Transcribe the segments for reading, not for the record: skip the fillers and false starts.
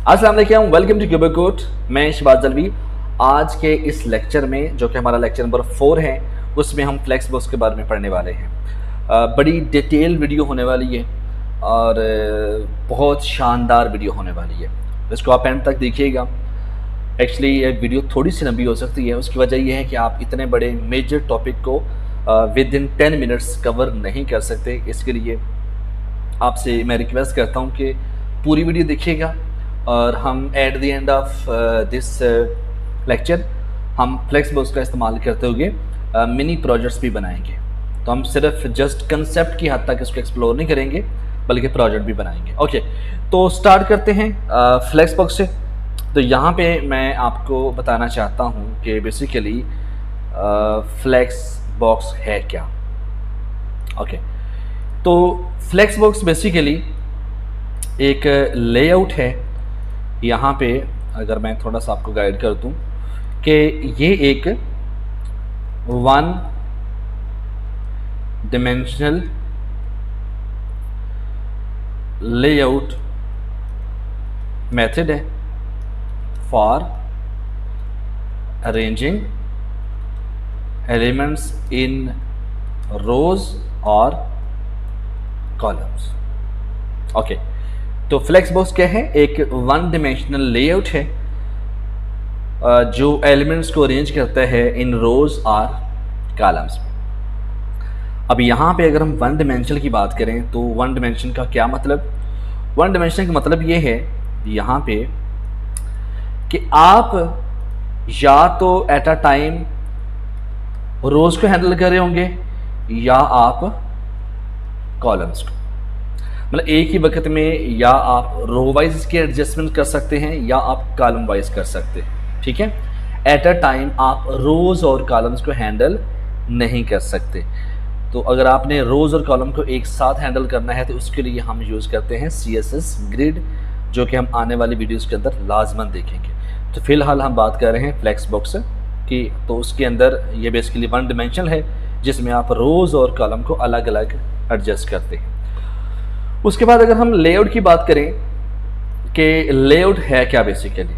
अस्सलाम वालेकुम, welcome to क्यूबर code. मैं शहबाज जलवी। आज के इस लेक्चर में, जो कि हमारा लेक्चर नंबर 4 है, उसमें हम फ्लेक्सबॉक्स के बारे में पढ़ने वाले हैं। बड़ी डिटेल वीडियो होने वाली है और बहुत शानदार वीडियो होने वाली है। इसको आप एंड तक देखिएगा। एक्चुअली ये वीडियो थोड़ी सी लंबी हो सकती है, उसकी वजह यह है कि आप इतने बड़े मेजर टॉपिक को विद इन 10 मिनट्स कवर नहीं कर सकते। इसके लिए आपसे मैं रिक्वेस्ट करता हूँ कि पूरी वीडियो देखिएगा और हम at the end of this lecture हम फ्लेक्सबॉक्स का इस्तेमाल करते हुए मिनी प्रोजेक्ट्स भी बनाएंगे। तो हम सिर्फ जस्ट कंसेप्ट की हद तक इसको एक्सप्लोर नहीं करेंगे, बल्कि प्रोजेक्ट भी बनाएंगे। ओके, तो स्टार्ट करते हैं फ्लेक्सबॉक्स से। तो यहाँ पे मैं आपको बताना चाहता हूँ कि बेसिकली फ्लेक्सबॉक्स है क्या। ओके, तो फ्लेक्सबॉक्स बेसिकली एक लेआउट है। यहाँ पे अगर मैं थोड़ा सा आपको गाइड कर दूँ कि ये एक 1 डिमेंशनल लेआउट मेथड है फॉर अरेंजिंग एलिमेंट्स इन रोज और कॉलम्स। ओके, तो फ्लेक्सबॉक्स क्या है? एक 1 डिमेंशनल लेआउट है जो एलिमेंट्स को अरेंज करता है इन रोज और कॉलम्स में। अब यहाँ पे अगर हम 1 डिमेंशन की बात करें तो 1 डिमेंशन का क्या मतलब? 1 डिमेंशन का मतलब ये है यहाँ पे कि आप या तो एट अ टाइम रोज को हैंडल कर रहे होंगे या आप कॉलम्स को। मतलब एक ही वक्त में या आप रो वाइज इसके एडजस्टमेंट कर सकते हैं या आप कॉलम वाइज कर सकते हैं। ठीक है, एट अ टाइम आप रोज और कॉलम्स को हैंडल नहीं कर सकते। तो अगर आपने रोज और कॉलम को एक साथ हैंडल करना है तो उसके लिए हम यूज़ करते हैं CSS ग्रिड, जो कि हम आने वाली वीडियोस के अंदर लाजमन देखेंगे। तो फिलहाल हम बात कर रहे हैं फ्लेक्सबॉक्स की। तो उसके अंदर ये बेसिकली 1 डिमेंशन है जिसमें आप रोज और कॉलम को अलग अलग एडजस्ट करते हैं। उसके बाद अगर हम लेआउट की बात करें कि लेआउट है क्या, बेसिकली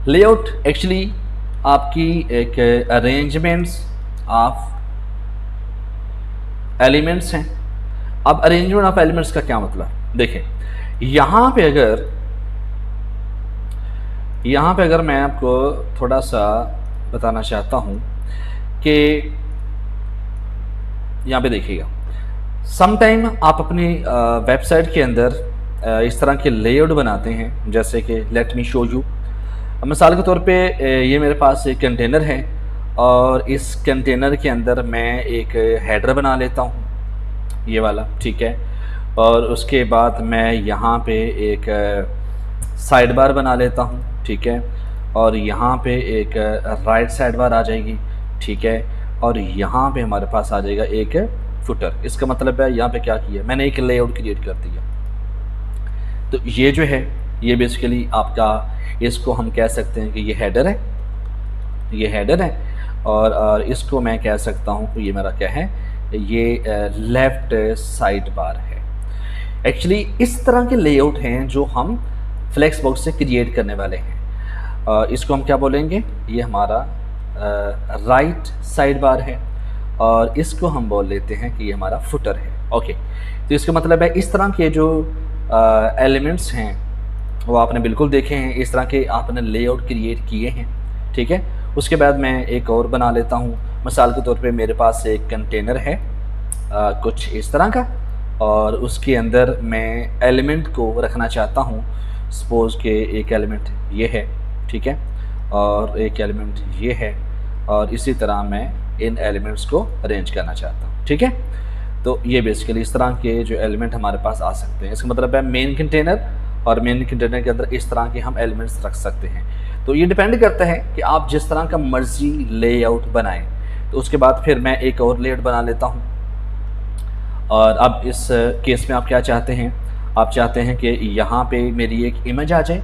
लेआउट एक्चुअली आपकी एक अरेंजमेंट्स ऑफ एलिमेंट्स हैं। अब अरेंजमेंट ऑफ एलिमेंट्स का क्या मतलब? देखें, यहाँ पे अगर मैं आपको थोड़ा सा बताना चाहता हूँ कि यहाँ पे देखिएगा, समटाइम आप अपनी वेबसाइट के अंदर इस तरह के लेआउट बनाते हैं, जैसे कि लेट मी शो यू। मिसाल के तौर पे ये मेरे पास एक कंटेनर है और इस कंटेनर के अंदर मैं एक हेडर बना लेता हूँ, ये वाला। ठीक है, और उसके बाद मैं यहाँ पे एक साइड बार बना लेता हूँ। ठीक है, और यहाँ पे एक राइट साइड बार आ जाएगी। ठीक है, और यहाँ पे हमारे पास आ जाएगा एक फुटर। इसका मतलब है यहाँ पे क्या किया, मैंने एक लेआउट क्रिएट कर दिया। तो ये जो है ये बेसिकली आपका, इसको हम कह सकते हैं कि ये हेडर है, ये हेडर है। और इसको मैं कह सकता हूँ कि ये मेरा क्या है, ये लेफ़्ट साइड बार है। एक्चुअली इस तरह के लेआउट हैं जो हम फ्लेक्सबॉक्स से क्रिएट करने वाले हैं। इसको हम क्या बोलेंगे, ये हमारा राइट साइड बार है और इसको हम बोल लेते हैं कि ये हमारा फुटर है। ओके, तो इसका मतलब है इस तरह के जो एलिमेंट्स हैं वो आपने बिल्कुल देखे हैं, इस तरह के आपने लेआउट क्रिएट किए हैं। ठीक है, उसके बाद मैं एक और बना लेता हूँ। मिसाल के तौर पे मेरे पास एक कंटेनर है कुछ इस तरह का, और उसके अंदर मैं एलिमेंट को रखना चाहता हूँ। सपोज़ के एक एलिमेंट ये है, ठीक है, और एक एलिमेंट ये है, और इसी तरह मैं इन एलिमेंट्स को अरेंज करना चाहता हूँ। ठीक है, तो ये बेसिकली इस तरह के जो एलिमेंट हमारे पास आ सकते हैं। इसका मतलब है मेन कंटेनर, और मेन कंटेनर के अंदर इस तरह के हम एलिमेंट्स रख सकते हैं। तो ये डिपेंड करता है कि आप जिस तरह का मर्जी लेआउट बनाएं। तो उसके बाद फिर मैं एक और लेआउट बना लेता हूँ। और अब इस केस में आप क्या चाहते हैं, आप चाहते हैं कि यहाँ पे मेरी एक इमेज आ जाए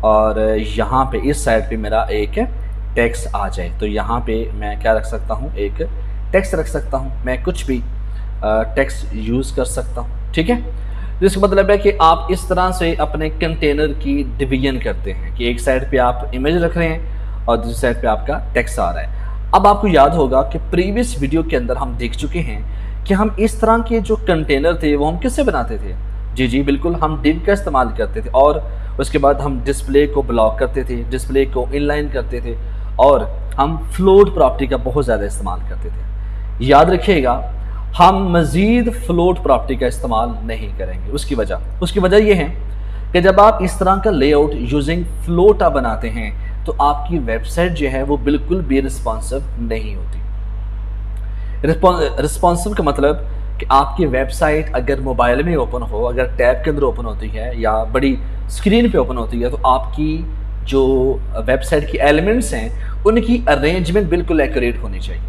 और यहाँ पे इस साइड पे मेरा एक टेक्स्ट आ जाए। तो यहाँ पे मैं क्या रख सकता हूँ, एक टेक्स्ट रख सकता हूँ। मैं कुछ भी टेक्स्ट यूज़ कर सकता हूँ। ठीक है, तो इसका मतलब है कि आप इस तरह से अपने कंटेनर की डिवीजन करते हैं कि एक साइड पे आप इमेज रख रहे हैं और दूसरी साइड पे आपका टेक्स्ट आ रहा है। अब आपको याद होगा कि प्रीवियस वीडियो के अंदर हम देख चुके हैं कि हम इस तरह के जो कंटेनर थे वो हम किससे बनाते थे। जी जी बिल्कुल, हम डिव का इस्तेमाल करते थे और उसके बाद हम डिस्प्ले को ब्लॉक करते थे, डिस्प्ले को इनलाइन करते थे और हम फ्लोट प्रॉपर्टी का बहुत ज़्यादा इस्तेमाल करते थे। याद रखिएगा, हम मज़ीद फ्लोट प्रॉपर्टी का इस्तेमाल नहीं करेंगे। उसकी वजह यह है कि जब आप इस तरह का लेआउट यूजिंग फ्लोट बनाते हैं तो आपकी वेबसाइट जो है वो बिल्कुल भी रिस्पॉन्सिव नहीं होती। रिस्पॉन्सिव का मतलब कि आपकी वेबसाइट अगर मोबाइल में ओपन हो, अगर टैब के अंदर ओपन होती है या बड़ी स्क्रीन पे ओपन होती है, तो आपकी जो वेबसाइट की एलिमेंट्स हैं उनकी अरेंजमेंट बिल्कुल एक्यूरेट होनी चाहिए।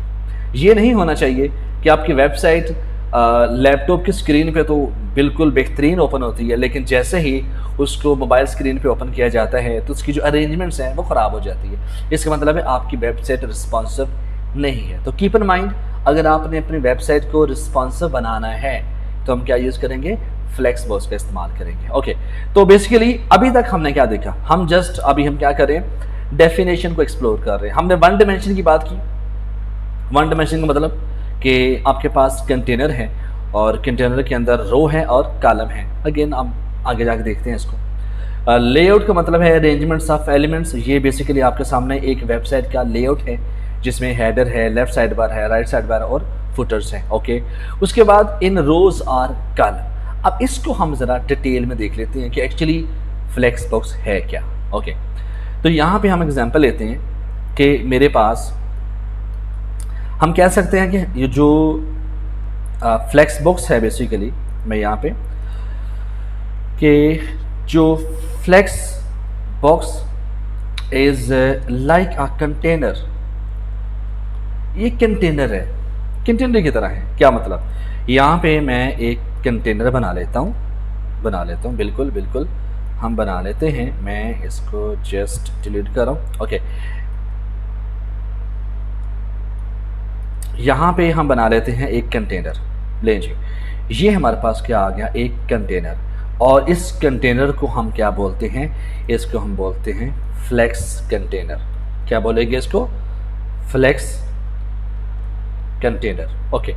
ये नहीं होना चाहिए कि आपकी वेबसाइट लैपटॉप की स्क्रीन पे तो बिल्कुल बेहतरीन ओपन होती है, लेकिन जैसे ही उसको मोबाइल स्क्रीन पे ओपन किया जाता है तो उसकी जो अरेंजमेंट्स हैं वो ख़राब हो जाती है। इसका मतलब है आपकी वेबसाइट रिस्पॉन्सिव नहीं है। तो कीप इन माइंड, अगर आपने अपनी वेबसाइट को रिस्पॉन्सिव बनाना है तो हम क्या यूज़ करेंगे, फ्लेक्सबॉक्स का इस्तेमाल करेंगे। ओके, तो बेसिकली अभी तक हमने क्या देखा, हम क्या करें, डेफिनेशन को एक्सप्लोर कर रहे हैं। हमने वन डायमेंशन की बात की। वन डायमेंशन का मतलब कि आपके पास कंटेनर है और कंटेनर के अंदर रो है और कॉलम है। अगेन हम आगे जाके देखते हैं इसको। लेआउट का मतलब है अरेंजमेंट्स ऑफ एलिमेंट्स। ये बेसिकली आपके सामने एक वेबसाइट का लेआउट है जिसमें हेडर है, लेफ्ट साइड बार है, राइट साइड बार और फुटर्स हैं। ओके, उसके बाद इन रोज आर कॉलम। अब इसको हम ज़रा डिटेल में देख लेते हैं कि एक्चुअली फ्लेक्सबॉक्स है क्या। ओके, तो यहाँ पे हम एग्जांपल लेते हैं कि मेरे पास, हम कह सकते हैं कि ये जो फ्लेक्सबॉक्स है बेसिकली, मैं यहाँ पे कि जो flex box is like a container. ये कंटेनर है, कंटेनर की तरह है। क्या मतलब, यहाँ पे मैं एक कंटेनर बना लेता हूँ, बिल्कुल बिल्कुल हम बना लेते हैं। मैं इसको जस्ट डिलीट कर रहा हूँ। ओके, यहाँ पे हम बना लेते हैं एक कंटेनर। ले जी, ये हमारे पास क्या आ गया, एक कंटेनर। और इस कंटेनर को हम क्या बोलते हैं, इसको हम बोलते हैं फ्लेक्स कंटेनर। क्या बोलेंगे इसको, फ्लेक्स कंटेनर। ओके,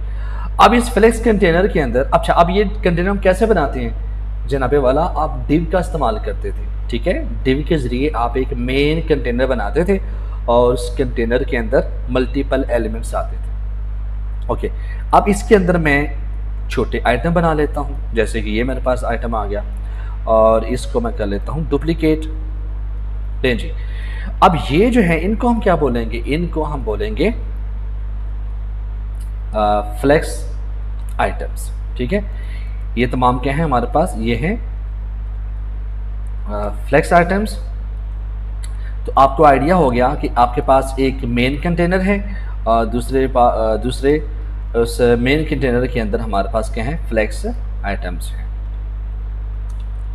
अब इस फ्लेक्स कंटेनर के अंदर, अच्छा अब ये कंटेनर हम कैसे बनाते हैं जनाबे वाला, आप डिव का इस्तेमाल करते थे। ठीक है, डिव के ज़रिए आप एक मेन कंटेनर बनाते थे और उस कंटेनर के अंदर मल्टीपल एलिमेंट्स आते थे। ओके, अब इसके अंदर मैं छोटे आइटम बना लेता हूँ, जैसे कि ये मेरे पास आइटम आ गया और इसको मैं कर लेता हूँ डुप्लीकेट। लें जी, अब ये जो है इनको हम क्या बोलेंगे, इनको हम बोलेंगे फ्लेक्स आइटम्स। ठीक है, ये तमाम क्या है हमारे पास, ये हैं फ्लेक्स आइटम्स। तो आपको आइडिया हो गया कि आपके पास एक मेन कंटेनर है और दूसरे उस मेन कंटेनर के अंदर हमारे पास क्या है, फ्लेक्स आइटम्स हैं,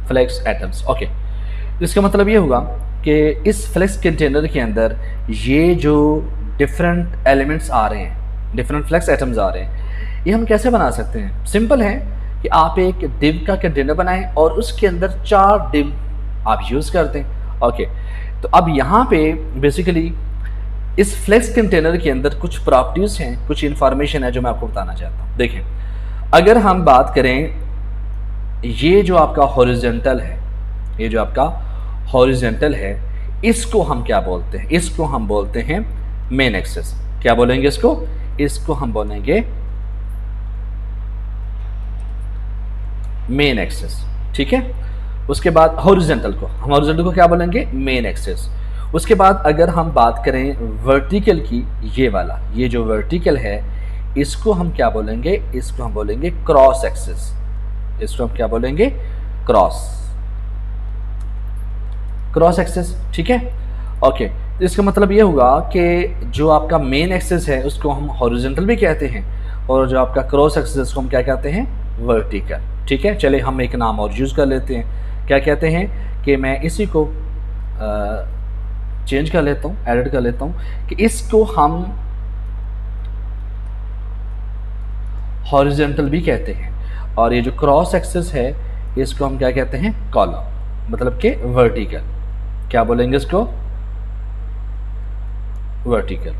फ्लेक्स आइटम्स। ओके, इसका मतलब ये हुआ कि इस फ्लेक्स कंटेनर के अंदर ये जो डिफरेंट एलिमेंट्स आ रहे हैं, डिफरेंट फ्लेक्स आइटम्स आ रहे हैं, ये हम कैसे बना सकते हैं। सिंपल है कि आप एक डिव का कंटेनर बनाएं और उसके अंदर 4 डिव आप यूज़ करते हैं। ओके, तो अब यहाँ पे बेसिकली इस फ्लेक्स कंटेनर के अंदर कुछ प्रॉपर्टीज़ हैं, कुछ इन्फॉर्मेशन है जो मैं आपको बताना चाहता हूँ। देखें, अगर हम बात करें, ये जो आपका हॉरिजॉन्टल है, ये जो आपका हॉरिजॉन्टल है, इसको हम क्या बोलते हैं, इसको हम बोलते हैं मेन एक्सेस। क्या बोलेंगे इसको, इसको हम बोलेंगे मेन एक्सेस। ठीक है, उसके बाद हॉरिजॉन्टल को क्या बोलेंगे, मेन एक्सेस। उसके बाद अगर हम बात करें वर्टिकल की, ये वाला, ये जो वर्टिकल है, इसको हम क्या बोलेंगे, इसको हम बोलेंगे क्रॉस एक्सेस। इसको हम क्या बोलेंगे, क्रॉस एक्सेस। ठीक है, ओके, तो इसका मतलब ये हुआ कि जो आपका मेन एक्सेस है उसको हम हॉरिजॉन्टल भी कहते हैं और जो आपका क्रॉस एक्सेस उसको हम क्या कहते हैं, वर्टिकल। ठीक है, चलिए हम एक नाम और यूज़ कर लेते हैं। क्या कहते हैं कि मैं इसी को चेंज कर लेता हूँ, एडिट कर लेता हूँ कि इसको हम हॉरिजॉन्टल भी कहते हैं और ये जो क्रॉस एक्सेस है इसको हम क्या कहते हैं, कॉलम, मतलब कि वर्टिकल। क्या बोलेंगे इसको, वर्टिकल,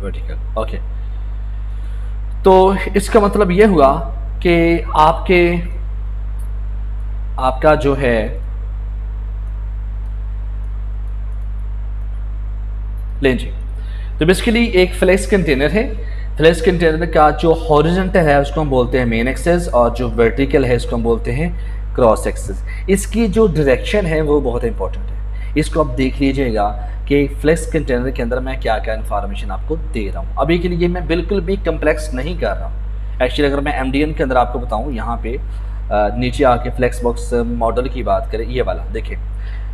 वर्टिकल। ओके, तो इसका मतलब ये हुआ कि आपका जो है लें जी, तो बेसिकली एक फ्लेक्स कंटेनर है। फ्लेक्स कंटेनर का जो हॉरिजॉन्टल है उसको हम बोलते हैं मेन एक्सिस, और जो वर्टिकल है उसको हम बोलते हैं क्रॉस एक्सिस। इसकी जो डायरेक्शन है वो बहुत इंपॉर्टेंट है। इसको आप देख लीजिएगा कि फ्लेक्स कंटेनर के अंदर मैं क्या क्या इन्फॉर्मेशन आपको दे रहा हूँ। अभी के लिए मैं बिल्कुल भी कम्प्लेक्स नहीं कर रहा हूँ। एक्चुअली अगर मैं एमडीएन के अंदर आपको बताऊँ, यहाँ पे नीचे आके फ्लेक्स बॉक्स मॉडल की बात करें, ये वाला देखिए,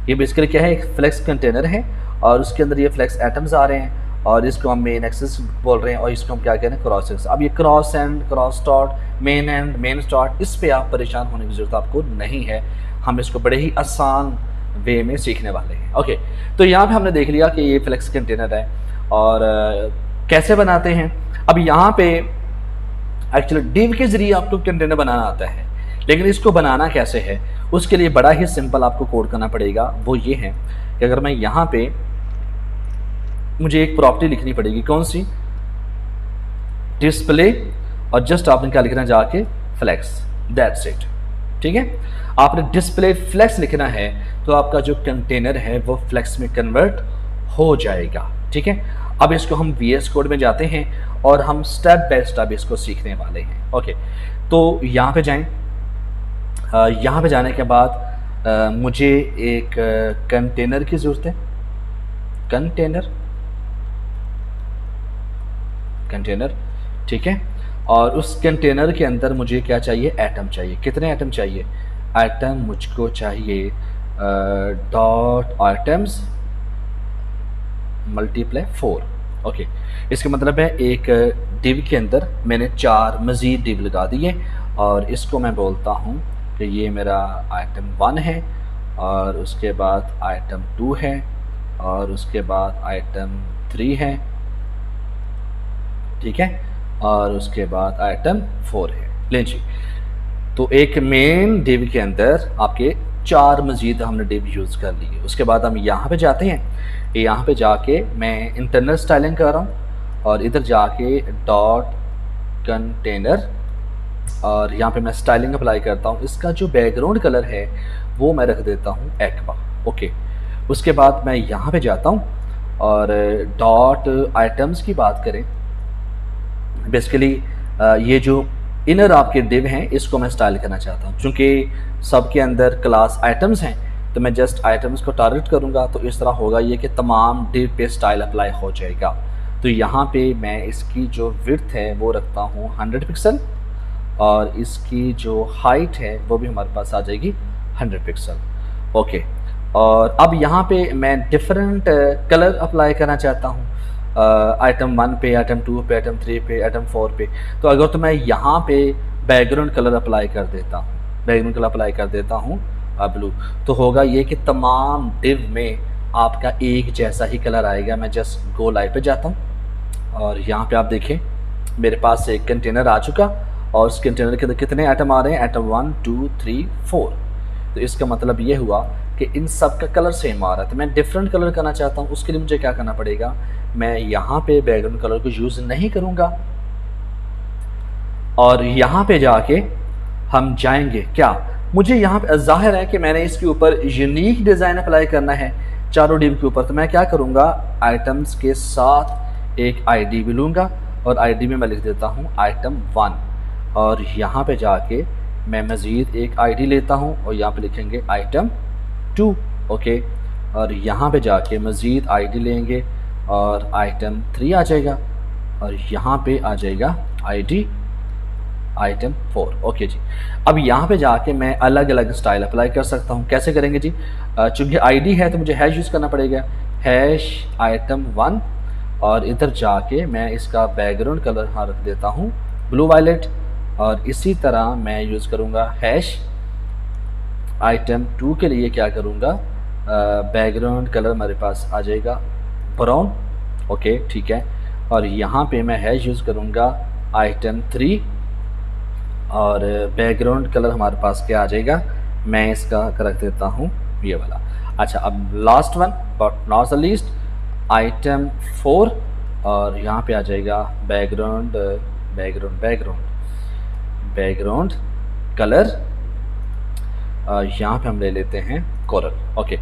ये बेसिकली क्या है, एक फ्लेक्स कंटेनर है और उसके अंदर ये फ्लेक्स एटम्स आ रहे हैं, और इसको हम मेन एक्सिस बोल रहे हैं, और इसको हम क्या कह रहे हैं, क्रॉस एक्सिस। अब ये cross and, cross start, main and, main start, इस पे आप परेशान होने की ज़रूरत आपको नहीं है। हम इसको बड़े ही आसान वे में सीखने वाले हैं। ओके, तो यहाँ पे हमने देख लिया कि ये फ्लेक्स कंटेनर है और कैसे बनाते हैं। अब यहाँ पे एक्चुअली डिव के ज़रिए आपको कंटेनर बनाना आता है, लेकिन इसको बनाना कैसे है, उसके लिए बड़ा ही सिंपल आपको कोड करना पड़ेगा। वो ये है कि अगर मैं यहाँ पे, मुझे एक प्रॉपर्टी लिखनी पड़ेगी, कौन सी, डिस्प्ले, और जस्ट आपने क्या लिखना जाके, फ्लेक्स, दैट्स इट। ठीक है, आपने डिस्प्ले फ्लेक्स लिखना है तो आपका जो कंटेनर है वो फ्लेक्स में कन्वर्ट हो जाएगा। ठीक है, अब इसको हम VS कोड में जाते हैं और हम स्टेप बाय स्टेप इसको सीखने वाले हैं। ओके, तो यहाँ पे जाएं। यहाँ पे जाने के बाद मुझे एक कंटेनर की ज़रूरत है, कंटेनर। ठीक है, और उस कंटेनर के अंदर मुझे क्या चाहिए, एटम चाहिए। कितने एटम चाहिए, एटम मुझको चाहिए डॉट आइटम्स मल्टीप्लाई 4। ओके, इसका मतलब है एक डिव के अंदर मैंने 4 मज़ीद डिव लगा दिए, और इसको मैं बोलता हूँ कि ये मेरा आइटम 1 है, और उसके बाद आइटम 2 है, और उसके बाद आइटम 3 है। ठीक है, और उसके बाद आइटम 4 है। लें जी, तो एक मेन डिव के अंदर आपके 4 मज़ीद हमने डिव यूज़ कर लिए। उसके बाद हम यहाँ पे जाते हैं, यहाँ पे जाके मैं इंटरनल स्टाइलिंग कर रहा हूँ, और इधर जाके डॉट कंटेनर, और यहाँ पे मैं स्टाइलिंग अप्लाई करता हूँ। इसका जो बैकग्राउंड कलर है वो मैं रख देता हूँ एक्वा। ओके, उसके बाद मैं यहाँ पे जाता हूँ और डॉट आइटम्स की बात करें, बेसिकली ये जो इनर आपके डिव हैं इसको मैं स्टाइल करना चाहता हूँ। चूँकि सबके अंदर क्लास आइटम्स हैं तो मैं जस्ट आइटम्स को टारगेट करूँगा, तो इस तरह होगा ये कि तमाम डिव पे स्टाइल अप्लाई हो जाएगा। तो यहाँ पे मैं इसकी जो विड्थ है वो रखता हूँ 100 पिक्सल, और इसकी जो हाइट है वो भी हमारे पास आ जाएगी 100 पिक्सल। ओके, और अब यहाँ पे मैं डिफरेंट कलर अप्लाई करना चाहता हूँ, आइटम 1 पे, आइटम 2 पे, आइटम 3 पे, आइटम 4 पे। तो अगर तो मैं यहाँ पे बैकग्राउंड कलर अप्लाई कर देता हूँ, ब्लू, तो होगा ये कि तमाम डिव में आपका एक जैसा ही कलर आएगा। मैं जस्ट गो लाइव पे जाता हूँ और यहाँ पे आप देखें मेरे पास एक कंटेनर आ चुका, और उस कंटेनर के अंदर कितने आइटम आ रहे हैं, आइटम 1 2 3 4। तो इसका मतलब ये हुआ कि इन सब का कलर सेम आ रहा है। तो मैं डिफरेंट कलर करना चाहता हूँ, उसके लिए मुझे क्या करना पड़ेगा, मैं यहाँ पे बैकग्राउंड कलर को यूज़ नहीं करूँगा, और यहाँ पे जाके हम जाएंगे क्या, मुझे यहाँ पे ज़ाहिर है कि मैंने इसके ऊपर यूनिक डिज़ाइन अप्लाई करना है चारों डिव के ऊपर। तो मैं क्या करूँगा, आइटम्स के साथ एक आईडी भी लूँगा, और आईडी में मैं लिख देता हूँ आइटम 1, और यहाँ पे जाके मैं मज़ीद एक आईडी लेता हूँ और यहाँ पे लिखेंगे आइटम 2। ओके, और यहाँ पे जाके मज़ीद आईडी लेंगे और आइटम 3 आ जाएगा, और यहाँ पे आ जाएगा आईडी आइटम 4। ओके जी, अब यहाँ पे जाके मैं अलग अलग स्टाइल अप्लाई कर सकता हूँ। कैसे करेंगे जी, चूँकि आईडी है तो मुझे हैश यूज़ करना पड़ेगा, हैश आइटम 1, और इधर जाके मैं इसका बैकग्राउंड कलर हाँ रख देता हूँ ब्लू वायलेट, और इसी तरह मैं यूज़ करूँगा हैश आइटम 2 के लिए क्या करूँगा, बैकग्राउंड कलर मेरे पास आ जाएगा ब्राउन। ओके ठीक है, और यहाँ पे मैं हैश यूज़ करूँगा आइटम 3, और बैकग्राउंड कलर हमारे पास क्या आ जाएगा, मैं इसका रख देता हूँ ये वाला। अच्छा, अब last one but not the least, item 4, और यहाँ पे आ जाएगा background background background background colour, यहाँ पे हम ले लेते हैं कोरल। ओके,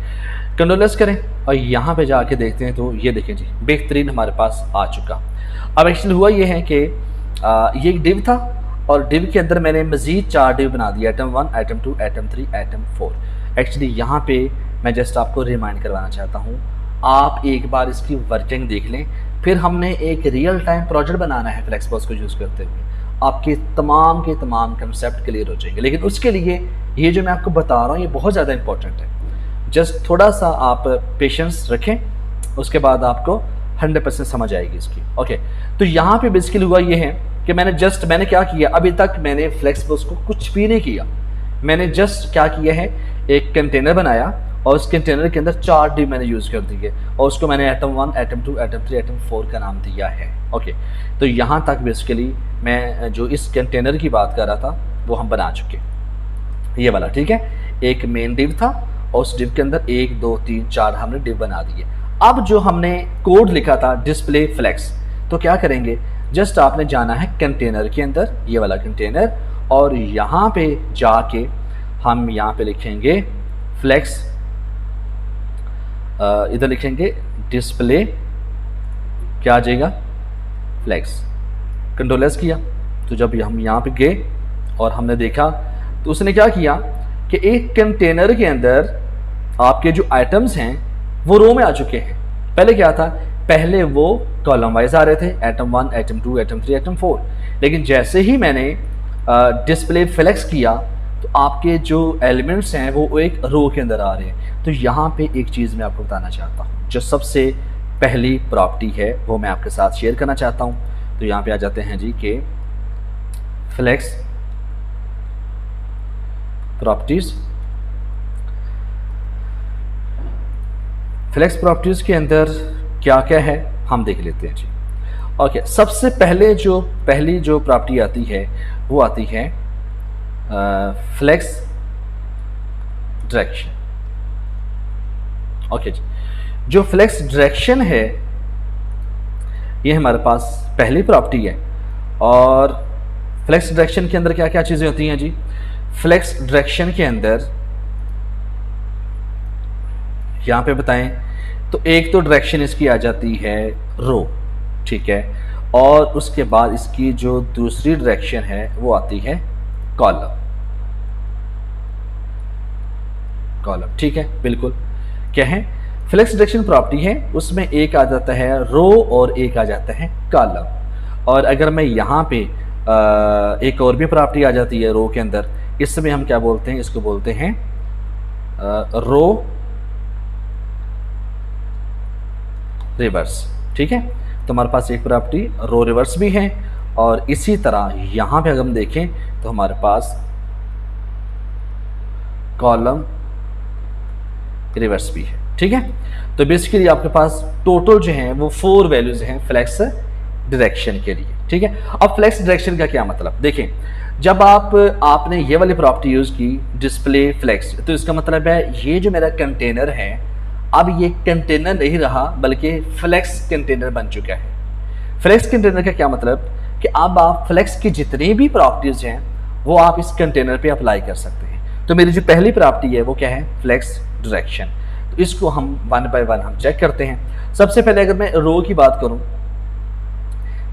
कंट्रोल्स करें और यहाँ पे जाके देखते हैं तो ये देखें जी, बेहतरीन हमारे पास आ चुका। अब एक्चुअली हुआ ये है कि ये एक डिव था और डिव के अंदर मैंने मज़ीद 4 डिव बना दिया, item 1, item 2, item 3, item 4। Actually यहाँ पे मैं जस्ट आपको रिमाइंड करवाना चाहता हूँ, आप एक बार इसकी वर्किंग देख लें, फिर हमने एक रियल टाइम प्रोजेक्ट बनाना है फ्लेक्सबॉक्स को यूज़ करते हुए, आपके तमाम के तमाम कंसेप्ट क्लियर हो जाएंगे। लेकिन उसके लिए ये जो मैं आपको बता रहा हूँ ये बहुत ज़्यादा इंपॉर्टेंट है, जस्ट थोड़ा सा आप पेशेंस रखें, उसके बाद आपको 100% समझ आएगी इसकी। ओके, तो यहाँ पे बेसिकली हुआ ये है कि मैंने क्या किया, अभी तक मैंने फ्लेक्सबॉक्स को कुछ भी नहीं किया, मैंने जस्ट क्या किया है, एक कंटेनर बनाया और उस कंटेनर के अंदर 4 डिव मैंने यूज़ कर दिए और उसको मैंने आइटम 1, आइटम 2, आइटम 3, आइटम 4 का नाम दिया है। ओके, तो यहाँ तक बेसिकली मैं जो इस कंटेनर की बात कर रहा था वो हम बना चुके, ये वाला, ठीक है। एक मेन डिव था और उस डिव के अंदर 1, 2, 3, 4 हमने डिव बना दिए। अब जो हमने कोड लिखा था डिस्प्ले फ्लेक्स, तो क्या करेंगे, जस्ट आपने जाना है कंटेनर के अंदर, ये वाला कंटेनर, और यहाँ पे जाके हम यहाँ पे लिखेंगे फ्लेक्स, इधर लिखेंगे डिस्प्ले, क्या आ जाएगा, फ्लेक्स। कंट्रोल एस किया, तो जब हम यहाँ पे गए और हमने देखा तो उसने क्या किया कि एक कंटेनर के अंदर आपके जो आइटम्स हैं वो रो में आ चुके हैं। पहले क्या था, पहले वो कॉलम वाइज आ रहे थे, आइटम 1, आइटम 2, आइटम 3, आइटम 4, लेकिन जैसे ही मैंने डिस्प्ले फ्लेक्स किया तो आपके जो एलिमेंट्स हैं वो एक रो के अंदर आ रहे हैं। तो यहाँ पे एक चीज़ मैं आपको बताना चाहता हूँ, जो सबसे पहली प्रॉपर्टी है वो मैं आपके साथ शेयर करना चाहता हूँ। तो यहाँ पे आ जाते हैं जी कि फ्लेक्स प्रॉपर्टीज, फ्लेक्स प्रॉपर्टीज के अंदर क्या क्या है हम देख लेते हैं जी। ओके, सबसे पहली जो प्रॉपर्टी आती है वो आती है फ्लेक्स डायरेक्शन। ओके जी, जो फ्लेक्स डायरेक्शन है ये हमारे पास पहली प्रॉपर्टी है। और फ्लेक्स डायरेक्शन के अंदर क्या क्या चीज़ें होती हैं जी, फ्लेक्स डायरेक्शन के अंदर यहाँ पे बताएं तो एक तो डायरेक्शन इसकी आ जाती है रो, ठीक है, और उसके बाद इसकी जो दूसरी डायरेक्शन है वो आती है कॉलम, ठीक है, बिल्कुल। क्या है, फ्लेक्स डायरेक्शन प्रॉपर्टी है, उसमें एक आ जाता है रो और एक आ जाता है कॉलम। और अगर मैं यहाँ पे एक और भी प्रॉपर्टी आ जाती है रो के अंदर, इसमें हम क्या बोलते हैं, इसको बोलते हैं रो रिवर्स, ठीक है। तो हमारे पास एक प्रॉपर्टी रो रिवर्स भी है और इसी तरह यहाँ पे अगर हम देखें तो हमारे पास कॉलम रिवर्स भी है, ठीक है। तो बेसिकली आपके पास टोटल जो है वो 4 वैल्यूज हैं फ्लेक्स डायरेक्शन के लिए, ठीक है। अब फ्लेक्स डायरेक्शन का क्या मतलब, देखें, जब आपने ये वाली प्रॉपर्टी यूज की डिस्प्ले फ्लेक्स, तो इसका मतलब है ये जो मेरा कंटेनर है अब ये कंटेनर नहीं रहा बल्कि फ्लेक्स कंटेनर बन चुका है। फ्लेक्स कंटेनर का क्या मतलब कि अब आप फ्लेक्स की जितनी भी प्रॉपर्टीज हैं वो आप इस कंटेनर पे अप्लाई कर सकते हैं। तो मेरी जो पहली प्रॉपर्टी है वो क्या है, फ्लेक्स डायरेक्शन। तो इसको हम 1 बाय 1 हम चेक करते हैं। सबसे पहले अगर मैं रो की बात करूं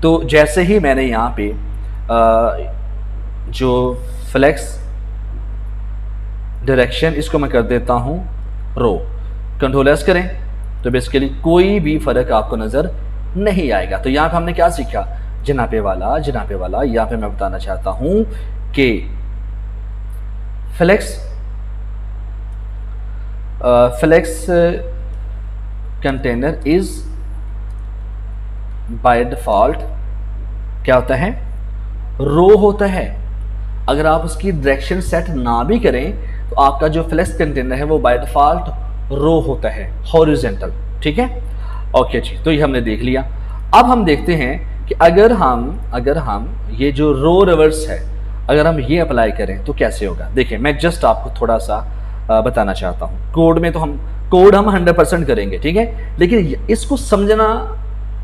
तो जैसे ही मैंने यहाँ पे जो फ्लेक्स डायरेक्शन इसको मैं कर देता हूँ रो, कंट्रोल एस करें तो बेसिकली कोई भी फर्क आपको नजर नहीं आएगा। तो यहाँ पे हमने क्या सीखा, जनाबे वाला यहाँ पे मैं बताना चाहता हूँ कि flex container is by default क्या होता है, रो होता है। अगर आप उसकी डायरेक्शन सेट ना भी करें तो आपका जो फ्लेक्स कंटेनर है वो बाय डिफॉल्ट रो होता है, हॉरिजॉन्टल, ठीक है। ओके जी, तो ये हमने देख लिया। अब हम देखते हैं कि अगर हम ये जो रो रिवर्स है, अगर हम ये अप्लाई करें तो कैसे होगा। देखिए मैं जस्ट आपको थोड़ा सा बताना चाहता हूँ। कोड में तो हम 100% करेंगे, ठीक है, लेकिन इसको समझना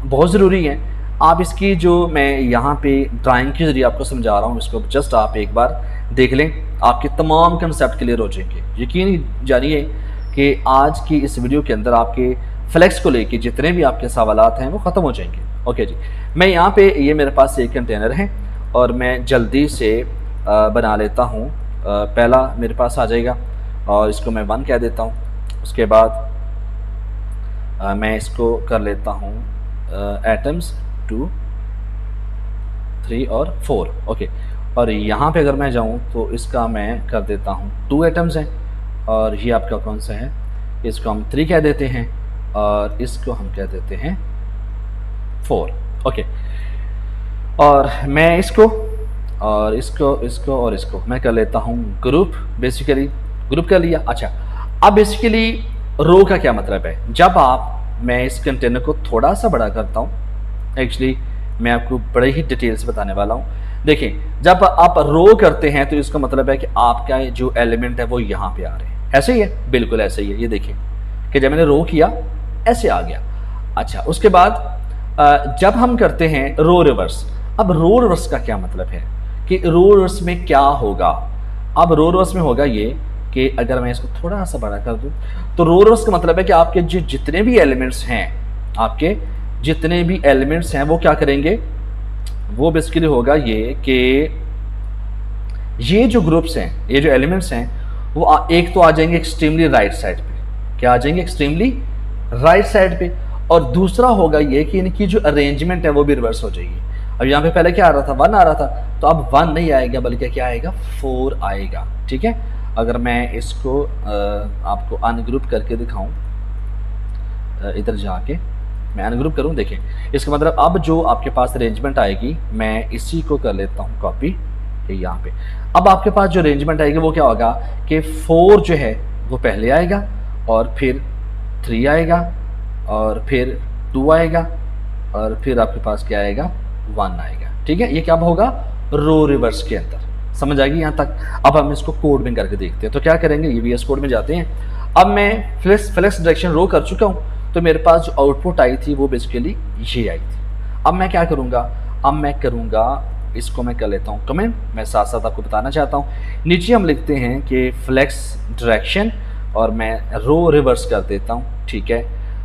बहुत ज़रूरी है। आप इसकी जो मैं यहाँ पे ड्राइंग के जरिए आपको समझा रहा हूँ, इसको जस्ट आप एक बार देख लें, आपके तमाम कंसेप्ट क्लियर हो जाएंगे। यकीन जानिए कि आज की इस वीडियो के अंदर आपके फ्लेक्स को लेके जितने भी आपके सवालात हैं वो ख़त्म हो जाएंगे। ओके जी, मैं यहाँ पे ये मेरे पास एक कंटेनर है और मैं जल्दी से बना लेता हूँ। पहला मेरे पास आ जाएगा और इसको मैं 1 कह देता हूँ। उसके बाद मैं इसको कर लेता हूँ एटम्स 2, 3 और 4। ओके, और यहाँ पे अगर मैं जाऊँ तो इसका मैं कर देता हूँ 2 एटम्स हैं और ये आपका कौन सा है, इसको हम 3 कह देते हैं और इसको हम कह देते हैं 4। ओके, और मैं इसको और इसको और इसको मैं कर लेता हूँ ग्रुप। बेसिकली ग्रुप कर लिया। अच्छा, अब बेसिकली रो का क्या मतलब है, जब मैं इस कंटेनर को थोड़ा सा बड़ा करता हूँ, एक्चुअली मैं आपको बड़े ही डिटेल से बताने वाला हूँ। देखिए जब आप रो करते हैं तो इसका मतलब है कि आपका जो एलिमेंट है वो यहाँ पे आ रहे हैं। ऐसे ही है, बिल्कुल ऐसे ही है। ये देखिए कि जब मैंने रो किया ऐसे आ गया। अच्छा, उसके बाद जब हम करते हैं रो रिवर्स, अब रो रिवर्स का क्या मतलब है कि रो रिवर्स में क्या होगा। अब रो रिवर्स में होगा ये कि अगर मैं इसको थोड़ा सा बड़ा कर दूं तो रो रिवर्स का मतलब है कि आपके जितने भी एलिमेंट्स हैं, आपके जितने भी एलिमेंट्स हैं वो क्या करेंगे, वो बेसिकली होगा ये कि ये जो ग्रुप्स हैं, ये जो एलिमेंट्स हैं, वो एक तो आ जाएंगे एक्सट्रीमली राइट साइड पे। क्या आ जाएंगे, एक्सट्रीमली राइट साइड पे। और दूसरा होगा ये कि इनकी जो अरेंजमेंट है वो भी रिवर्स हो जाएगी। अब यहाँ पे पहले क्या आ रहा था, 1 आ रहा था, तो अब 1 नहीं आएगा बल्कि क्या आएगा, 4 आएगा। ठीक है, अगर मैं इसको आपको अनग्रुप करके दिखाऊं, इधर जाके मैं अनग्रुप करूं, देखिए इसका मतलब अब जो आपके पास अरेंजमेंट आएगी, मैं इसी को कर लेता हूं कॉपी यहाँ पे। अब आपके पास जो अरेंजमेंट आएगी वो क्या होगा कि 4 जो है वो पहले आएगा और फिर 3 आएगा और फिर 2 आएगा और फिर आपके पास क्या आएगा, 1 आएगा। ठीक है, ये क्या होगा, रो रिवर्स के अंदर। समझ आएगी यहाँ तक। अब हम इसको कोड में करके देखते हैं। तो क्या करेंगे, ये VS कोड में जाते हैं। अब मैं फ्लेक्स डायरेक्शन रो कर चुका हूँ, तो मेरे पास जो आउटपुट आई थी वो बेसिकली ये आई थी। अब मैं क्या करूँगा, अब मैं करूँगा इसको मैं कर लेता हूँ कमेंट। मैं साथ साथ आपको बताना चाहता हूँ, नीचे हम लिखते हैं कि फ्लेक्स डायरेक्शन और मैं रो रिवर्स कर देता हूँ। ठीक है,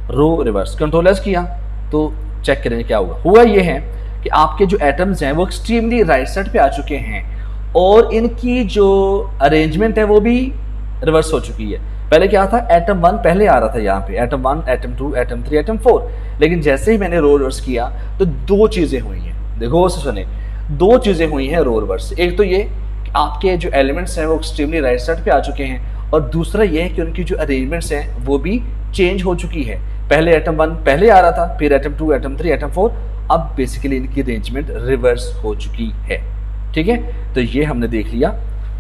रो रिवर्स कंट्रोल एस किया तो चेक करेंगे क्या हुआ ये है कि आपके जो एटम्स हैं वो एक्सट्रीमली राइट साइड पे आ चुके हैं और इनकी जो अरेंजमेंट है वो भी रिवर्स हो चुकी है। पहले क्या था, एटम 1 पहले आ रहा था यहाँ पे, एटम 1, एटम 2, एटम 3, एटम 4, लेकिन जैसे ही मैंने रो रिवर्स किया तो 2 चीज़ें हुई हैं। देखो सुने, 2 चीज़ें हुई हैं रो रिवर्स। एक तो ये कि आपके जो एलिमेंट्स हैं वो एक्सट्रीमली राइट साइड पे आ चुके हैं और दूसरा ये है कि उनकी जो अरेंजमेंट्स हैं वो भी चेंज हो चुकी है। पहले एटम 1 पहले आ रहा था, फिर एटम 2, एटम 3, एटम 4, अब बेसिकली इनकी अरेंजमेंट रिवर्स हो चुकी है। ठीक है, तो ये हमने देख लिया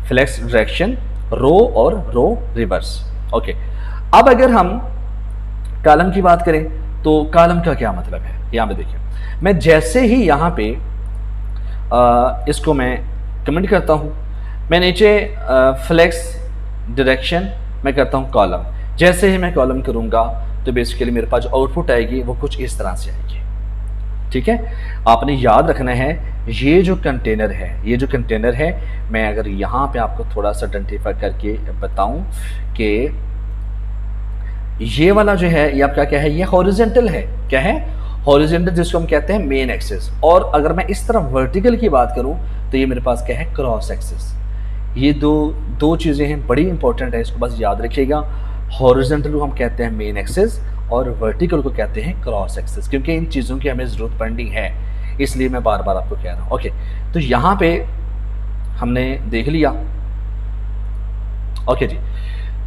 फ्लेक्स डायरेक्शन, रो और रो रिवर्स। ओके, अब अगर हम कॉलम की बात करें तो कॉलम का क्या मतलब है, यहाँ पे देखिए मैं जैसे ही यहाँ पे इसको मैं कमेंट करता हूँ, मैं नीचे फ्लेक्स डायरेक्शन मैं करता हूँ कॉलम। जैसे ही मैं कॉलम करूँगा तो बेसिकली मेरे पास जो आउटपुट आएगी वो कुछ इस तरह से आएगी। ठीक है, आपने याद रखना है ये जो कंटेनर है, ये जो कंटेनर है, मैं अगर यहाँ पे आपको थोड़ा सा आइडेंटिफाई करके बताऊं कि ये वाला जो है ये आपका क्या है, ये हॉरिजॉन्टल है। क्या है, हॉरिजॉन्टल, जिसको हम कहते हैं मेन एक्सिस। और अगर मैं इस तरफ वर्टिकल की बात करूं तो ये मेरे पास क्या है, क्रॉस एक्सिस। ये दो चीज़ें हैं, बड़ी इंपॉर्टेंट है, इसको बस याद रखिएगा। हॉरिजॉन्टल को हम कहते हैं मेन एक्सिस और वर्टिकल को कहते हैं क्रॉस एक्सिस, क्योंकि इन चीज़ों की हमें ज़रूरत पड़नी है, इसलिए मैं बार बार आपको कह रहा हूँ। ओके, तो यहाँ पे हमने देख लिया। ओके जी,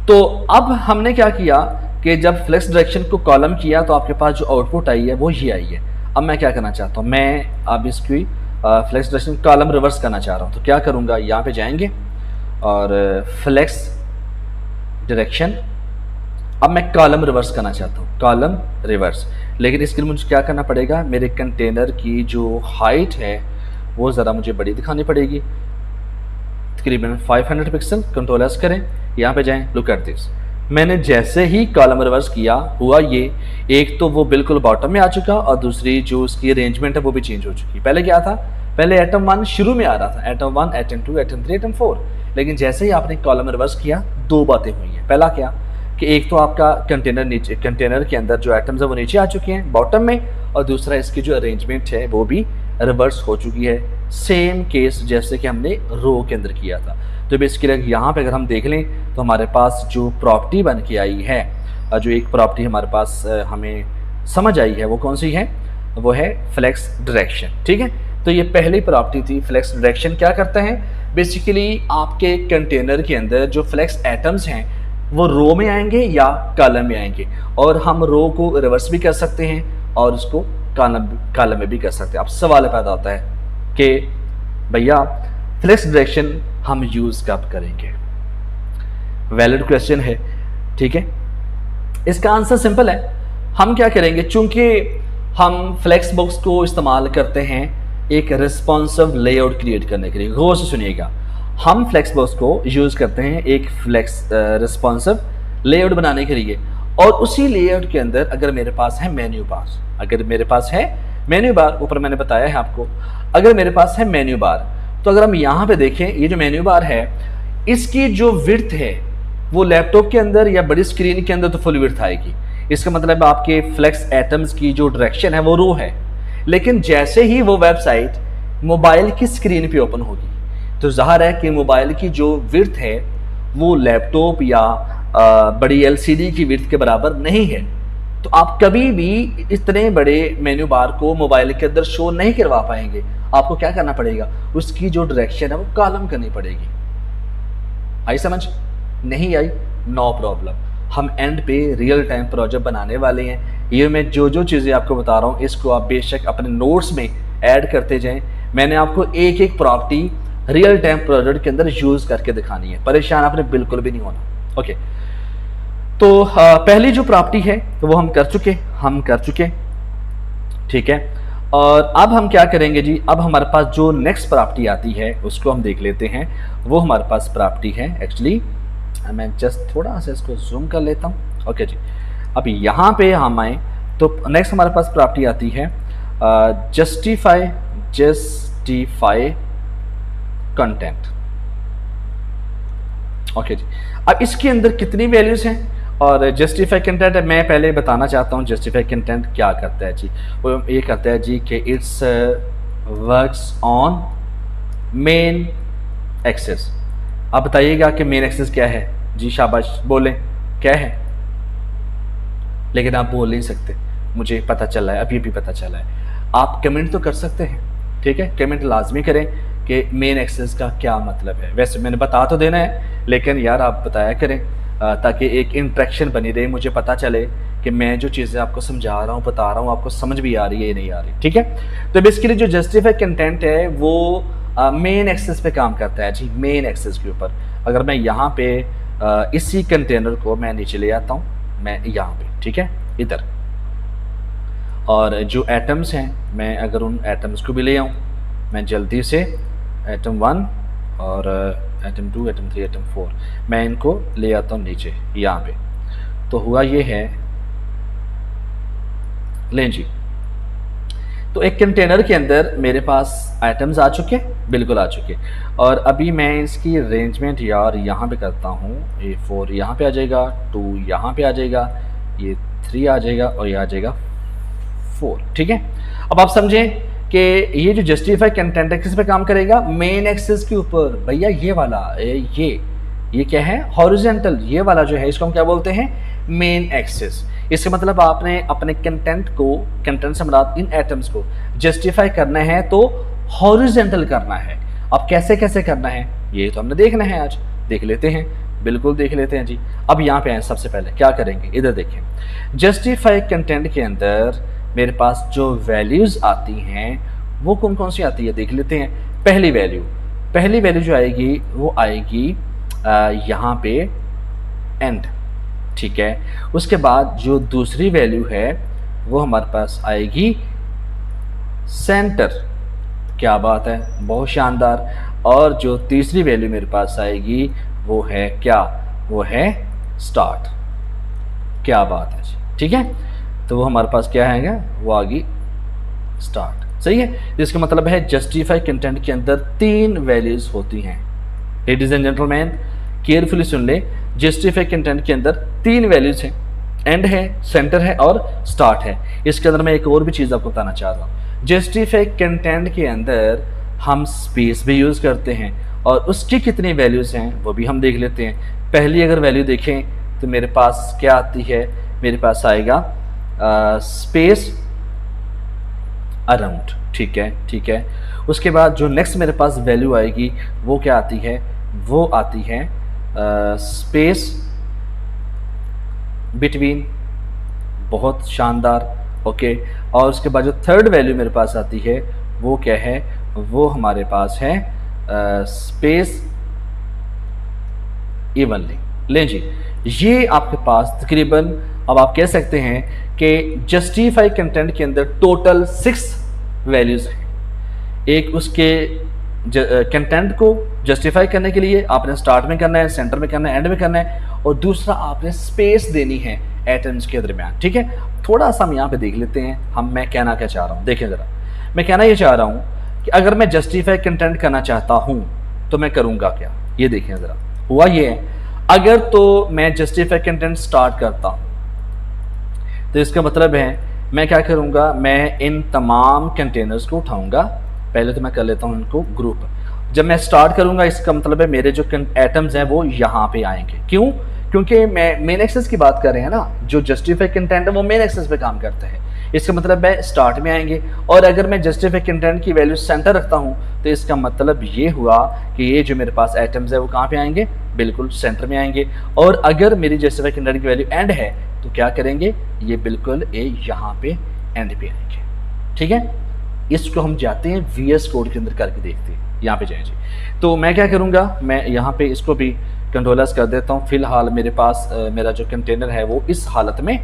तो अब हमने क्या किया कि जब फ्लेक्स डायरेक्शन को कॉलम किया तो आपके पास जो आउटपुट आई है वो ये आई है। अब मैं क्या करना चाहता हूँ, मैं अब इसकी फ्लेक्स डायरेक्शन कॉलम रिवर्स करना चाह रहा हूँ। तो क्या करूँगा, यहाँ पे जाएंगे और फ्लेक्स डायरेक्शन, अब मैं कॉलम रिवर्स करना चाहता हूँ, कॉलम रिवर्स। लेकिन इसके लिए मुझे क्या करना पड़ेगा, मेरे कंटेनर की जो हाइट है वो ज़रा मुझे बड़ी दिखानी पड़ेगी। तकरीबन 500 पिक्सल, कंट्रोल एस करें, यहाँ पे जाएं, लुक एट दिस। मैंने जैसे ही कॉलम रिवर्स किया हुआ ये, एक तो वो बिल्कुल बॉटम में आ चुका और दूसरी जो उसकी अरेंजमेंट है वो भी चेंज हो चुकी। पहले क्या था, पहले एटम 1 शुरू में आ रहा था, एटम 1, एटम 2, एटम 3, एटम 4, लेकिन जैसे ही आपने कॉलम रिवर्स किया दो बातें हुई हैं। पहला क्या कि एक तो आपका कंटेनर नीचे, कंटेनर के अंदर जो एटम्स है वो नीचे आ चुके हैं बॉटम में, और दूसरा इसकी जो अरेंजमेंट है वो भी रिवर्स हो चुकी है, सेम केस जैसे कि हमने रो के अंदर किया था। तो बेसिकली यहाँ पे अगर हम देख लें तो हमारे पास जो प्रॉपर्टी बन के आई है, जो एक प्रॉपर्टी हमारे पास हमें समझ आई है, वो कौन सी है, वो है फ्लेक्स डायरेक्शन। ठीक है, तो ये पहली प्रॉपर्टी थी। फ्लेक्स डायरेक्शन क्या करता है, बेसिकली आपके कंटेनर के अंदर जो फ्लेक्स एटम्स हैं वो रो में आएंगे या कॉलम में आएंगे, और हम रो को रिवर्स भी कर सकते हैं और उसको कॉलम में भी कर सकते हैं। अब सवाल पैदा होता है कि भैया फ्लेक्स डायरेक्शन हम यूज़ कब करेंगे, वैलिड क्वेश्चन है। ठीक है, इसका आंसर सिंपल है, हम क्या करेंगे, चूंकि हम फ्लेक्स बॉक्स को इस्तेमाल करते हैं एक रिस्पॉन्सिव लेआउट क्रिएट करने के लिए। गौर से सुनिएगा, हम फ्लेक्स बॉक्स को यूज़ करते हैं एक फ्लेक्स रिस्पॉन्सिव लेआउट बनाने के लिए, और उसी लेआउट के अंदर अगर मेरे पास है मेन्यू बार, अगर मेरे पास है मेन्यू बार, ऊपर मैंने बताया है आपको, अगर मेरे पास है मेन्यू बार, तो अगर हम यहाँ पे देखें, ये जो मेन्यू बार है इसकी जो विड्थ है वो लैपटॉप के अंदर या बड़ी स्क्रीन के अंदर तो फुल विड्थ आएगी। इसका मतलब आपके फ्लेक्स एटम्स की जो डायरेक्शन है वो रो है, लेकिन जैसे ही वो वेबसाइट मोबाइल की स्क्रीन पे ओपन होगी तो ज़ाहिर है कि मोबाइल की जो विड्थ है वो लैपटॉप या बड़ी एलसीडी की विड्थ के बराबर नहीं है। तो आप कभी भी इतने बड़े मेन्यू बार को मोबाइल के अंदर शो नहीं करवा पाएंगे। आपको क्या करना पड़ेगा, उसकी जो डायरेक्शन है वो कॉलम करनी पड़ेगी। आई समझ? नहीं आई, नो प्रॉब्लम, हम एंड पे रियल टाइम प्रोजेक्ट बनाने वाले हैं। ये मैं जो जो चीज़ें आपको बता रहा हूँ इसको आप बेशक अपने नोट्स में ऐड करते जाएं। मैंने आपको एक एक प्रॉपर्टी रियल टाइम प्रोजेक्ट के अंदर यूज़ करके दिखानी है, परेशान आपने बिल्कुल भी नहीं होना। ओके, तो पहली जो प्रॉपर्टी है तो वो हम कर चुके, ठीक है। और अब हम क्या करेंगे जी, अब हमारे पास जो नेक्स्ट प्रॉपर्टी आती है उसको हम देख लेते हैं। वो हमारे पास प्रॉपर्टी है, एक्चुअली मैं जस्ट थोड़ा सा इसको जूम कर लेता हूँ। ओके जी, अब यहाँ पे हम आए तो नेक्स्ट हमारे पास प्रॉपर्टी आती है जस्टिफाई कंटेंट। ओके जी, अब इसके अंदर कितनी वैल्यूज हैं और जस्टिफाई कंटेंट मैं पहले बताना चाहता हूँ जस्टिफाई कंटेंट क्या करता है जी। वो ये करता है जी कि it's works on main axis. आप बताइएगा कि मेन एक्सेस क्या है जी, शाबाश बोलें क्या है, लेकिन आप बोल नहीं सकते, मुझे पता चला है, अभी भी पता चला है। आप कमेंट तो कर सकते हैं, ठीक है, कमेंट लाजमी करें कि मेन एक्सेस का क्या मतलब है। वैसे मैंने बता तो देना है, लेकिन यार आप बताया करें ताकि एक इंट्रैक्शन बनी रहे, मुझे पता चले कि मैं जो चीज़ें आपको समझा रहा हूँ, बता रहा हूँ, आपको समझ भी आ रही है या नहीं आ रही। ठीक है, तो बेसिकली जो जस्टिफाई कंटेंट है वो मेन एक्सेस पे काम करता है जी, मेन एक्सेस के ऊपर। अगर मैं यहाँ पे इसी कंटेनर को मैं नीचे ले आता हूँ, मैं यहाँ पे, ठीक है, इधर, और जो एटम्स हैं मैं अगर उन एटम्स को भी ले आऊँ, मैं जल्दी से एटम 1 और एटम 2, एटम 3, एटम 4 मैं इनको ले आता हूँ नीचे यहाँ पे। तो हुआ ये है, लें जी, तो एक कंटेनर के अंदर मेरे पास आइटम्स आ चुके, बिल्कुल आ चुके, और अभी मैं इसकी अरेंजमेंट यार यहाँ पे करता हूँ। ये 4 यहाँ पे आ जाएगा, 2 यहाँ पे आ जाएगा, ये 3 आ जाएगा और ये आ जाएगा 4। ठीक है, अब आप समझें कि ये जो जस्टिफाई कंटेंट है किस पे काम करेगा, मेन एक्सेस के ऊपर। भैया ये वाला ये क्या है, हॉरिजॉन्टल, ये वाला जो है इसको हम क्या बोलते हैं, मेन एक्सेस। इसका मतलब आपने अपने कंटेंट से मुराद इन एटम्स को जस्टिफाई करना है तो हॉरिजॉन्टल करना है। अब कैसे कैसे करना है ये तो हमने देखना है, आज देख लेते हैं, बिल्कुल देख लेते हैं जी। अब यहाँ पे आए, सबसे पहले क्या करेंगे, इधर देखें, जस्टिफाई कंटेंट के अंदर मेरे पास जो वैल्यूज़ आती हैं वो कौन कौन सी आती है देख लेते हैं। पहली वैल्यू जो आएगी वो आएगी यहाँ पे एंड, ठीक है। उसके बाद जो दूसरी वैल्यू है वो हमारे पास आएगी सेंटर। क्या बात है, बहुत शानदार। और जो तीसरी वैल्यू मेरे पास आएगी वो है क्या, वो है स्टार्ट। क्या बात है जी, ठीक है। तो वो हमारे पास क्या आएगा, वो आ गई स्टार्ट। सही है। इसका मतलब है जस्टिफाई कंटेंट के अंदर 3 वैल्यूज होती हैं। लेडीज एंड जेंटलमैन केयरफुली सुन ले, जस्टिफाई कंटेंट के अंदर 3 वैल्यूज हैं, एंड है, सेंटर है और स्टार्ट है। इसके अंदर मैं एक और भी चीज़ आपको बताना चाह रहा हूँ। जस्टिफाई कंटेंट के अंदर हम स्पेस भी यूज़ करते हैं और उसकी कितनी वैल्यूज़ हैं वो भी हम देख लेते हैं। पहली अगर वैल्यू देखें तो मेरे पास क्या आती है, मेरे पास आएगा स्पेस अराउंड। ठीक है, ठीक है। उसके बाद जो नेक्स्ट मेरे पास वैल्यू आएगी वो क्या आती है, वो आती है स्पेस बिटवीन। बहुत शानदार। ओके। और उसके बाद जो थर्ड वैल्यू मेरे पास आती है वो क्या है, वो हमारे पास है स्पेस इवनली। लें जी, ये आपके पास तकरीबन, अब आप कह सकते हैं कि जस्टिफाई कंटेंट के अंदर टोटल 6 वैल्यूज़ हैं। एक उसके कंटेंट को जस्टिफाई करने के लिए आपने स्टार्ट में करना है, सेंटर में करना है, एंड में करना है, और दूसरा आपने स्पेस देनी है एटम्स के दरमियान। ठीक है। थोड़ा सा हम यहाँ पे देख लेते हैं मैं कहना क्या चाह रहा हूँ। देखें ज़रा, मैं कहना ये चाह रहा हूँ कि अगर मैं जस्टिफाई कंटेंट करना चाहता हूँ तो मैं करूँगा क्या। ये देखें ज़रा, हुआ ये है, अगर तो मैं जस्टिफाई कंटेंट स्टार्ट करता हूँ तो इसका मतलब है मैं क्या करूँगा, मैं इन तमाम कंटेनर्स को उठाऊँगा। पहले तो मैं कर लेता हूँ इनको ग्रुप। जब मैं स्टार्ट करूँगा इसका मतलब है मेरे जो एटम्स हैं वो यहाँ पे आएंगे। क्यों? क्योंकि मैं मेन एक्सेस की बात कर रहे हैं ना, जो जस्टिफाई कंटेंट है वो मेन एक्सेस पे काम करता है। इसका मतलब है स्टार्ट में आएंगे, और अगर मैं जस्टिफाई कंटेंट की वैल्यू सेंटर रखता हूँ तो इसका मतलब ये हुआ कि ये जो मेरे पास एटम्स है वो कहाँ पे आएंगे, बिल्कुल सेंटर में आएंगे। और अगर मेरी जस्टिफाई कंटेंट की वैल्यू एंड है तो क्या करेंगे, ये बिल्कुल ये यहाँ पे एंड पे आएंगे। ठीक है। इसको हम जाते हैं VS कोड के अंदर करके देखते हैं। यहाँ पे जाएं जी। तो मैं क्या करूँगा, मैं यहाँ पे इसको भी कंट्रोलर्स कर देता हूँ। फिलहाल मेरे पास मेरा जो कंटेनर है वो इस हालत में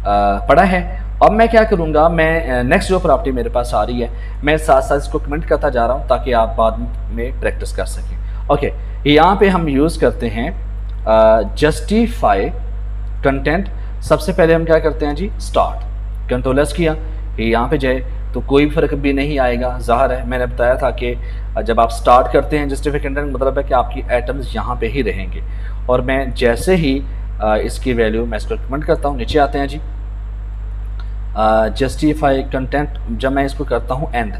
पड़ा है। अब मैं क्या करूँगा, मैं नेक्स्ट जो प्रॉपर्टी मेरे पास आ रही है मैं साथ साथ इसको कमेंट करता जा रहा हूँ ताकि आप बाद में प्रैक्टिस कर सकें। ओके। यहाँ पे हम यूज़ करते हैं जस्टिफाई कंटेंट। सबसे पहले हम क्या करते हैं जी, स्टार्ट। कंट्रोलर्स किया, यहाँ पे जाए तो कोई फ़र्क भी नहीं आएगा। ज़ाहिर है, मैंने बताया था कि जब आप स्टार्ट करते हैं जस्टिफाई कंटेंट मतलब है कि आपकी एटम्स यहाँ पे ही रहेंगे। और मैं जैसे ही इसकी वैल्यू मैं इसको कमेंट करता हूँ, नीचे आते हैं जी, जस्टिफाई कंटेंट। जब मैं इसको करता हूँ एंड,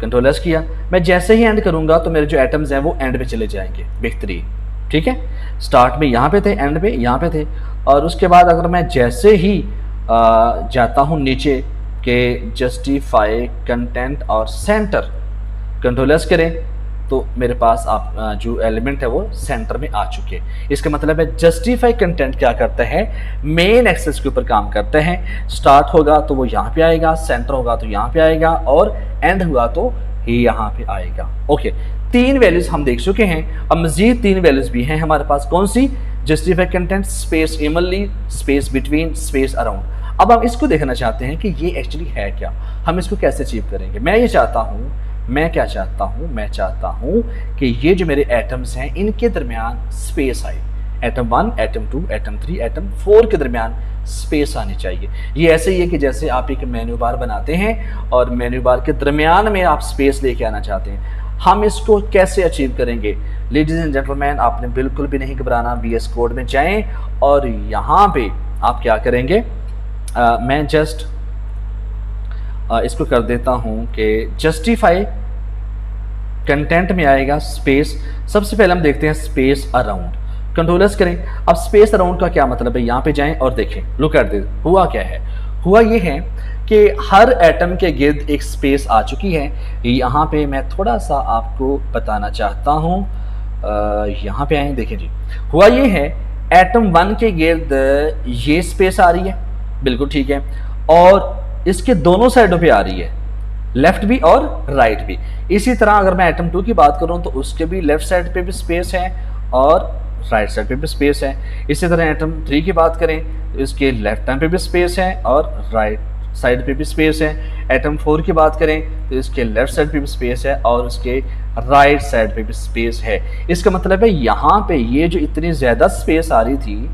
कंट्रोलर्स किया, मैं जैसे ही एंड करूँगा तो मेरे जो एटम्स हैं वो एंड पे चले जाएंगे। बेहतरीन। ठीक है। स्टार्ट में यहाँ पे थे, एंड पे यहाँ पे थे। और उसके बाद अगर मैं जैसे ही जाता हूँ नीचे के जस्टिफाई कंटेंट और सेंटर, कंट्रोलर्स करें तो मेरे पास आप जो एलिमेंट है वो सेंटर में आ चुके हैं। इसका मतलब है जस्टिफाई कंटेंट क्या करता है, मेन एक्सेस के ऊपर काम करता है। स्टार्ट होगा तो वो यहाँ पे आएगा, सेंटर होगा तो यहाँ पे आएगा, और एंड हुआ तो यहाँ पे आएगा। ओके। 3 वैल्यूज हम देख चुके हैं। अब मजीद 3 वैल्यूज भी हैं हमारे पास। कौन सी? Justify content, space evenly, space between, space around. अब हम इसको देखना चाहते हैं कि ये एक्चुअली है क्या, हम इसको कैसे अचीव करेंगे। मैं क्या चाहता हूँ, मैं चाहता हूँ कि ये जो मेरे एटम्स हैं इनके दरमियान स्पेस आए। एटम 1, एटम 2, एटम 3, एटम 4 के दरमियान स्पेस आनी चाहिए। ये ऐसे ही है कि जैसे आप एक मेन्यू बार बनाते हैं और मेन्यू बार के दरमियान में आप स्पेस लेके आना चाहते हैं। हम इसको कैसे अचीव करेंगे? लेडीज एंड जेंटलमैन, आपने बिल्कुल भी नहीं घबराना। VS कोड में जाएं और यहाँ पे आप क्या करेंगे, मैं जस्ट इसको कर देता हूँ कि जस्टिफाई कंटेंट में आएगा स्पेस। सबसे पहले हम देखते हैं स्पेस अराउंड। कंट्रोलर्स करें। अब स्पेस अराउंड का क्या मतलब है, यहाँ पे जाएं और देखें, लुक एट दिस। हुआ क्या है, हुआ ये है कि हर एटम के गिर्द एक स्पेस आ चुकी है। यहाँ पे मैं थोड़ा सा आपको बताना चाहता हूँ। यहाँ पे आए, देखें जी। हुआ ये है, एटम 1 के गिर्द ये स्पेस आ रही है, बिल्कुल ठीक है, और इसके दोनों साइडों पे आ रही है, लेफ्ट भी और राइट भी। इसी तरह अगर मैं एटम 2 की बात करूं तो उसके भी लेफ्ट साइड पे भी स्पेस है और राइट साइड पे भी स्पेस है। इसी तरह एटम 3 की बात करें तो इसके लेफ्ट हैंड पे भी स्पेस है और राइट साइड पे भी स्पेस है। एटम 4 की बात करें तो इसके लेफ्ट साइड पे भी स्पेस है और उसके राइट साइड पे भी स्पेस है। इसका मतलब है यहाँ पे ये जो इतनी ज़्यादा स्पेस आ रही थी,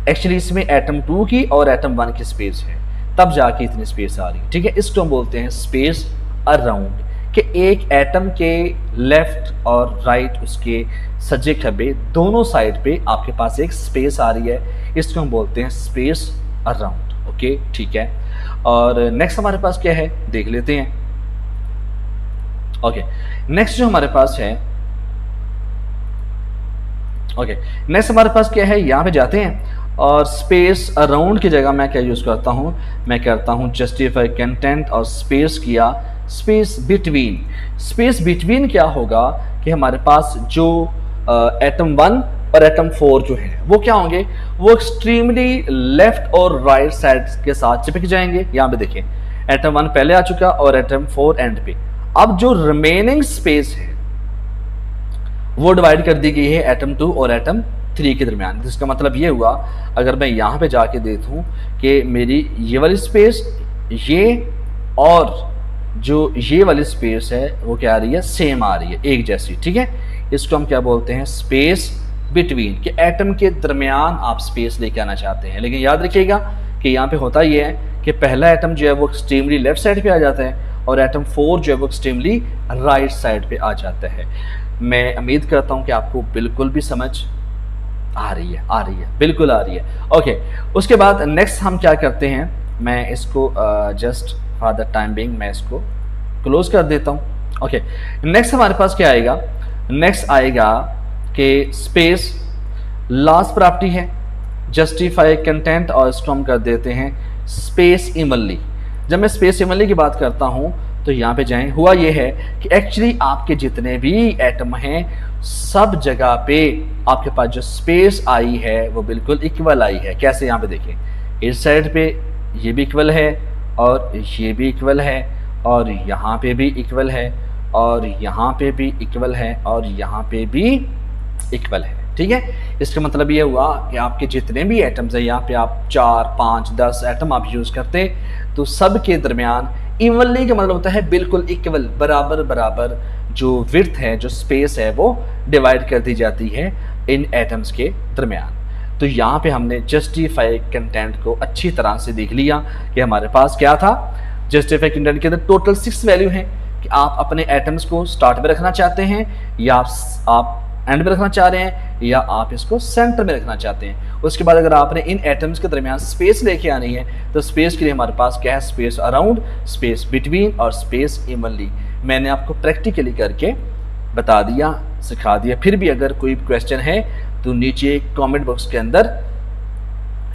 एक्चुअली इसमें एटम 2 की और एटम 1 की स्पेस है, तब जाके इतनी स्पेस आ रही है। ठीक है, इसको हम बोलते हैं स्पेस अराउंड, कि एक एटम के लेफ्ट और राइट उसके सज्जे खब्बे दोनों साइड पे आपके पास एक स्पेस आ रही है, इसको हम बोलते हैं स्पेस अराउंड। ओके, ठीक है। और नेक्स्ट हमारे पास क्या है देख लेते हैं। ओके, नेक्स्ट जो हमारे पास है, ओके, नेक्स्ट हमारे पास क्या है, यहाँ पे जाते हैं और स्पेस अराउंड की जगह मैं क्या यूज़ करता हूँ, मैं करता हूँ जस्टिफाई कंटेंट और स्पेस किया स्पेस बिटवीन। स्पेस बिटवीन क्या होगा कि हमारे पास जो एटम 1 और एटम 4 जो है वो क्या होंगे, वो एक्सट्रीमली लेफ्ट और राइट साइड के साथ चिपक जाएंगे। यहाँ पे देखिए एटम 1 पहले आ चुका और एटम 4 एंड पे। अब जो रिमेनिंग स्पेस है वो डिवाइड कर दी गई है एटम 2 और एटम 3 के दरमियान। जिसका मतलब ये हुआ, अगर मैं यहाँ पे जाके देखूँ कि मेरी ये वाली स्पेस, ये और जो ये वाली स्पेस है वो क्या आ रही है, सेम आ रही है, एक जैसी। ठीक है, इसको हम क्या बोलते हैं, स्पेस बिटवीन, कि एटम के दरमियान आप स्पेस लेके आना चाहते हैं। लेकिन याद रखिएगा कि यहाँ पे होता ये है कि पहला एटम जो है वो एक्सट्रीमली लेफ्ट साइड पे आ जाता है और एटम 4 जो है वो एक्सट्रीमली राइट साइड पे आ जाता है। मैं उम्मीद करता हूँ कि आपको बिल्कुल भी समझ आ रही है, बिल्कुल आ रही है। ओके, उसके बाद नेक्स्ट हम क्या करते हैं, मैं इसको just for the time being मैं इसको क्लोज कर देता हूँ। ओके, नेक्स्ट हमारे पास क्या आएगा, नेक्स्ट आएगा कि स्पेस लास्ट प्रॉपर्टी है जस्टिफाई कंटेंट और इसको हम कर देते हैं स्पेस इवनली। जब मैं स्पेस इवनली की बात करता हूँ तो यहाँ पे जाएं, हुआ ये है कि एक्चुअली आपके जितने भी एटम हैं सब जगह पे आपके पास जो स्पेस आई है वो बिल्कुल इक्वल आई है। कैसे, यहाँ पे देखिए, इस साइड पे ये भी इक्वल है और ये भी इक्वल है और यहाँ पे भी इक्वल है और यहाँ पे भी इक्वल है और यहाँ पे भी इक्वल है। ठीक है, इसका मतलब ये हुआ कि आपके जितने भी एटम्स हैं, यहाँ पे आप 4, 5, 10 एटम आप यूज़ करते तो सब के दरमियान इवनली का मतलब होता है बिल्कुल इक्वल, बराबर बराबर जो विड्थ है, जो स्पेस है वो डिवाइड कर दी जाती है इन एटम्स के दरमियान। तो यहाँ पे हमने जस्टिफाई कंटेंट को अच्छी तरह से देख लिया कि हमारे पास क्या था। जस्टिफाई कंटेंट के अंदर टोटल 6 वैल्यू हैं कि आप अपने एटम्स को स्टार्ट में रखना चाहते हैं या आप एंड में रखना चाह रहे हैं या आप इसको सेंटर में रखना चाहते हैं। उसके बाद अगर आपने इन एटम्स के दरमियान स्पेस लेके आनी है तो स्पेस के लिए हमारे पास क्या है, स्पेस अराउंड, स्पेस बिटवीन और स्पेस इवनली। मैंने आपको प्रैक्टिकली करके बता दिया, सिखा दिया। फिर भी अगर कोई क्वेश्चन है तो नीचे कमेंट बॉक्स के अंदर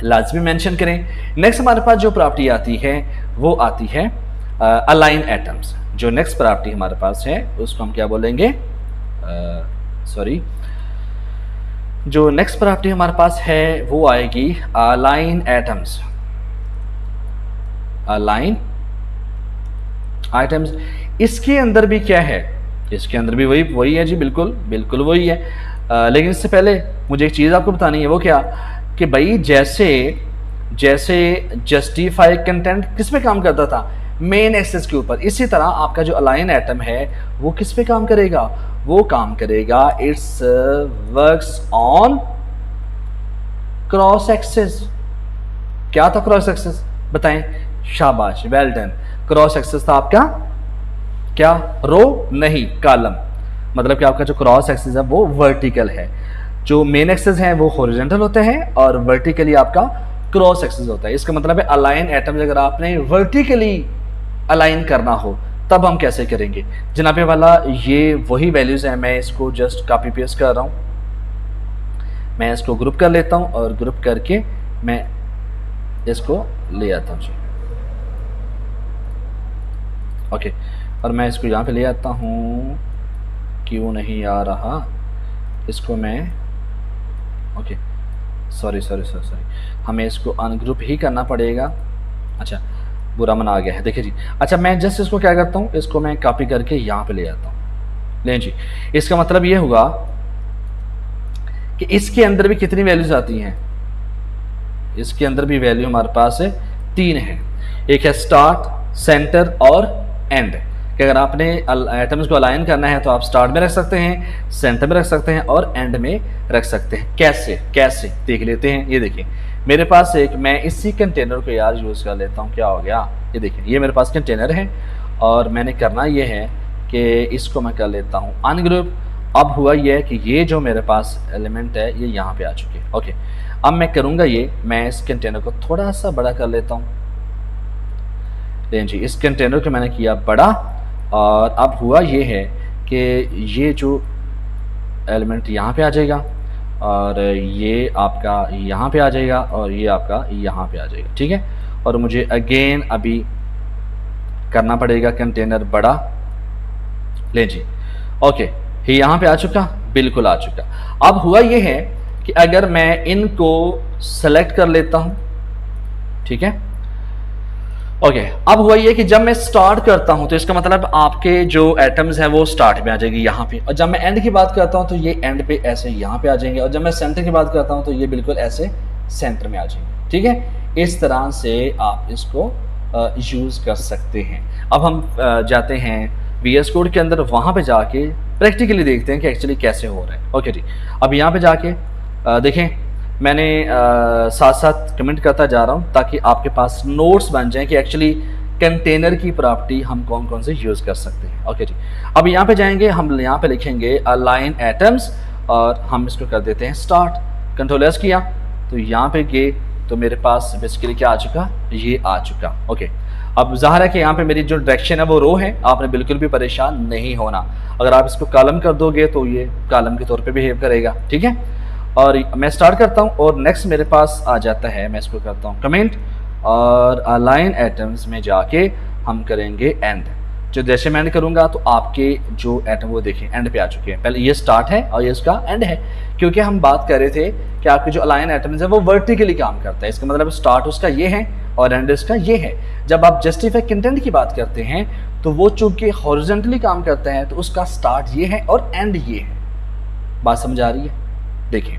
लाजमी मेंशन करें। नेक्स्ट हमारे पास जो प्रॉपर्टी आती है वो आती है अलाइन एटम्स। जो नेक्स्ट प्रॉपर्टी हमारे पास है उसको हम क्या बोलेंगे, जो नेक्स्ट प्रॉपर्टी हमारे पास है वो आएगी अलाइन एटम्स। अलाइन आइटम्स, इसके अंदर भी क्या है, इसके अंदर भी वही है जी, बिल्कुल बिल्कुल वही है। लेकिन इससे पहले मुझे एक चीज़ आपको बतानी है, वो क्या कि भाई जैसे जस्टिफाई कंटेंट किस पे काम करता था, मेन एक्सेस के ऊपर, इसी तरह आपका जो अलाइन एटम है वो किस पे काम करेगा, वो काम करेगा it's works on cross axis. क्या था क्रॉस एक्सेस, बताएं, शाबाश, वेल डन। क्रॉस एक्सेस था आपका क्या, रो नहीं, कॉलम। मतलब कि आपका जो क्रॉस एक्सेस है वो वर्टिकल है, जो मेन एक्सेस है वो हॉरिजॉन्टल होते हैं और वर्टिकली आपका क्रॉस एक्सेस होता है। इसका मतलब है अलाइन एटम्स अगर आपने वर्टिकली अलाइन करना हो तब हम कैसे करेंगे जनाबे वाला, ये वही वैल्यूज हैं। मैं इसको जस्ट कॉपी पेस्ट कर रहा हूँ, मैं इसको ग्रुप कर लेता हूँ और ग्रुप करके मैं इसको ले आता हूँ जी। ओके, और मैं इसको यहाँ पे ले आता हूँ, क्यों नहीं आ रहा इसको मैं, ओके सॉरी, हमें इसको अनग्रुप ही करना पड़ेगा। अच्छा, बुरा मन आ गया है, देखिए जी। अच्छा, मैं जस्ट इसको क्या करता हूँ, इसको मैं कॉपी करके यहाँ पे ले आता हूँ। लें जी, इसका मतलब ये हुआ कि इसके अंदर भी कितनी वैल्यूज आती हैं, इसके अंदर भी वैल्यू हमारे पास है 3 है। एक है स्टार्ट, सेंटर और एंड। कि अगर आपने आइटम्स को अलाइन करना है तो आप स्टार्ट में रख सकते हैं, सेंटर में रख सकते हैं और एंड में रख सकते हैं। कैसे कैसे देख लेते हैं। ये देखिए मेरे पास एक, मैं इसी कंटेनर को यार यूज़ कर लेता हूँ। क्या हो गया, ये देखिए ये मेरे पास कंटेनर है और मैंने करना ये है कि इसको मैं कर लेता हूँ अनग्रुप। अब हुआ ये है कि ये जो मेरे पास एलिमेंट है ये यहाँ पे आ चुके हैं। ओके, अब मैं करूँगा ये, मैं इस कंटेनर को थोड़ा सा बड़ा कर लेता हूँ। लेकिन जी इस कंटेनर को मैंने किया बड़ा और अब हुआ ये है कि ये जो एलिमेंट यहाँ पे आ जाएगा और ये आपका यहाँ पे आ जाएगा और ये आपका यहाँ पे आ जाएगा। ठीक है, और मुझे अगेन अभी करना पड़ेगा कंटेनर बड़ा। ले जी ओके, ये यहाँ पे आ चुका, बिल्कुल आ चुका। अब हुआ ये है कि अगर मैं इनको सेलेक्ट कर लेता हूँ, ठीक है ओके, अब हुआ ये कि जब मैं स्टार्ट करता हूं तो इसका मतलब आपके जो एटम्स हैं वो स्टार्ट में आ जाएगी यहाँ पे, और जब मैं एंड की बात करता हूं तो ये एंड पे ऐसे यहाँ पे आ जाएंगे, और जब मैं सेंटर की बात करता हूं तो ये बिल्कुल ऐसे सेंटर में आ जाएंगे। ठीक है, इस तरह से आप इसको यूज़ कर सकते हैं। अब हम जाते हैं VS कोड के अंदर, वहाँ पे जाके प्रैक्टिकली देखते हैं कि एक्चुअली कैसे हो रहा है। ओके जी, अब यहाँ पे जाके देखें, मैंने साथ साथ कमेंट करता जा रहा हूँ ताकि आपके पास नोट्स बन जाएं कि एक्चुअली कंटेनर की प्रॉपर्टी हम कौन कौन से यूज़ कर सकते हैं। ओके जी, अब यहाँ पे जाएंगे, हम यहाँ पे लिखेंगे अलाइन एटम्स और हम इसको कर देते हैं स्टार्ट। कंट्रोल एस किया तो यहाँ पे गए तो मेरे पास बेसिकली क्या आ चुका, ये आ चुका। ओके, अब ज़ाहिर है कि यहाँ पे मेरी जो डायरेक्शन है वो रो है, आपने बिल्कुल भी परेशान नहीं होना। अगर आप इसको कॉलम कर दोगे तो ये कॉलम के तौर पे बिहेव करेगा। ठीक है, और मैं स्टार्ट करता हूँ और नेक्स्ट मेरे पास आ जाता है, मैं इसको करता हूँ कमेंट और अलाइन एटम्स में जाके हम करेंगे एंड। जो जैसे मैं करूँगा तो आपके जो एटम वो देखें एंड पे आ चुके हैं। पहले ये स्टार्ट है और ये इसका एंड है, क्योंकि हम बात कर रहे थे कि आपके जो अलाइन एटम्स है वो वर्टिकली काम करता है। इसका मतलब स्टार्ट उसका ये है और एंड इसका ये है। जब आप जस्टिफाई कंटेंट की बात करते हैं तो वो चूंकि हॉरिजॉन्टली काम करता है तो उसका स्टार्ट ये है और एंड ये है। बात समझ आ रही है? देखिए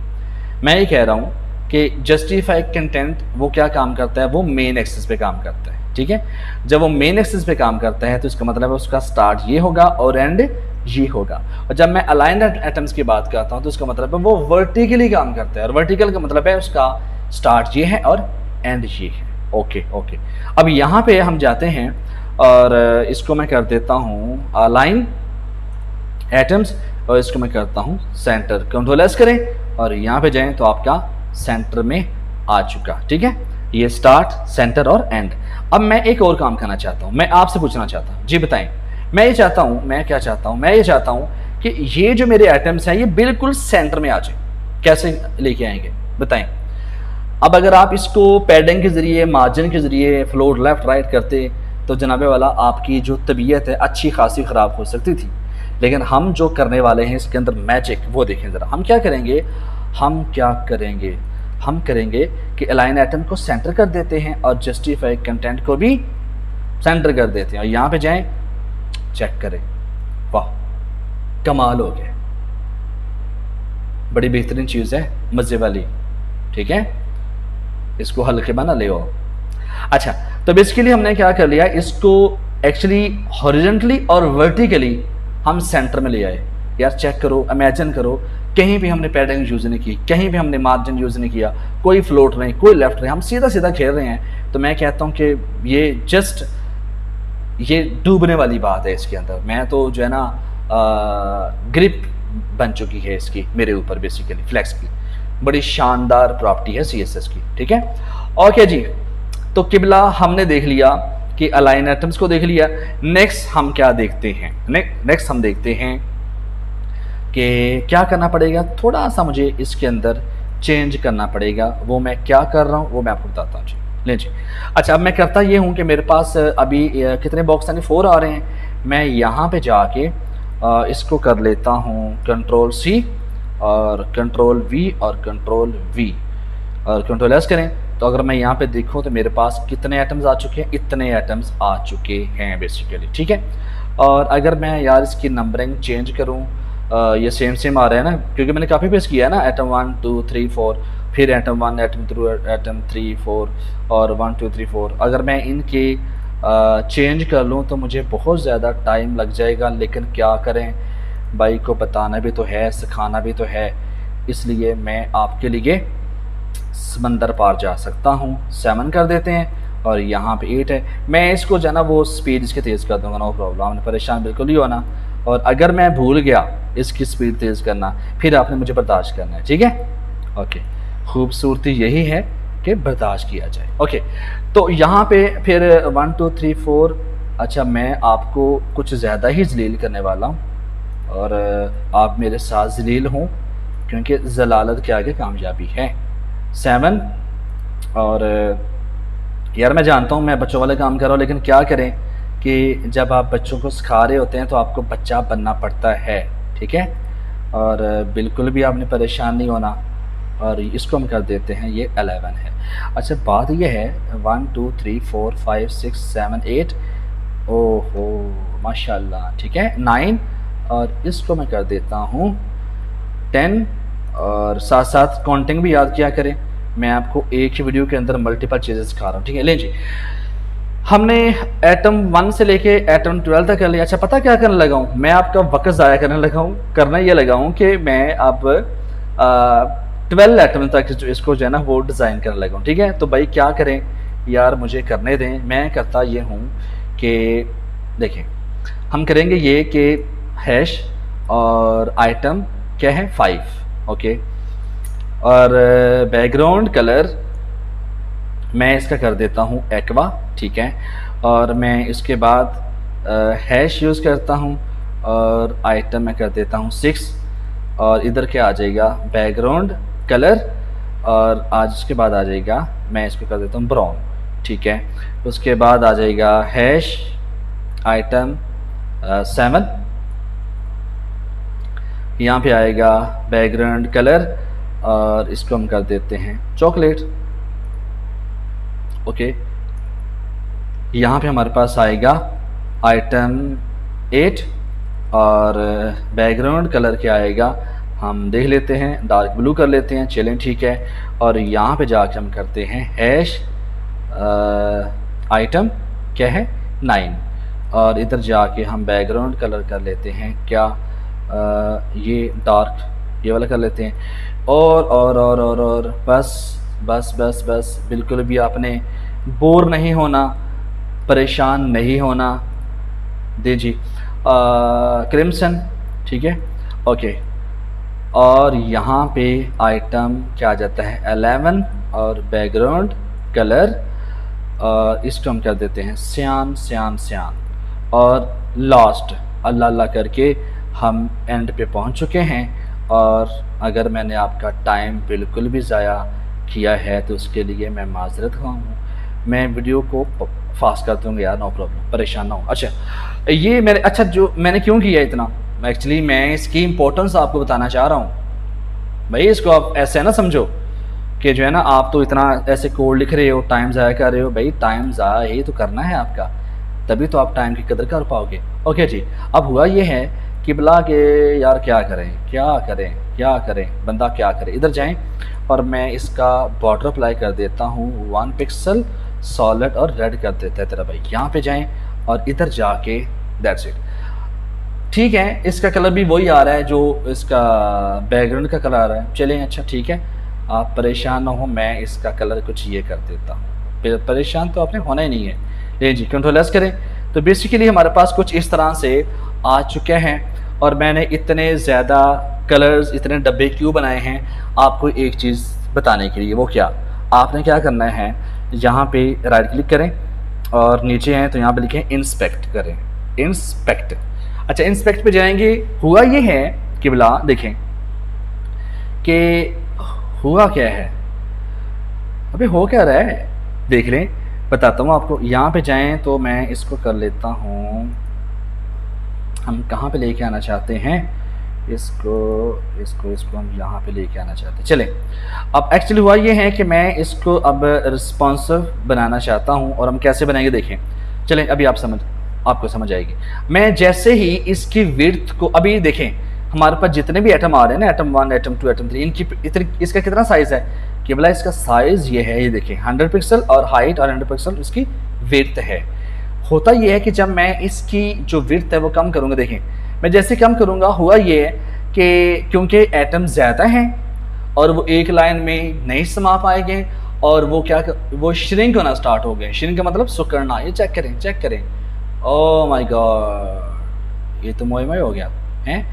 मैं ये कह रहा हूँ कि जस्टिफाई कंटेंट वो क्या काम करता है, वो मेन एक्सिस पे काम करता है। ठीक है, जब वो मेन एक्सिस पे काम करता है तो इसका मतलब है उसका स्टार्ट ये होगा और एंड ये होगा। और जब मैं अलाइंड एटम्स की बात करता हूँ तो इसका मतलब है वो वर्टिकली काम करता है, और वर्टिकल का मतलब है उसका स्टार्ट ये है और एंड ये है। ओके ओके, अब यहाँ पे हम जाते हैं और इसको मैं कर देता हूँ अलाइन एटम्स और इसको मैं करता हूँ सेंटर। कंट्रोल एस करें और यहाँ पे जाएं तो आपका सेंटर में आ चुका। ठीक है, ये स्टार्ट, सेंटर और एंड। अब मैं एक और काम करना चाहता हूँ, मैं आपसे पूछना चाहता हूँ, जी बताएं। मैं ये चाहता हूँ, मैं क्या चाहता हूँ, मैं ये चाहता हूँ कि ये जो मेरे आइटम्स हैं ये बिल्कुल सेंटर में आ जाए। कैसे लेके आएंगे बताएं। अब अगर आप इसको पैडिंग के जरिए, मार्जिन के जरिए फ्लोट लेफ्ट राइट करते तो जनाबे वाला आपकी जो तबीयत है अच्छी खासी ख़राब हो सकती थी। लेकिन हम जो करने वाले हैं इसके अंदर मैजिक, वो देखें ज़रा। हम क्या करेंगे, हम करेंगे कि अलाइन आइटम को सेंटर कर देते हैं और जस्टिफाई कंटेंट को भी सेंटर कर देते हैं। और यहाँ पे जाएं, चेक करें, वाह कमाल हो गया, बड़ी बेहतरीन चीज़ है, मज़े वाली। ठीक है, इसको हल्के बना ले। अच्छा, तो बेसिकली हमने क्या कर लिया, इसको एक्चुअली हॉरिजॉन्टली और वर्टिकली हम सेंटर में ले आए। यार चेक करो, इमेजिन करो, कहीं भी हमने पैडिंग यूज़ नहीं की, कहीं भी हमने मार्जिन यूज़ नहीं किया, कोई फ्लोट नहीं, कोई लेफ्ट नहीं, हम सीधा सीधा खेल रहे हैं। तो मैं कहता हूँ कि ये जस्ट ये डूबने वाली बात है इसके अंदर। मैं तो जो है ना ग्रिप बन चुकी है इसकी मेरे ऊपर, बेसिकली फ्लेक्स की बड़ी शानदार प्रॉपर्टी है CSS की। ठीक है, ओके जी, तो किबला हमने देख लिया कि अलाइन एटम्स को देख लिया। नेक्स्ट हम क्या देखते हैं, नेक्स्ट हम देखते हैं कि क्या करना पड़ेगा, थोड़ा सा मुझे इसके अंदर चेंज करना पड़ेगा। वो मैं क्या कर रहा हूँ वो मैं आपको बताता हूँ जी। ले जी, अच्छा अब मैं करता ये हूँ कि मेरे पास अभी कितने बॉक्स यानी 4 आ रहे हैं। मैं यहाँ पे जाके इसको कर लेता हूँ कंट्रोल C और कंट्रोल V और कंट्रोल V और कंट्रोल S करें तो अगर मैं यहाँ पे देखूँ तो मेरे पास कितने आइटम्स आ चुके हैं, इतने आइटम्स आ चुके हैं बेसिकली। ठीक है, और अगर मैं यार इसकी नंबरिंग चेंज करूँ, ये सेम आ रहा है ना, क्योंकि मैंने काफ़ी पेश किया है ना, आइटम 1 2 3 4, फिर एटम 1, एटम 2, एटम 3, 4 और 1 2 3 4। अगर मैं इनके चेंज कर लूँ तो मुझे बहुत ज़्यादा टाइम लग जाएगा, लेकिन क्या करें, भाई को बताना भी तो है, सिखाना भी तो है, इसलिए मैं आपके लिए समंदर पार जा सकता हूँ। 7 कर देते हैं और यहाँ पे 8 है। मैं इसको जो है ना वो स्पीड इसकी तेज़ कर दूँगा, नो प्रॉब्लम, आपने परेशान बिल्कुल ही होना। और अगर मैं भूल गया इसकी स्पीड तेज़ करना, फिर आपने मुझे बर्दाश्त करना है, ठीक है। ओके, खूबसूरती यही है कि बर्दाश्त किया जाए। ओके, तो यहाँ पे फिर 1 2 3 4। अच्छा, मैं आपको कुछ ज़्यादा ही जलील करने वाला हूँ और आप मेरे साथ जलील हों, क्योंकि जलालत के आगे कामयाबी है। 7 और यार मैं जानता हूँ मैं बच्चों वाले काम कर रहा हूँ, लेकिन क्या करें कि जब आप बच्चों को सिखा रहे होते हैं तो आपको बच्चा बनना पड़ता है, ठीक है। और बिल्कुल भी आपने परेशान नहीं होना। और इसको हम कर देते हैं, ये 11 है। अच्छा, बात ये है 1 2 3 4 5 6 7 8, ओहो माशाल्लाह, ठीक है। 9 और इसको मैं कर देता हूँ 10। और साथ साथ काउंटिंग भी याद किया करें, मैं आपको एक ही वीडियो के अंदर मल्टीपल चीज़ें सिखा रहा हूँ, ठीक है। ले जी, हमने एटम 1 से लेके एटम 12 तक कर लिया। अच्छा, पता क्या करने लगा हूँ मैं, आपका वक्त ज़ाया करने लगा हूँ। करना ये लगा हूँ कि मैं अब 12 एटम तक जो इसको जो है ना वो डिज़ाइन करने लगा हूँ, ठीक है। तो भाई क्या करें यार, मुझे करने दें। मैं करता ये हूँ कि देखें, हम करेंगे ये कि हैश और आइटम क्या है 5, ओके। और बैकग्राउंड कलर मैं इसका कर देता हूँ एक्वा, ठीक है। और मैं इसके बाद हैश यूज़ करता हूँ और आइटम मैं कर देता हूँ 6। और इधर क्या आ जाएगा, बैकग्राउंड कलर, और आज उसके बाद आ जाएगा, मैं इसको कर देता हूँ ब्राउन, ठीक है। उसके बाद आ जाएगा हैश आइटम 7, यहाँ पे आएगा बैकग्राउंड कलर और इसको हम कर देते हैं चॉकलेट, ओके। यहाँ पे हमारे पास आएगा आइटम 8 और बैकग्राउंड कलर क्या आएगा हम देख लेते हैं, डार्क ब्लू कर लेते हैं, चलें ठीक है। और यहाँ पे जाके हम करते हैं हैश आइटम क्या है 9, और इधर जाके हम बैकग्राउंड कलर कर लेते हैं क्या, ये डार्क ये वाला कर लेते हैं। और बस बस बस बस, बिल्कुल भी आपने बोर नहीं होना, परेशान नहीं होना। दीजिए क्रिम्सन, ठीक है, ओके। और यहाँ पे आइटम क्या आ जाता है 11 और बैकग्राउंड कलर, और इसको हम कर देते हैं सियान सियान सियान। और लास्ट अल्लाह अल्लाह करके हम एंड पे पहुँच चुके हैं। और अगर मैंने आपका टाइम बिल्कुल भी ज़ाया किया है तो उसके लिए मैं माजरत खां हूँ। मैं वीडियो को फास्ट कर दूँगा यार, नो प्रॉब्लम, परेशान ना हो। अच्छा, ये मैंने जो मैंने क्यों किया इतना, एक्चुअली मैं इसकी इम्पोर्टेंस आपको बताना चाह रहा हूँ। भाई इसको आप ऐसे ना समझो कि जो है ना आप तो इतना ऐसे कोड लिख रहे हो, टाइम ज़ाया कर रहे हो। भाई टाइम ज़ाया ही तो करना है आपका, तभी तो आप टाइम की कदर कर पाओगे। ओके जी, अब हुआ ये है कि बुला के यार क्या करें क्या करें क्या करें, बंदा क्या करे। इधर जाएं और मैं इसका बॉर्डर अप्लाई कर देता हूँ 1 पिक्सल सॉलिड और रेड कर देता है तेरा भाई। यहाँ पे जाएं और इधर जाके दैट्स इट, ठीक है। इसका कलर भी वही आ रहा है जो इसका बैकग्राउंड का कलर आ रहा है। चलें, अच्छा ठीक है, आप परेशान ना हो, मैं इसका कलर कुछ ये कर देता हूँ। परेशान तो आपने होना ही नहीं है। ले जी, कंट्रोल एस करें तो बेसिकली हमारे पास कुछ इस तरह से आ चुके हैं। और मैंने इतने ज़्यादा कलर्स, इतने डब्बे क्यों बनाए हैं, आपको एक चीज़ बताने के लिए। वो क्या, आपने क्या करना है, यहाँ पे राइट क्लिक करें और नीचे हैं तो यहाँ पे लिखें इंस्पेक्ट करें, इंस्पेक्ट। अच्छा, इंस्पेक्ट पे जाएंगे। हुआ ये है कि बिला देखें कि हुआ क्या है, अबे हो क्या रहा है, देख लें, बताता हूँ आपको। यहाँ पे जाएं तो मैं इसको कर लेता हूँ, हम कहाँ पे लेके आना चाहते हैं इसको इसको इसको हम यहाँ पे लेके आना चाहते हैं। चलें, अब एक्चुअली हुआ ये है कि मैं इसको अब रिस्पॉन्सिव बनाना चाहता हूँ। और हम कैसे बनाएंगे देखें, चलें अभी आपको समझ आएगी। मैं जैसे ही इसकी विड्थ को, अभी देखें हमारे पास जितने भी एटम आ रहे हैं ना, एटम 1 एटम 2 एटम 3, इसका कितना साइज़ है केवल इसका साइज़ ये है, ये देखिए 100 पिक्सल और हाइट और 100 पिक्सल इसकी विड्थ है। होता ये है कि जब मैं इसकी जो विड्थ है वो कम करूँगा, देखें मैं जैसे कम करूँगा हुआ ये है कि क्योंकि एटम ज़्यादा हैं और वो एक लाइन में नहीं समा पाएंगे और वो वो श्रिंक होना स्टार्ट हो गए। श्रिंक का मतलब सिकुड़ना। ये चेक करें, चेक करें, ओह माय गॉड, ये तो मोए हो गया है।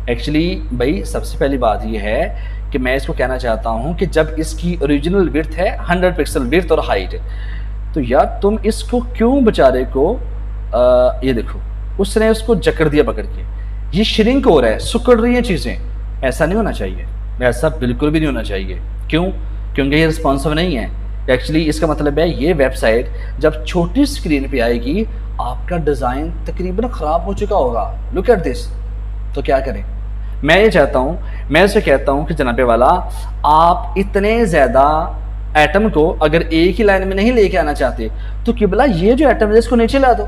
एक्चुअली भाई सबसे पहली बात ये है कि मैं इसको कहना चाहता हूँ कि जब इसकी ओरिजिनल विड्थ है 100 पिक्सल विड्थ और हाइट, तो यार तुम इसको क्यों बेचारे को ये देखो उसने उसको जकड़ दिया पकड़ के, ये श्रिंक हो रहा है, सिकुड़ रही हैं चीज़ें। ऐसा नहीं होना चाहिए, ऐसा बिल्कुल भी नहीं होना चाहिए। क्यों? क्योंकि ये रिस्पॉन्सिव नहीं है। एक्चुअली इसका मतलब है ये वेबसाइट जब छोटी स्क्रीन पे आएगी आपका डिज़ाइन तकरीबन ख़राब हो चुका होगा। Look at this. तो क्या करें? मैं ये चाहता हूँ, मैं इसे कहता हूँ कि जनाबे वाला आप इतने ज़्यादा एटम को अगर एक ही लाइन में नहीं लेके आना चाहते तो किबला ये जो एटम है इसको नीचे ला दो,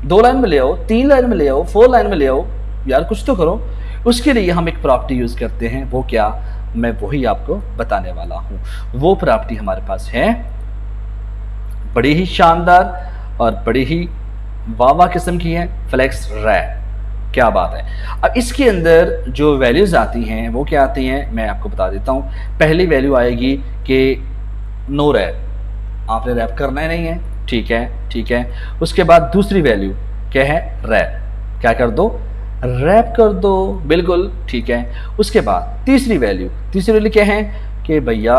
2 लाइन में ले आओ, 3 लाइन में ले आओ, 4 लाइन में ले आओ, यार कुछ तो करो। उसके लिए हम एक प्रॉपर्टी यूज़ करते हैं, वो क्या, मैं वही आपको बताने वाला हूँ। वो प्रॉपर्टी हमारे पास है बड़ी ही शानदार और बड़ी ही वाह किस्म की है, फ्लेक्स रैप। क्या बात है। अब इसके अंदर जो वैल्यूज़ आती हैं वो क्या आती हैं मैं आपको बता देता हूँ। पहली वैल्यू आएगी कि नो रैप, आपने रैप करना ही नहीं है, ठीक है, ठीक है। उसके बाद दूसरी वैल्यू क्या है, रैप, क्या कर दो, रैप कर दो, बिल्कुल ठीक है। उसके बाद तीसरी वैल्यू क्या है कि भैया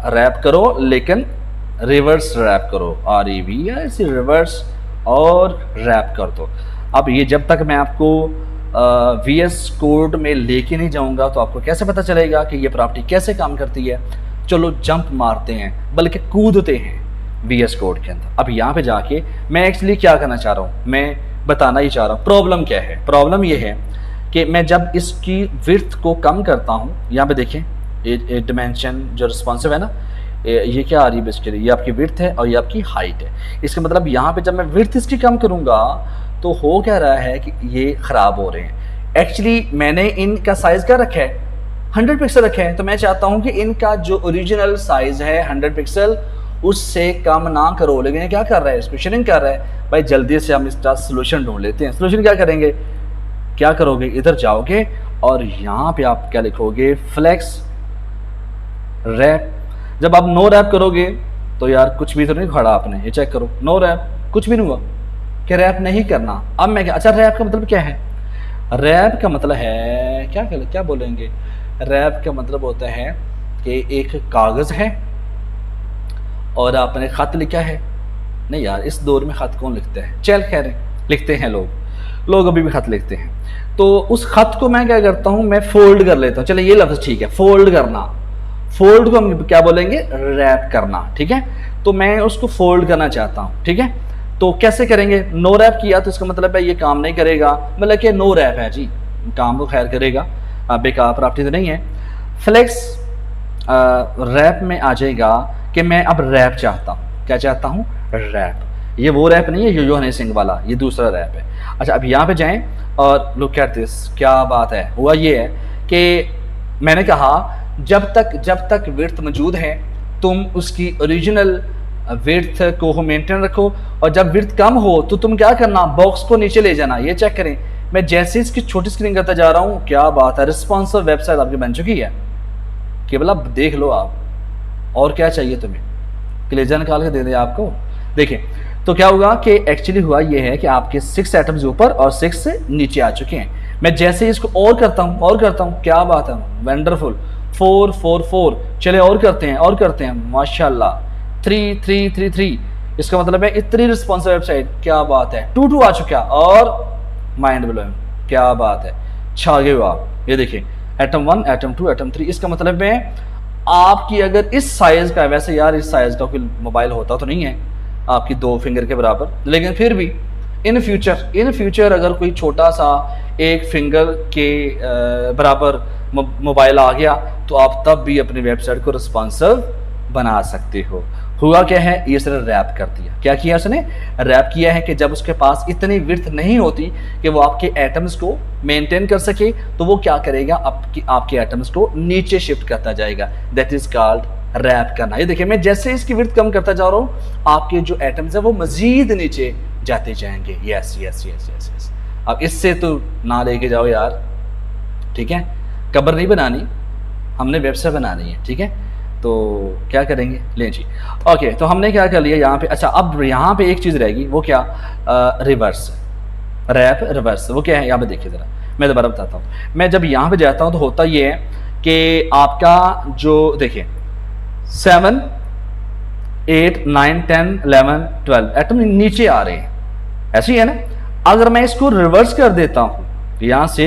रैप करो लेकिन रिवर्स रैप करो, REV या ऐसे रिवर्स और रैप कर दो। अब ये जब तक मैं आपको VS कोड में लेके नहीं जाऊंगा तो आपको कैसे पता चलेगा कि ये प्रॉपर्टी कैसे काम करती है। चलो जंप मारते हैं, बल्कि कूदते हैं VS कोड के अंदर। अब यहाँ पे जाके मैं एक्चुअली क्या करना चाह रहा हूँ, मैं बताना ही चाह रहा हूँ प्रॉब्लम क्या है। प्रॉब्लम ये है कि मैं जब इसकी विड्थ को कम करता हूँ, यहाँ पे देखें ये डिमेंशन जो रिस्पॉन्सिव है ना, ये क्या आ रही है बेसिकली, ये आपकी विड्थ है और ये आपकी हाइट है। इसका मतलब यहाँ पे जब मैं विड्थ इसकी कम करूँगा तो हो क्या रहा है कि ये ख़राब हो रहे हैं। एक्चुअली मैंने इनका साइज़ क्या रखा है, 100 पिक्सल रखा है, तो मैं चाहता हूँ कि इनका जो ओरिजिनल साइज़ है 100 पिक्सल उससे कम ना करो, लेकिन ये क्या कर रहा है, इसको श्रिंक कर रहा है। भाई जल्दी से हम इसका सोल्यूशन ढूंढ लेते हैं। सोल्यूशन क्या करेंगे, क्या करोगे, इधर जाओगे और यहाँ पे आप क्या लिखोगे, फ्लेक्स रैप। जब आप नो रैप करोगे तो यार कुछ भी तो नहीं खड़ा आपने, ये चेक करो, नो रैप कुछ भी नहीं हुआ कि रैप नहीं करना। अब मैं क्या, अच्छा रैप का मतलब क्या है, रैप का मतलब है क्या बोलेंगे, रैप का मतलब होता है कि एक कागज़ है और आपने ख़त लिखा है। नहीं यार इस दौर में ख़त कौन लिखता है, चल खैर लिखते हैं लोग अभी भी ख़त लिखते हैं। तो उस ख़त को मैं क्या करता हूँ, मैं फोल्ड कर लेता हूँ। चलो ये लफ्ज़ ठीक है, फोल्ड करना, फोल्ड को हम क्या बोलेंगे, रैप करना, ठीक है। तो मैं उसको फोल्ड करना चाहता हूँ, ठीक है। तो कैसे करेंगे, नो रैप किया तो इसका मतलब है ये काम नहीं करेगा, मतलब कि नो रैप है जी, काम तो खैर करेगा, बेकार प्रॉपर्टी तो नहीं है। फ्लेक्स रैप में आ जाएगा कि मैं अब रैप चाहता हूँ, क्या चाहता हूँ, रैप। ये वो रैप नहीं है यो हनी सिंह वाला, ये दूसरा रैप है। अच्छा अब यहाँ पे जाएं और लुक एट दिस, क्या बात है। हुआ ये है कि मैंने कहा जब तक विड्थ मौजूद है तुम उसकी ओरिजिनल विड्थ को मेंटेन रखो, और जब विड्थ कम हो तो तुम क्या करना, बॉक्स को नीचे ले जाना। ये चेक करें, मैं जैसे इसकी छोटी स्क्रीन करता जा रहा हूँ, क्या बात है, रिस्पॉन्सिव वेबसाइट आपकी बन चुकी है। केवल अब देख लो आप, और क्या चाहिए तुम्हें, कलेजा निकाल के दे दे आपको। देखिए तो क्या होगा कि एक्चुअली हुआ ये है कि आपके 6 एटम्स ऊपर और 6 से नीचे आ चुके हैं। मैं जैसे इसको और करता हूँ, क्या बात है, वंडरफुल, 4 4 4, चले और करते हैं, माशाल्लाह, 3 3 3 3। इसका मतलब है इतनी रिस्पॉन्सिव वेबसाइट, क्या बात है। 2 2 आ चुका और माइंड ब्लोइंग, क्या बात है, छा गए हो आप। ये देखिए एटम 1 एटम 2 एटम 3। इसका मतलब है आपकी अगर इस साइज का, वैसे यार इस साइज का कोई मोबाइल होता तो नहीं है आपकी 2 फिंगर के बराबर, लेकिन फिर भी इन फ्यूचर अगर कोई छोटा सा 1 फिंगर के बराबर मोबाइल आ गया तो आप तब भी अपनी वेबसाइट को रिस्पॉन्सिव बना सकते हो। हुआ क्या है, ये सिर्फ रैप कर दिया। क्या किया उसने, रैप किया है कि जब उसके पास इतनी विड्थ नहीं होती कि वो आपके एटम्स को मेंटेन कर सके, तो वो क्या करेगा, आपके एटम्स को नीचे शिफ्ट करता जाएगा। दैट इज कॉल्ड रैप करना। ये देखिए, मैं जैसे इसकी विड्थ कम करता जा रहा हूँ, आपके जो एटम्स है वो मजीद नीचे जाते जाएंगे। Yes yes yes yes yes. अब इससे तो ना लेके जाओ यार, ठीक है, कब्र नहीं बनानी, हमने वेबसाइट बनानी है, ठीक है। तो क्या करेंगे, ले जी, ओके। तो हमने क्या कर लिया यहाँ पे। अच्छा, अब यहाँ पे एक चीज़ रहेगी, वो क्या, रिवर्स, रैप रिवर्स। वो क्या है, यहाँ पे देखिए ज़रा, मैं दोबारा बताता हूँ। मैं जब यहाँ पे जाता हूँ तो होता ये है कि आपका जो देखिए 7 8 9 10 11 12 एटम नीचे आ रहे हैं, ऐसे ही है ना। अगर मैं इसको रिवर्स कर देता हूँ, यहाँ से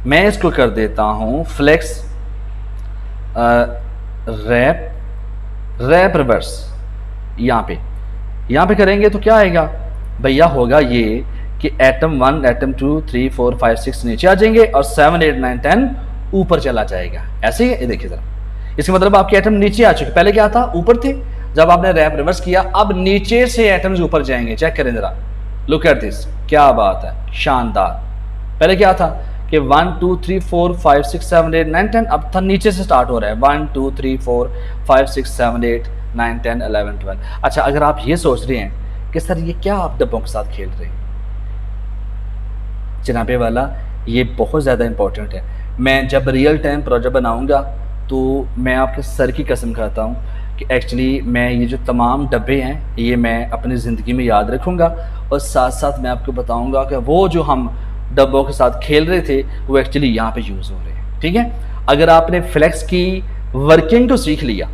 मैं इसको कर देता हूँ फ्लेक्स रैप रैप रिवर्स, यहाँ पे करेंगे तो क्या आएगा भैया, होगा ये कि एटम 1 एटम 2 3 4 5 6 नीचे आ जाएंगे और 7 8 9 10 ऊपर चला जाएगा। ऐसे ही है, ये देखिए जरा, इसका मतलब आपके एटम नीचे आ चुके, पहले क्या था, ऊपर थे। जब आपने रैप रिवर्स किया, अब नीचे से एटम्स ऊपर जाएंगे। चेक करें जरा, लुक एट दिस, क्या बात है, शानदार। पहले क्या था कि 1 2 3 4 5 6 7 8 9 10, अब था नीचे से स्टार्ट हो रहा है 1 2 3 4 5 6 7 8 9 10 11 12। अच्छा, अगर आप ये सोच रहे हैं कि सर ये क्या आप डब्बों के साथ खेल रहे हैं, जनाबे वाला, ये बहुत ज़्यादा इंपॉर्टेंट है। मैं जब रियल टाइम प्रोजेक्ट बनाऊंगा तो मैं आपके सर की कसम खाता हूँ कि एक्चुअली मैं ये जो तमाम डब्बे हैं ये मैं अपनी ज़िंदगी में याद रखूँगा, और साथ साथ मैं आपको बताऊँगा कि वो जो हम डब्बों के साथ खेल रहे थे वो एक्चुअली यहाँ पे यूज़ हो रहे हैं, ठीक है। अगर आपने फ्लेक्स की वर्किंग को सीख लिया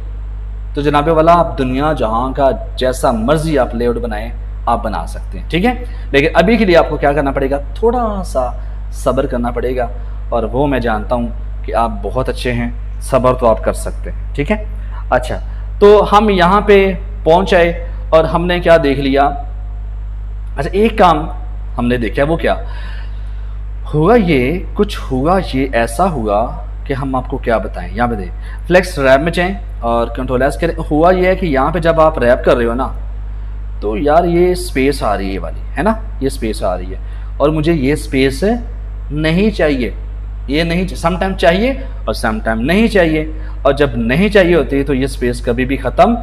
तो जनाबे वाला आप दुनिया जहाँ का जैसा मर्जी आप लेआउट बनाएं, आप बना सकते हैं, ठीक है। लेकिन अभी के लिए आपको क्या करना पड़ेगा, थोड़ा सा सब्र करना पड़ेगा, और वो मैं जानता हूँ कि आप बहुत अच्छे हैं, सब्र तो आप कर सकते हैं, ठीक है। अच्छा, तो हम यहाँ पे पहुँच आए और हमने क्या देख लिया। अच्छा, एक काम हमने देखा, वो क्या हुआ, ये कुछ हुआ, ये ऐसा हुआ कि हम आपको क्या बताएं। यहाँ पे देख, फ्लेक्स रैप में जाएं और कंट्रोल एस करें। हुआ ये है कि यहाँ पे जब आप रैप कर रहे हो ना, तो यार ये स्पेस आ रही है वाली, है ना, ये स्पेस आ रही है, और मुझे ये स्पेस नहीं चाहिए, ये नहीं, समटाइम चाहिए और समटाइम नहीं चाहिए, और जब नहीं चाहिए होती तो ये स्पेस कभी भी ख़त्म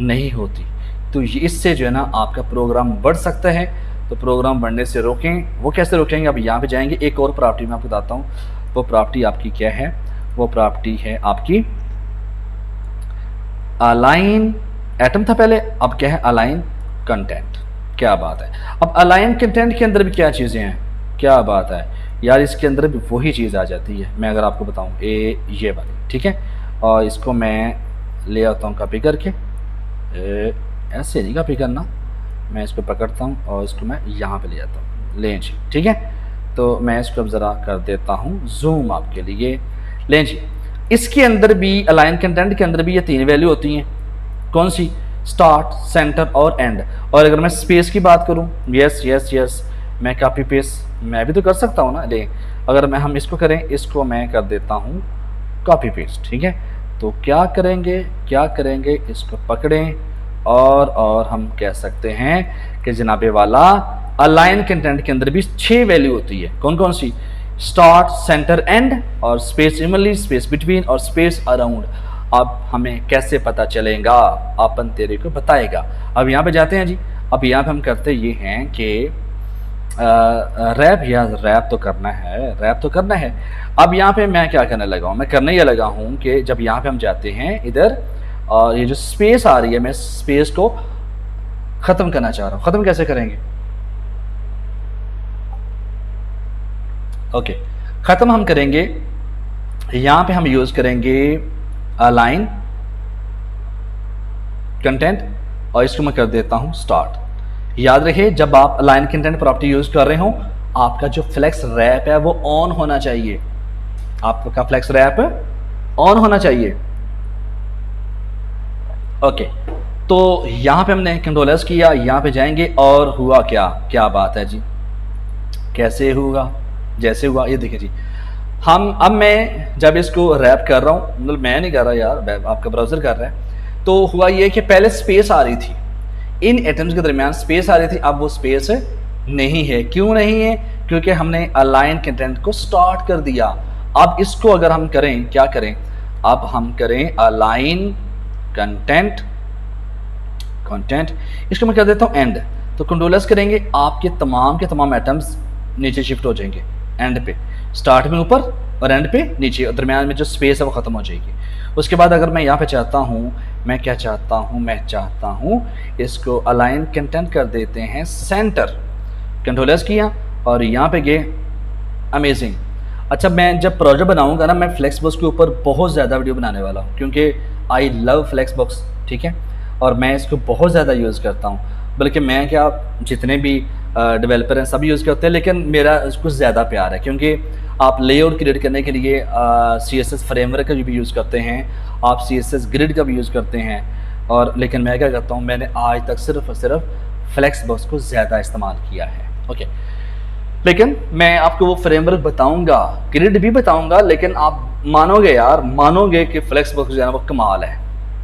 नहीं होती। तो इससे जो है ना आपका प्रोग्राम बढ़ सकता है। तो प्रोग्राम बढ़ने से रोकें, वो कैसे रोकेंगे, अब यहाँ पे जाएंगे, एक और प्रॉपर्टी मैं आपको बताता हूँ। वो प्रॉपर्टी आपकी क्या है, वो प्रॉपर्टी है आपकी अलाइन एटम था पहले, अब क्या है, अलाइन कंटेंट। क्या बात है। अब अलाइन कंटेंट के अंदर भी क्या चीज़ें हैं, क्या बात है यार, इसके अंदर भी वही चीज़ आ जाती है। मैं अगर आपको बताऊं, ये वाली, ठीक है, और इसको मैं ले आता हूँ कॉपी करके, ऐसे नहीं कॉपी करना, मैं इसको पकड़ता हूँ और इसको मैं यहाँ पे ले आता हूँ, लें जी, ठीक है। तो मैं इसको अब ज़रा कर देता हूँ जूम आपके लिए, लें जी। इसके अंदर भी अलाइन कंटेंट के अंदर भी ये 3 वैल्यू होती हैं, कौन सी, स्टार्ट, सेंटर और एंड। और अगर मैं स्पेस की बात करूँ, यस यस यस, मैं कॉपी पेस्ट मैं भी तो कर सकता हूँ ना, ले, अगर मैं हम इसको करें, इसको मैं कर देता हूँ कॉपी पेस्ट, ठीक है। तो क्या करेंगे, इसको पकड़ें और हम कह सकते हैं कि जनाबे वाला अलाइन कंटेंट के अंदर भी 6 वैल्यू होती है, कौन कौन सी, स्टार्ट, सेंटर, एंड, और स्पेस इमनली, स्पेस बिटवीन और स्पेस अराउंड। अब हमें कैसे पता चलेगा, अपन तेरे को बताएगा। अब यहाँ पे जाते हैं जी। अब यहाँ पे हम करते ये हैं कि रैप तो करना है। अब यहाँ पे मैं क्या करने लगा हूँ, मैं करने ये लगा हूँ कि जब यहाँ पे हम जाते हैं इधर, और ये जो स्पेस आ रही है, मैं स्पेस को ख़त्म करना चाह रहा हूँ। ख़त्म कैसे करेंगे, ओके, ख़त्म हम करेंगे, यहाँ पे हम यूज़ करेंगे अलाइन कंटेंट, और इसको मैं कर देता हूँ स्टार्ट। याद रखिए, जब आप अलाइन कंटेंट प्रॉपर्टी यूज़ कर रहे हो, आपका जो फ्लेक्स रैप है वो ऑन होना चाहिए, आपका फ्लेक्स रैप ऑन होना चाहिए, ओके। तो यहाँ पे हमने कंट्रोल एस किया, यहाँ पे जाएंगे, और हुआ क्या बात है जी, कैसे हुआ, जैसे हुआ, ये देखिए जी। अब मैं जब इसको रैप कर रहा हूँ, मतलब मैं नहीं कर रहा यार, आपका ब्राउज़र कर रहा है, तो हुआ ये कि पहले स्पेस आ रही थी, इन एटम्स के दरमियान स्पेस आ रही थी, अब वो स्पेस नहीं है। क्यों नहीं है? क्योंकि हमने अलाइन कंटेंट को स्टार्ट कर दिया। अब इसको अगर हम करें, क्या करें, अब हम करें अलाइन कंटेंट, इसको मैं कर देता हूं एंड। तो कंट्रोलर्स करेंगे, आपके तमाम के तमाम एटम्स नीचे शिफ्ट हो जाएंगे एंड पे, स्टार्ट में ऊपर और एंड पे नीचे, और दरमियान में जो स्पेस है वो ख़त्म हो जाएगी। उसके बाद अगर मैं यहाँ पे चाहता हूँ, मैं क्या चाहता हूँ, मैं चाहता हूँ इसको अलाइन कंटेंट कर देते हैं सेंटर, कंट्रोलर्स किया और यहाँ पे गए, अमेजिंग। अच्छा, मैं जब प्रोजेक्ट बनाऊँगा ना, मैं फ्लेक्सबॉक्स के ऊपर बहुत ज़्यादा वीडियो बनाने वाला हूँ, क्योंकि आई लव फ्लेक्सबॉक्स, ठीक है, और मैं इसको बहुत ज़्यादा यूज़ करता हूँ। बल्कि मैं क्या, जितने भी डेवलपर हैं सब यूज़ करते हैं, लेकिन मेरा कुछ ज़्यादा प्यार है, क्योंकि आप लेआउट क्रिएट करने के लिए CSS फ्रेमवर्क का भी यूज़ करते हैं, आप CSS ग्रिड का भी यूज़ करते हैं, और लेकिन मैं क्या करता हूँ, मैंने आज तक सिर्फ और सिर्फ फ्लेक्सबॉक्स को ज़्यादा इस्तेमाल किया है। ओके, लेकिन मैं आपको वो फ्रेमवर्क बताऊंगा, ग्रिड भी बताऊंगा, लेकिन आप मानोगे यार, मानोगे कि फ्लेक्सबॉक्स जो है ना वो कमाल है,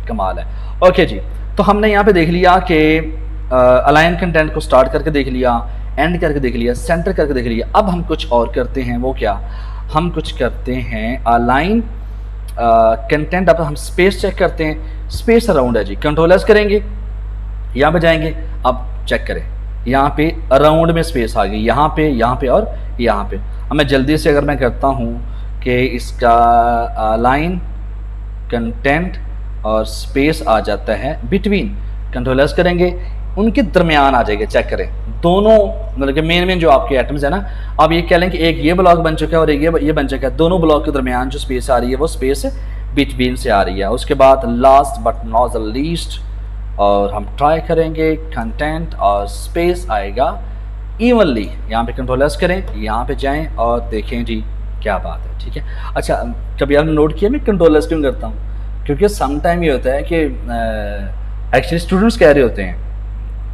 कमाल है। ओके जी, तो हमने यहाँ पे देख लिया कि अलाइन कंटेंट को स्टार्ट करके देख लिया, एंड करके देख लिया, सेंटर करके देख लिया। अब हम कुछ और करते हैं, वो क्या, हम कुछ करते हैं अलाइन कंटेंट। अब हम स्पेस चेक करते हैं, स्पेस अराउंड है जी, कंट्रोलर्स करेंगे, यहाँ पे जाएंगे, अब चेक करें, यहाँ पे अराउंड में स्पेस आ गई, यहाँ पे और यहाँ पे। अब मैं जल्दी से अगर मैं करता हूँ कि इसका अलाइन कंटेंट और स्पेस आ जाता है बिटवीन, कंट्रोलर्स करेंगे, उनके दरमियान आ जाएगा, चेक करें, दोनों मतलब कि मेन जो आपके एटम्स है ना, आप ये कह लें कि एक ये ब्लॉक बन चुका है और एक ये बन चुका है, दोनों ब्लॉक के दरमियान जो स्पेस आ रही है वो स्पेस बिटवीन से आ रही है। उसके बाद last but not the least, और हम ट्राई करेंगे कंटेंट और स्पेस आएगा इवनली। यहाँ पे कंट्रोलर्स करें, यहाँ पे जाएं और देखें जी क्या बात है, ठीक है। अच्छा, कभी आपने नोट किया मैं कंट्रोलर्स क्यों करता हूँ? क्योंकि सम टाइम ये होता है कि एक्चुअली स्टूडेंट्स कह रहे होते हैं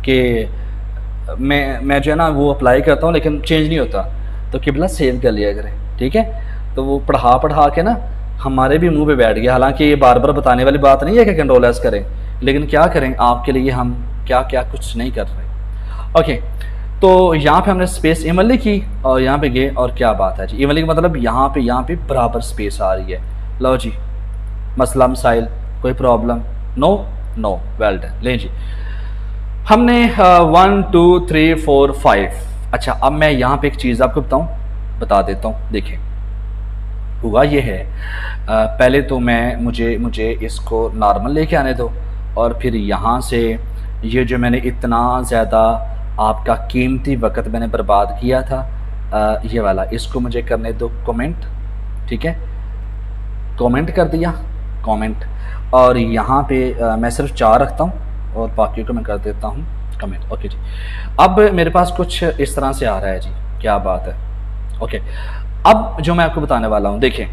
कि मैं जो है ना वो अप्लाई करता हूँ लेकिन चेंज नहीं होता, तो किबला सेव कर लिया करें, ठीक है। तो वो पढ़ा के ना हमारे भी मुंह पे बैठ गया। हालांकि ये बार बार बताने वाली बात नहीं है कि कंट्रोलर्स करें, लेकिन क्या करें, आपके लिए हम क्या क्या कुछ नहीं कर रहे। ओके, तो यहाँ पे हमने स्पेस इवनली की और यहाँ पे गए, और क्या बात है जी, इवनली का मतलब यहाँ पे बराबर स्पेस आ रही है। लो जी, मसला मसाइल, कोई प्रॉब्लम? No, well done. ले जी, हमने 1 2 3 4 5। अच्छा, अब मैं यहाँ पे एक चीज़ आपको बता देता हूँ। देखें, हुआ ये है, पहले तो मुझे इसको नॉर्मल लेके आने दो, और फिर यहाँ से ये जो मैंने इतना ज़्यादा आपका कीमती वक्त मैंने बर्बाद किया था, ये वाला, इसको मुझे करने दो कमेंट, ठीक है। कमेंट कर दिया, कमेंट, और यहाँ पे मैं सिर्फ 4 रखता हूँ और बाकी को मैं कर देता हूँ कमेंट। ओके जी, अब मेरे पास कुछ इस तरह से आ रहा है जी, क्या बात है। ओके, अब जो मैं आपको बताने वाला हूँ, देखें,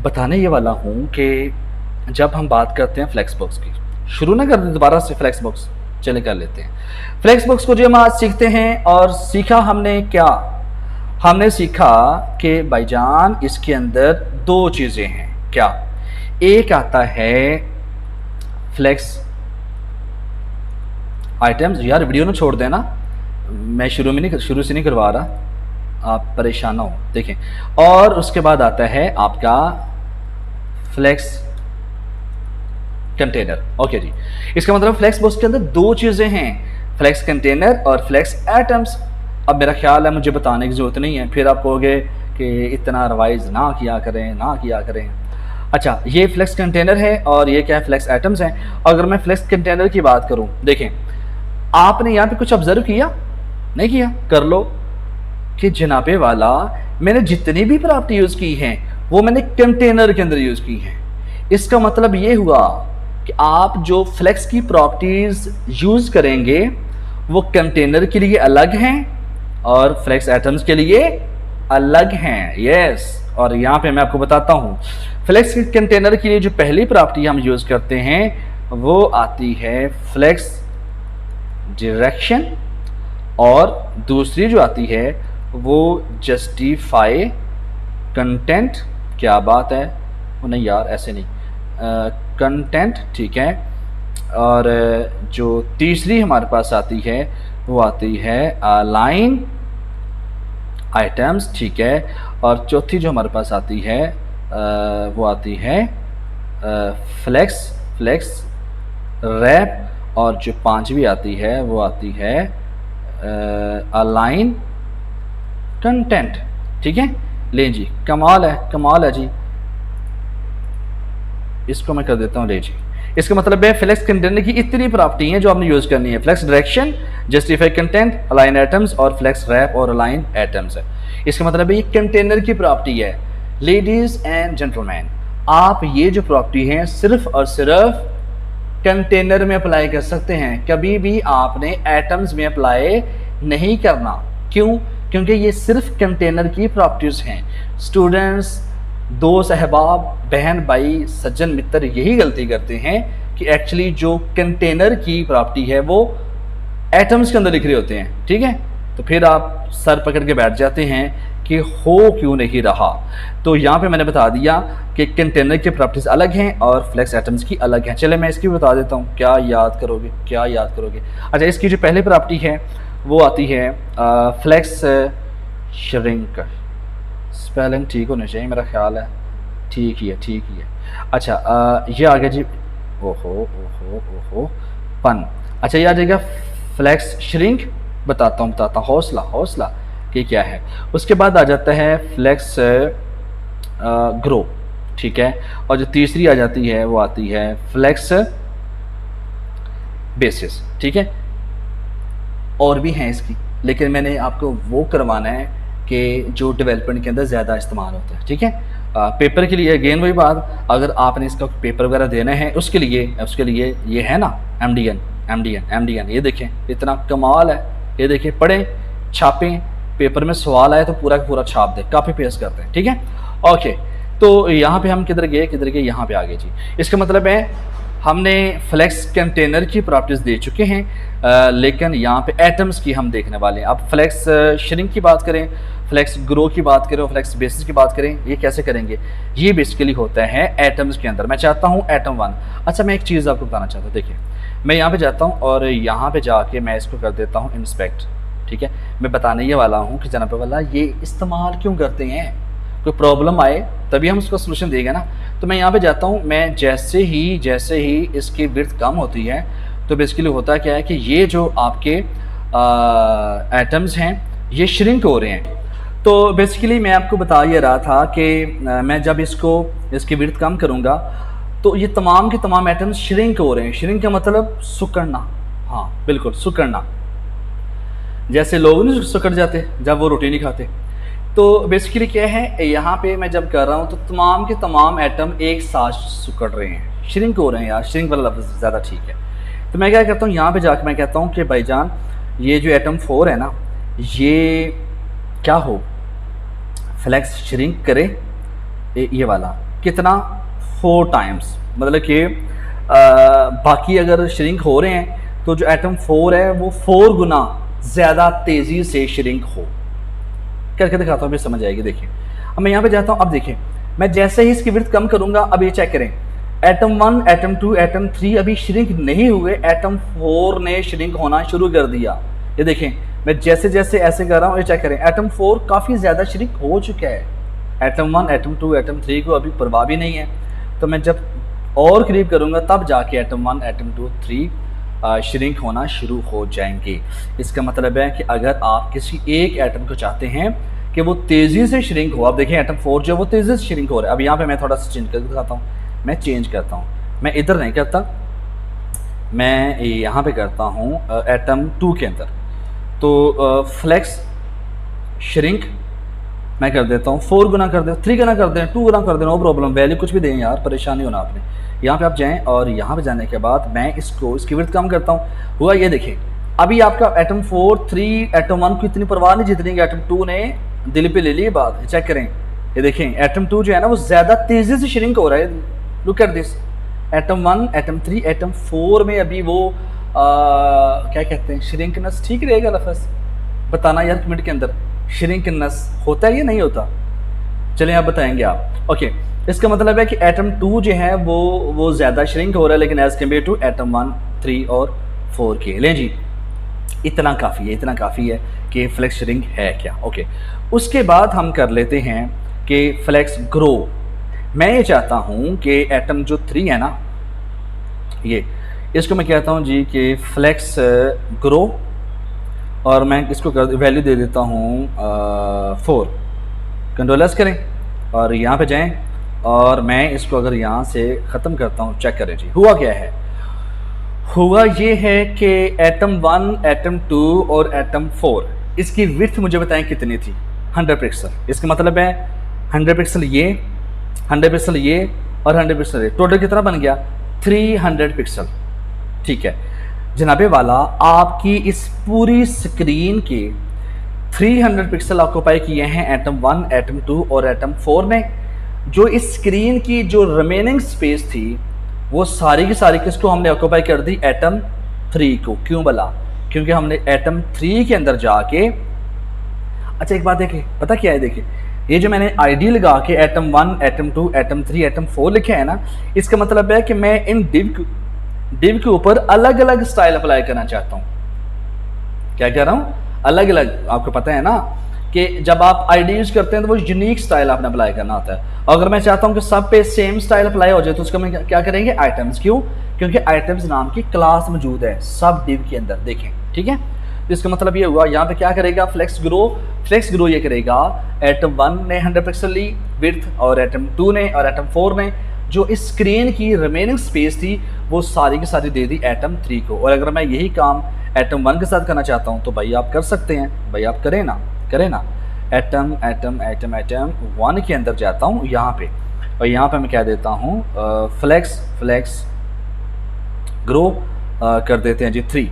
बताने ये वाला हूँ कि जब हम बात करते हैं फ्लेक्सबॉक्स की, शुरू ना कर दोबारा से फ्लेक्सबॉक्स, चले कर लेते हैं फ्लेक्सबॉक्स को जो हम आज सीखते हैं। और सीखा हमने क्या, हमने सीखा कि भाईजान इसके अंदर 2 चीज़ें हैं। क्या? एक आता है फ्लेक्स आइटम्स, यार वीडियो ना छोड़ देना, मैं शुरू से नहीं करवा रहा, आप परेशान ना हो, देखें। और उसके बाद आता है आपका फ्लेक्स कंटेनर। ओके जी, इसका मतलब फ्लेक्स बॉक्स के अंदर 2 चीज़ें हैं, फ्लेक्स कंटेनर और फ्लेक्स एटम्स। अब मेरा ख्याल है मुझे बताने की ज़रूरत नहीं है, फिर आप कहोगे कि इतना रिवाइज ना किया करें। अच्छा, ये फ्लेक्स कंटेनर है और ये क्या है, फ्लेक्स एटम्स हैं। अगर मैं फ्लेक्स कंटेनर की बात करूं, देखें, आपने यहाँ पे कुछ ऑब्जर्व किया? नहीं किया? कर लो कि जनाबे वाला, मैंने जितनी भी प्रॉपर्टी यूज़ की हैं वो मैंने कंटेनर के अंदर यूज़ की हैं। इसका मतलब ये हुआ कि आप जो फ्लेक्स की प्रॉपर्टीज़ यूज़ करेंगे वो कंटेनर के लिए अलग हैं और फ्लेक्स एटम्स के लिए अलग हैं। यस, और यहाँ पे मैं आपको बताता हूँ, फ्लेक्स कंटेनर के लिए जो पहली प्रॉपर्टी हम यूज़ करते हैं वो आती है फ्लेक्स डायरेक्शन, और दूसरी जो आती है वो जस्टिफाई कंटेंट। क्या बात है, नहीं यार ऐसे नहीं, कंटेंट, ठीक है। और जो तीसरी हमारे पास आती है वो आती है अलाइन आइटम्स, ठीक है। और चौथी जो हमारे पास आती है वो आती है फ्लेक्स रैप। और जो पांचवी आती है वो आती है अलाइन कंटेंट, ठीक है। ले जी, कमाल है जी। इसको मैं कर देता हूँ ले जी। इसका मतलब है फ्लेक्स कंटेनर की इतनी प्रॉपर्टी हैं जो आपने यूज करनी है। Flex direction, justify content, align items और फ्लेक्स रैप और अलाइन एटम्स है। इसका मतलब है ये कंटेनर की प्रॉपर्टी है। लेडीज एंड जेंटलमैन, आप ये जो प्रॉपर्टी है सिर्फ और सिर्फ कंटेनर में अप्लाई कर सकते हैं, कभी भी आपने एटम्स में अप्लाई नहीं करना। क्यों? क्योंकि ये सिर्फ कंटेनर की प्रॉपर्टीज हैं। स्टूडेंट्स, दोस्त, अहबाब, बहन, भाई, सज्जन, मित्र यही गलती करते हैं कि एक्चुअली जो कंटेनर की प्रॉपर्टी है वो एटम्स के अंदर लिख रहे होते हैं, ठीक है। तो फिर आप सर पकड़ के बैठ जाते हैं कि हो क्यों नहीं रहा। तो यहाँ पे मैंने बता दिया कि कंटेनर की प्रॉपर्टीज अलग हैं और फ्लेक्स एटम्स की अलग हैं। चले मैं इसकी भी बता देता हूँ, क्या याद करोगे। अच्छा, इसकी जो पहली प्रॉपर्टी है वो आती है फ्लेक्स श्रिंक। स्पेलिंग ठीक होना चाहिए, मेरा ख्याल है ठीक ही है। अच्छा, ये आ गया जी, ओहो पन। अच्छा, ये आ जाएगा फ्लेक्स श्रिंक। बताता हूँ, हौसला कि क्या है। उसके बाद आ जाता है फ्लेक्स ग्रो, ठीक है। और जो तीसरी आ जाती है वो आती है फ्लेक्स बेसिस, ठीक है। और भी हैं इसकी, लेकिन मैंने आपको वो करवाना है कि जो डेवलपमेंट के अंदर ज़्यादा इस्तेमाल होता है, ठीक है। पेपर के लिए अगेन वही बात, अगर आपने इसका पेपर वगैरह देना है उसके लिए ये है ना एमडीएन। ये देखें इतना कमाल है, ये देखें, पढ़ें, छापें, पेपर में सवाल आए तो पूरा का पूरा छाप दें, कॉपी पेस्ट करते हैं, ठीक है। ओके, तो यहाँ पे हम किधर गए, यहाँ पे आ गए जी। इसका मतलब है हमने फ्लेक्स कंटेनर की प्रॉपर्टीज दे चुके हैं, लेकिन यहाँ पे एटम्स की हम देखने वाले हैं। अब फ्लेक्स श्रिंक की बात करें, फ्लेक्स ग्रो की बात करें और फ्लेक्स बेसिस की बात करें, ये कैसे करेंगे? ये बेसिकली होता है एटम्स के अंदर। मैं चाहता हूँ एटम 1। अच्छा, मैं एक चीज़ आपको बताना चाहता हूँ, देखिए मैं यहाँ पे जाता हूँ और यहाँ पे जाके मैं इसको कर देता हूँ इंस्पेक्ट, ठीक है। मैं बताने ये वाला हूँ कि जनाब वाला ये इस्तेमाल क्यों करते हैं, कोई प्रॉब्लम आए तभी हम उसका सोल्यूशन देंगे ना। तो मैं यहाँ पे जाता हूँ, मैं जैसे ही इसकी विड्थ कम होती है तो बेसिकली होता क्या है कि ये जो आपके एटम्स हैं ये श्रिंक हो रहे हैं। तो बेसिकली मैं आपको बता ये रहा था कि मैं जब इसकी विड्थ कम करूँगा तो ये तमाम के तमाम एटम्स श्रिंक हो रहे हैं। श्रिंक का मतलब सुकड़ना, हाँ बिल्कुल सुकड़ना, जैसे लोग नहीं सुकड़ जाते जब वो रोटी नहीं खाते। तो बेसिकली क्या है, यहाँ पे मैं जब कर रहा हूँ तो तमाम के तमाम एटम एक साथ सुकड़ रहे हैं, श्रिंक हो रहे हैं। यार श्रिंक वाला लफ्ज़ ज़्यादा ठीक है। तो मैं क्या करता हूँ, यहाँ पे जाकर मैं कहता हूँ कि भाईजान ये जो एटम 4 है ना, ये क्या हो, फ्लेक्स श्रिंक करे ये वाला कितना 4 टाइम्स, मतलब कि बाकी अगर श्रिंक हो रहे हैं तो जो एटम 4 है वो 4 गुना ज़्यादा तेज़ी से श्रिंक हो। करके दिखाता हूँ, फिर समझ आएगी। देखिए अब मैं यहाँ पे जाता हूँ, अब देखिए मैं जैसे ही इसकी विड्थ कम करूँगा, अब ये चेक करें, एटम 1, एटम 2, एटम 3 अभी श्रिंक नहीं हुए, एटम 4 ने श्रिंक होना शुरू कर दिया। ये देखें मैं जैसे ऐसे कर रहा हूँ, ये चेक करें, एटम 4 काफ़ी ज़्यादा श्रिंक हो चुका है। एटम 1, एटम 2, एटम 3 को अभी परवाह भी नहीं है। तो मैं जब और करीब करूँगा तब जाके एटम 1, एटम 2, 3 श्रिंक होना शुरू हो जाएंगे। इसका मतलब है कि अगर आप किसी एक एटम को चाहते हैं कि वो तेज़ी से श्रिंक हो, आप देखें एटम 4 जो है वो तेज़ी से श्रिंक हो रहा है। अब यहाँ पे मैं थोड़ा सा चेंज करके दिखाता हूँ, मैं चेंज करता हूँ, मैं इधर नहीं करता, मैं यहाँ पे करता हूँ एटम 2 के अंदर। तो फ्लेक्स श्रिंक मैं कर देता हूँ 4 गुना कर दें, 3 गुना कर दें, 2 गुना कर दें, नो प्रॉब्लम, वैल्यू कुछ भी दें यार, परेशानी होना आपने। यहाँ पे आप जाएं और यहाँ पे जाने के बाद मैं इसकी विड्थ कम करता हूँ। हुआ ये देखें, अभी आपका एटम 4, 3, एटम 1 को इतनी परवाह नहीं जितनी कि एटम 2 ने दिल पे ले ली बात। चेक करें, ये देखें एटम 2 जो है ना वो ज़्यादा तेज़ी से श्रिंक हो रहा है। Look at this, atom 1, atom 3, atom 4 में अभी वो क्या कहते हैं, श्रिंकनेस ठीक रहेगा लफ्ज़ बताना यार कमेंट के अंदर, श्रिंकनेस होता है या नहीं होता? चलें आप बताएंगे आप। ओके, इसका मतलब है कि एटम 2 जो है वो ज़्यादा श्रिंक हो रहा है, लेकिन एज कम्पेयर टू एटम 1, 3 और 4 के। लें जी, इतना काफ़ी है कि फ्लेक्स श्रिंक है क्या। ओके, उसके बाद हम कर लेते हैं कि फ्लेक्स ग्रो। मैं ये चाहता हूँ कि एटम जो 3 है ना, ये इसको मैं कहता हूँ जी कि फ्लेक्स ग्रो, और मैं इसको वैल्यू दे देता हूँ 4। कंट्रोल एस करें और यहाँ पे जाएं, और मैं इसको अगर यहाँ से ख़त्म करता हूँ, चेक करें जी हुआ क्या है। हुआ ये है कि एटम 1, एटम 2 और एटम 4, इसकी विड्थ मुझे बताएं कितनी थी, 100 पिक्सल। इसका मतलब है 100 पिक्सल ये, 100 पिक्सल ये और 100 पिक्सल ये, टोटल कितना बन गया, 300 पिक्सल। ठीक है जनाबे वाला, आपकी इस पूरी स्क्रीन के 300 पिक्सल ऑक्यूपाई किए हैं एटम 1, एटम 2 और एटम 4 ने। जो इस स्क्रीन की जो रिमेनिंग स्पेस थी वो सारी की सारी किसको हमने ऑक्यूपाई कर दी, एटम 3 को। क्यों भला, क्योंकि हमने एटम 3 के अंदर जाके, अच्छा एक बात देखिए, पता क्या है, देखिए ये जो मैंने आईडी लगा के एटम 1, एटम 2, एटम 3, एटम 4 लिखे है ना, इसका मतलब है कि मैं इन डिव के ऊपर अलग अलग स्टाइल अप्लाई करना चाहता हूँ। क्या कह रहा हूँ, अलग अलग। आपको पता है ना कि जब आप आईडी यूज करते हैं तो वो यूनिक स्टाइल आपने अप्लाई करना होता है। अगर मैं चाहता हूँ कि सब पे सेम स्टाइल अप्लाई हो जाए तो उसका मैं क्या करेंगे, आइटम्स। क्यों, क्योंकि आइटम्स नाम की क्लास मौजूद है सब डिव के अंदर, देखें। ठीक है, तो इसका मतलब ये हुआ, यहाँ पे क्या करेगा, फ्लेक्स ग्रो ये करेगा, एटम 1 ने 100 पिक्सल ली विड्थ, और एटम 2 ने और एटम 4 ने जो इस स्क्रीन की रिमेनिंग स्पेस थी वो सारी की सारी दे दी एटम 3 को। और अगर मैं यही काम एटम 1 के साथ करना चाहता हूँ तो भाई आप कर सकते हैं, भाई आप करें ना। एटम 1 के अंदर जाता हूँ यहाँ पे, और यहाँ पे मैं क्या देता हूँ, फ्लेक्स ग्रो कर देते हैं जी 3।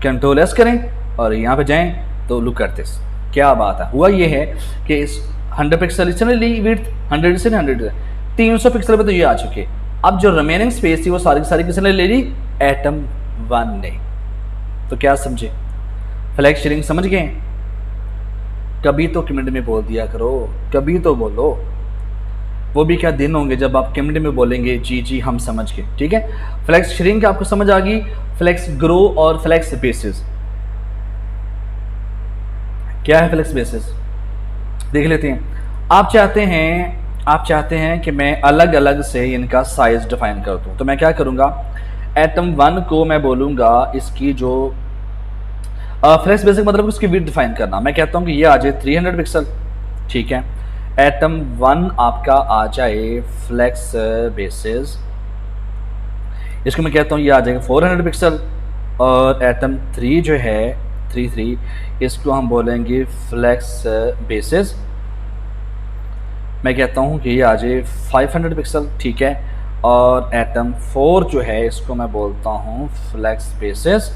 कंट्रोल एस करें और यहाँ पे जाएं तो लुक करते दिस, क्या बात है। हुआ ये है कि इस 100 पिक्सल इसने ली विड्थ, 100 से 100 300 पिक्सल पे तो ये आ चुके। अब जो रिमेनिंग स्पेस थी वो सारी की सारी किसने ले ली, एटम 1 ने। तो क्या समझे, फ्लेक्स श्रिंक समझ गए। कभी तो कमेंट में बोल दिया करो, कभी तो बोलो। वो भी क्या दिन होंगे जब आप कमेंट में बोलेंगे जी हम समझ गए। ठीक है, फ्लेक्स श्रिंक आपको समझ आ गई, फ्लेक्स ग्रो और फ्लेक्स बेसिस। क्या है फ्लेक्स बेसिस, देख लेते हैं। आप चाहते हैं कि मैं अलग अलग से इनका साइज डिफाइन कर दूं, तो मैं क्या करूंगा, एटम 1 को मैं बोलूंगा इसकी जो फ्लेक्स बेसिस मतलब उसकी विड्थ डिफाइन करना। मैं कहता हूं कि ये आ जाए 300 पिक्सल। ठीक है, एटम 1 आपका आ जाए फ्लेक्स बेसिस, इसको मैं कहता हूं ये आ जाएगा 400 पिक्सल। और एटम 3 जो है 3 इसको हम बोलेंगे फ्लेक्स बेसिस, मैं कहता हूँ कि ये आ जाए 500 पिक्सल। ठीक है, और एटम 4 जो है इसको मैं बोलता हूँ flex basis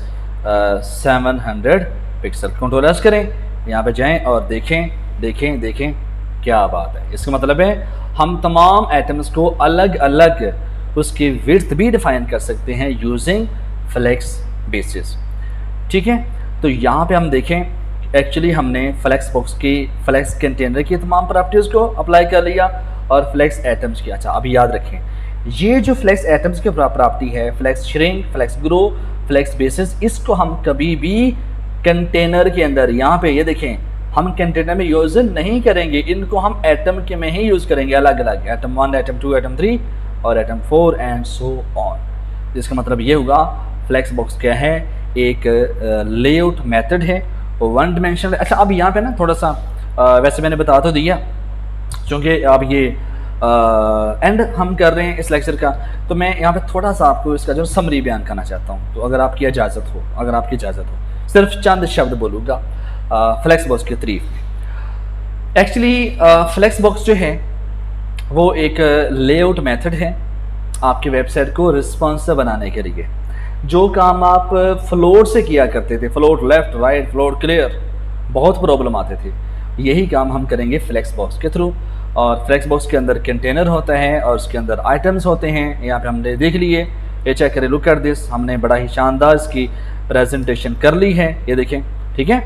700 pixel. Control S करें, यहाँ पे जाएं और देखें क्या बात है। इसका मतलब है हम तमाम एटम्स को अलग अलग उसकी विड्थ भी डिफाइन कर सकते हैं यूजिंग फ्लेक्स बेसिस। ठीक है, तो यहाँ पे हम देखें एक्चुअली हमने फ्लेक्स बॉक्स की, फ्लेक्स कंटेनर की तमाम प्रॉपर्टीज़ को अप्लाई कर लिया और फ्लेक्स एटम्स की। अच्छा, अभी याद रखें ये जो फ्लेक्स एटम्स की प्रॉपर्टी है, flex shrink, flex grow, flex basis, इसको हम कभी भी कंटेनर के अंदर, यहाँ पे ये देखें, हम कंटेनर में यूज़ नहीं करेंगे, इनको हम एटम के में ही यूज़ करेंगे अलग अलग, एटम 1, एटम 2, एटम 3 और एटम 4 एंड सो ऑन। इसका मतलब ये होगा फ्लेक्स बॉक्स क्या है, एक लेआउट मेथड है, वन डिमेंशनल। अच्छा, अब यहाँ पे ना थोड़ा सा वैसे मैंने बता तो दिया, क्योंकि अब ये एंड हम कर रहे हैं इस लेक्चर का, तो मैं यहाँ पे थोड़ा सा आपको इसका जो समरी बयान करना चाहता हूँ। तो अगर आपकी इजाज़त हो, सिर्फ चंद शब्द बोलूँगा फ्लेक्स बॉक्स की तारीफ में। एक्चुअली फ्लेक्स बॉक्स जो है वो एक लेआउट मेथड है आपकी वेबसाइट को रिस्पॉन्सिव बनाने के लिए। जो काम आप फ्लोट से किया करते थे, float left right, float clear, बहुत प्रॉब्लम आते थे, यही काम हम करेंगे फ्लेक्स बॉक्स के थ्रू। और फ्लेक्स बॉक्स के अंदर कंटेनर होता है और उसके अंदर आइटम्स होते हैं। यहाँ पे हमने देख लिए, ये चेक करें, लुक कर दिस, हमने बड़ा ही शानदार इसकी प्रेजेंटेशन कर ली है, ये देखें। ठीक है,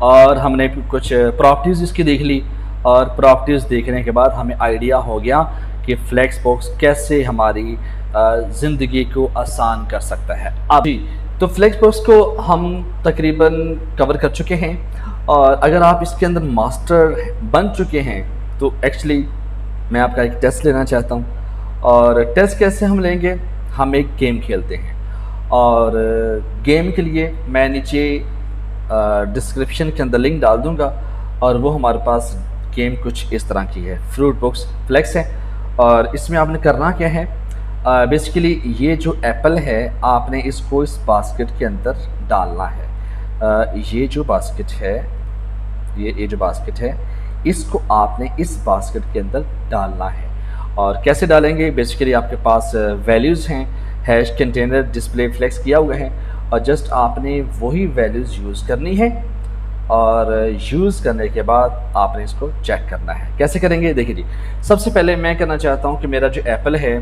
और हमने कुछ प्रॉपर्टीज़ इसकी देख ली, और प्रॉपर्टीज़ देखने के बाद हमें आइडिया हो गया कि कि फ्लेक्स बॉक्स कैसे हमारी ज़िंदगी को आसान कर सकता है। अब जी, तो फ्लेक्स बॉक्स को हम तकरीबन कवर कर चुके हैं, और अगर आप इसके अंदर मास्टर बन चुके हैं तो एक्चुअली मैं आपका एक टेस्ट लेना चाहता हूँ। और टेस्ट कैसे हम लेंगे, हम एक गेम खेलते हैं, और गेम के लिए मैं नीचे डिस्क्रिप्शन के अंदर लिंक डाल दूँगा, और वो हमारे पास गेम कुछ इस तरह की है, फ्रूट बॉक्स फ्लेक्स है। और इसमें आपने करना क्या है, बेसिकली ये जो एप्पल है आपने इसको इस बास्केट के अंदर डालना है। ये जो बास्केट है, ये जो बास्केट है, इसको आपने इस बास्केट के अंदर डालना है। और कैसे डालेंगे, बेसिकली आपके पास वैल्यूज़ हैं, हैश कंटेनर डिस्प्ले फ्लेक्स किया हुआ है, और जस्ट आपने वही वैल्यूज़ यूज़ करनी है, और यूज़ करने के बाद आपने इसको चेक करना है। कैसे करेंगे, देखिए जी, सबसे पहले मैं करना चाहता हूँ कि मेरा जो एप्पल है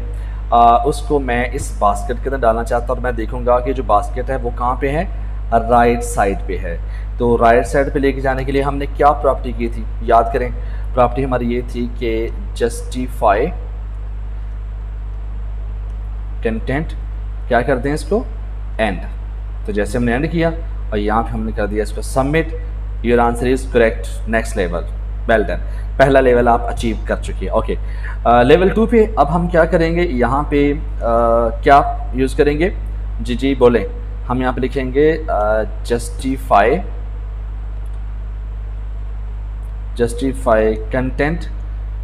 उसको मैं इस बास्केट के अंदर डालना चाहता हूँ, और मैं देखूँगा कि जो बास्केट है वो कहाँ पे है, राइट साइड पे है। तो राइट साइड पे लेके जाने के लिए हमने क्या प्रॉपर्टी की थी, याद करें, प्रॉपर्टी हमारी ये थी कि जस्टिफाई कंटेंट, क्या करते हैं इसको, एंड। तो जैसे हमने एंड किया और यहाँ पे हमने कर दिया इसको submit, your answer is correct, next level, well done. पहला लेवल आप अचीव कर चुके हैं। ओके, लेवल 2 पे अब हम क्या करेंगे, यहाँ पे क्या यूज़ करेंगे, जी बोलें। हम यहाँ पे लिखेंगे जस्टिफाई कंटेंट,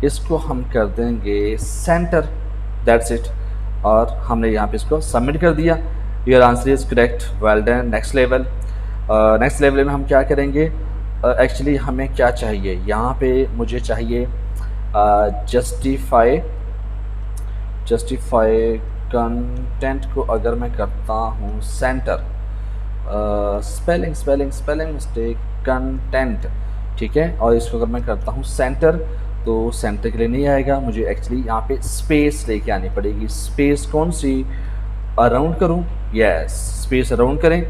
इसको हम कर देंगे सेंटर, दैट्स इट। और हमने यहाँ पे इसको सबमिट कर दिया, your answer is correct, well done, next level. Next level में हम क्या करेंगे, एक्चुअली हमें क्या चाहिए, यहाँ पे मुझे चाहिए जस्टिफाई कंटेंट को अगर मैं करता हूँ सेंटर, स्पेलिंग मिस्टेक, कंटेंट, ठीक है। और इसको अगर मैं करता हूँ सेंटर, तो सेंटर के लिए नहीं आएगा, मुझे एक्चुअली यहाँ पे स्पेस लेके आनी पड़ेगी। स्पेस कौन सी, अराउंड करूँ, यस, स्पेस अराउंड करें,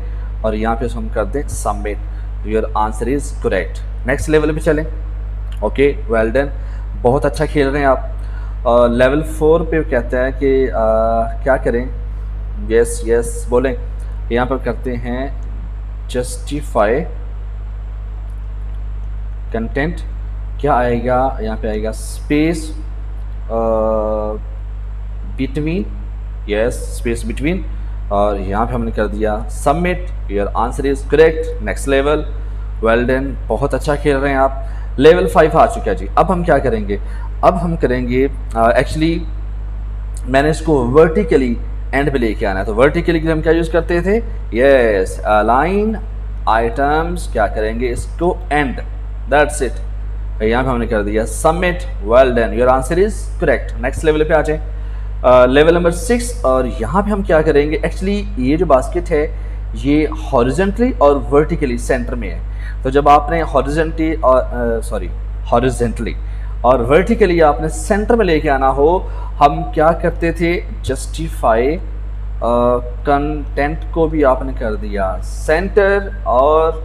और यहाँ पे हम कर दें submit, your answer is correct. Next level पे चलें। ओके, वेल डन, बहुत अच्छा खेल रहे हैं आप। लेवल 4 पे कहता है कि क्या करें, यस बोलें। यहाँ पर करते हैं जस्टिफाई कंटेंट, क्या आएगा, यहाँ पे आएगा space between, yes, space between, और यहाँ पे हमने कर दिया submit, your answer is correct, next level, well done, बहुत अच्छा खेल रहे हैं आप। लेवल 5 आ चुका है जी। अब हम क्या करेंगे, अब हम करेंगे एक्चुअली मैंने इसको वर्टिकली एंड पे लेके आना है, तो वर्टिकली के लिए हम क्या यूज़ करते थे, यस, अलाइन आइटम्स, क्या करेंगे इसको एंड, दैट्स इट। यहाँ पे हमने कर दिया submit, well done, your answer is correct. Next level पे आ जाए, लेवल नंबर 6। और यहाँ पे हम क्या करेंगे, एक्चुअली ये जो बास्केट है ये हॉरिजेंटली और वर्टिकली सेंटर में है, तो जब आपने हॉरिजेंटली और वर्टिकली आपने सेंटर में लेके आना हो, हम क्या करते थे, जस्टिफाई कंटेंट को भी आपने कर दिया सेंटर, और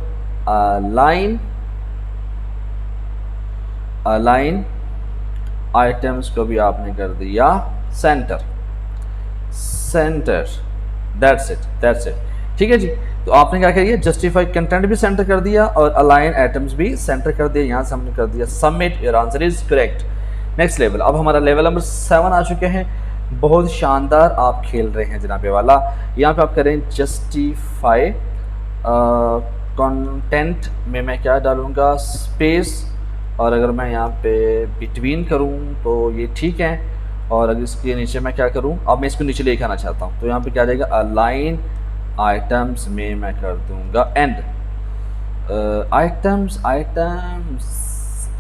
अलाइन आइटम्स को भी आपने कर दिया सेंटर, दैट्स इट, ठीक है जी। तो आपने क्या करिए, जस्टिफाई कंटेंट भी सेंटर कर दिया और अलाइन आइटम्स भी सेंटर कर दिया, यहाँ से हमने कर दिया submit, your answer is correct, next level. अब हमारा लेवल नंबर 7 आ चुके हैं, बहुत शानदार आप खेल रहे हैं जनाबे वाला। यहाँ पे आप करें जस्टिफाई कंटेंट में मैं क्या डालूँगा, स्पेस, और अगर मैं यहाँ पे बिटवीन करूँ तो ये ठीक है, और अगर इसके नीचे मैं क्या करूँ, अब मैं इसको नीचे लेके आना चाहता हूँ, तो यहाँ पे क्या जाएगा, अलाइन आइटम्स में मैं कर दूँगा एंड,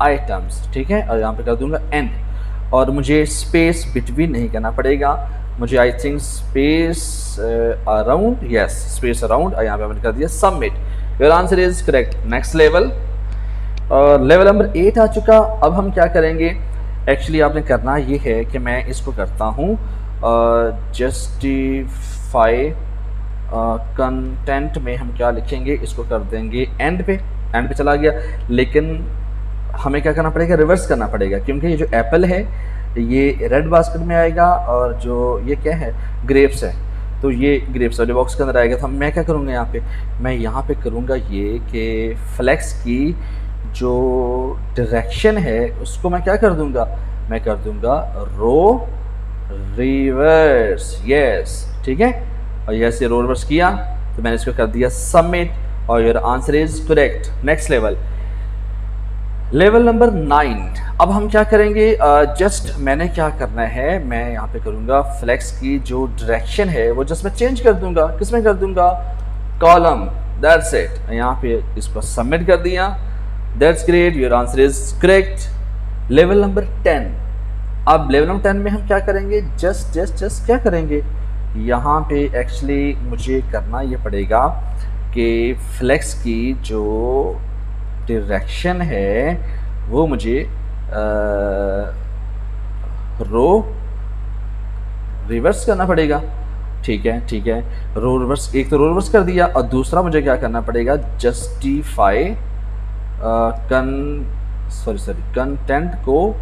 आइटम्स, ठीक है, और यहाँ पे कर दूँगा एंड, और मुझे स्पेस बिटवीन नहीं करना पड़ेगा, मुझे I think space around, yes, space around, और यहाँ पे मैंने कर दिया submit, your answer is correct, next level. Level number 8 आ चुका। अब हम क्या करेंगे, एक्चुअली आपने करना ये है कि मैं इसको करता हूँ जस्टिफाई कंटेंट में हम क्या लिखेंगे, इसको कर देंगे एंड पे चला गया, लेकिन हमें क्या करना पड़ेगा, रिवर्स करना पड़ेगा, क्योंकि ये जो एप्पल है ये रेड बास्केट में आएगा, और जो ये क्या है, ग्रेप्स है, तो ये ग्रेप्स वाले बॉक्स के अंदर आएगा। तो मैं क्या करूँगा यहाँ पे, मैं यहाँ पे करूँगा ये कि फ्लेक्स की जो डायरेक्शन है उसको मैं क्या कर दूँगा, मैं कर दूँगा रो रिवर्स। यस, ठीक है। और यस, ये रो रिवर्स किया तो मैंने इसको कर दिया सबमिट, और your answer is correct. Next level number 9। अब हम क्या करेंगे, जस्ट मैंने क्या करना है, मैं यहाँ पे करूँगा फ्लेक्स की जो डायरेक्शन है वो जस्ट मैं चेंज कर दूंगा। किस में कर दूंगा, कॉलम। That's it. यहाँ पे इसको सबमिट कर दिया। That's great, your answer is correct. Level number 10। अब लेवल नंबर 10 में हम क्या करेंगे, जस्ट क्या करेंगे, यहाँ पे एक्चुअली मुझे करना ये पड़ेगा कि फ्लेक्स की जो डायरेक्शन है वो मुझे रो रिवर्स करना पड़ेगा। ठीक है, ठीक है। रो रिवर्स, एक तो रो रिवर्स कर दिया, और दूसरा मुझे क्या करना पड़ेगा, जस्टिफाई कंटेंट को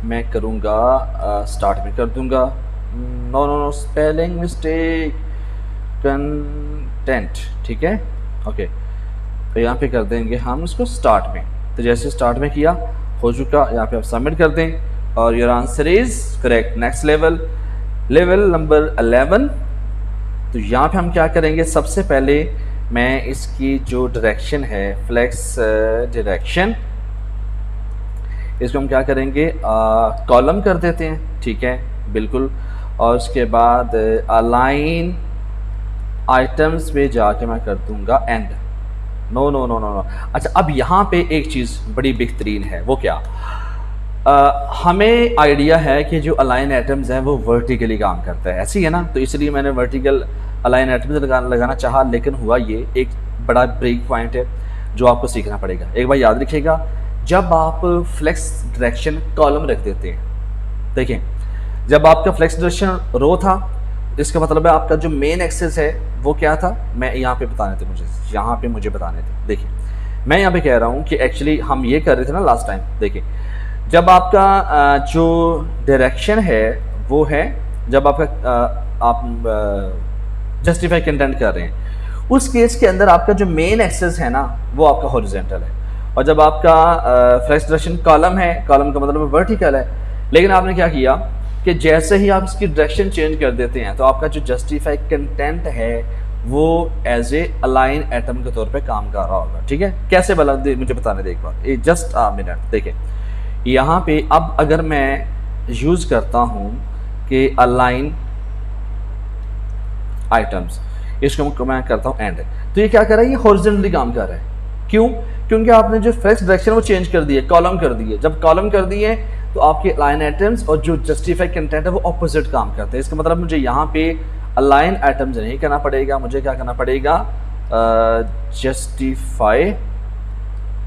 मैं करूँगा स्टार्ट में कर दूंगा। No spelling mistake, content. ठीक है, ओके। तो यहाँ पे कर देंगे हम इसको स्टार्ट में। तो जैसे स्टार्ट में किया, हो चुका, यहाँ पे आप सबमिट कर दें, और your answer is correct. Next level number 11। तो यहाँ पे हम क्या करेंगे, सबसे पहले मैं इसकी जो डायरेक्शन है, फ्लेक्स डायरेक्शन, इसको हम क्या करेंगे, कॉलम कर देते हैं। ठीक है, बिल्कुल। और उसके बाद अलाइन आइटम्स पे जाके मैं कर दूंगा एंड। नो। अच्छा, अब यहाँ पे एक चीज़ बड़ी बेहतरीन है, वो क्या, हमें आइडिया है कि जो अलाइन आइटम्स हैं वो वर्टिकली काम करता है, ऐसी है ना, तो इसलिए मैंने वर्टिकल अलाइन आइटम्स लगाना चाहा। लेकिन हुआ ये, एक बड़ा ब्रेक पॉइंट है जो आपको सीखना पड़ेगा। एक बार याद रखिएगा, जब आप फ्लेक्स डायरेक्शन कॉलम रख देते हैं, देखिए जब आपका फ्लेक्स डायरेक्शन रो था, इसका मतलब है आपका जो मेन एक्सेस है वो क्या था, मैं यहाँ पे बताने थे मुझे, यहाँ पे मुझे बताने थे। देखिए मैं यहाँ पे कह रहा हूँ कि एक्चुअली हम ये कर रहे थे ना लास्ट टाइम। देखिए जब आपका जो डायरेक्शन है वो है, जब आपका आप जस्टिफाई कंटेंट कर रहे हैं, उस केस के अंदर आपका जो मेन एक्सेस है ना वो आपका हॉरिजॉन्टल है, और जब आपका फ्लेक्स डायरेक्शन कॉलम है, कॉलम का मतलब वर्टिकल है। लेकिन आपने क्या किया कि जैसे ही आप इसकी डायरेक्शन चेंज कर देते हैं तो आपका जो जस्टिफाई कंटेंट है वो एज ए अलाइन एटम के तौर पे काम कर रहा होगा। ठीक है, कैसे भला मुझे बताने दे एक बार, जस्ट अ मिनट। देखिए यहाँ पे अब अगर मैं यूज़ करता हूँ कि अलाइन आइटम्स, इसको मैं करता हूँ एंड, तो ये क्या कर रहा है, ये हॉरिजॉन्टली काम कर रहा है। क्यों, क्योंकि आपने जो फ्लेक्स डायरेक्शन वो चेंज कर दिए, कॉलम कर दिए। जब कॉलम कर दिए तो आपके अलाइन आइटम्स और जो जस्टिफाई कंटेंट है वो ऑपोजिट काम करते हैं। इसका मतलब मुझे यहाँ पे अलाइन आइटम्स नहीं करना पड़ेगा, मुझे क्या करना पड़ेगा, जस्टिफाई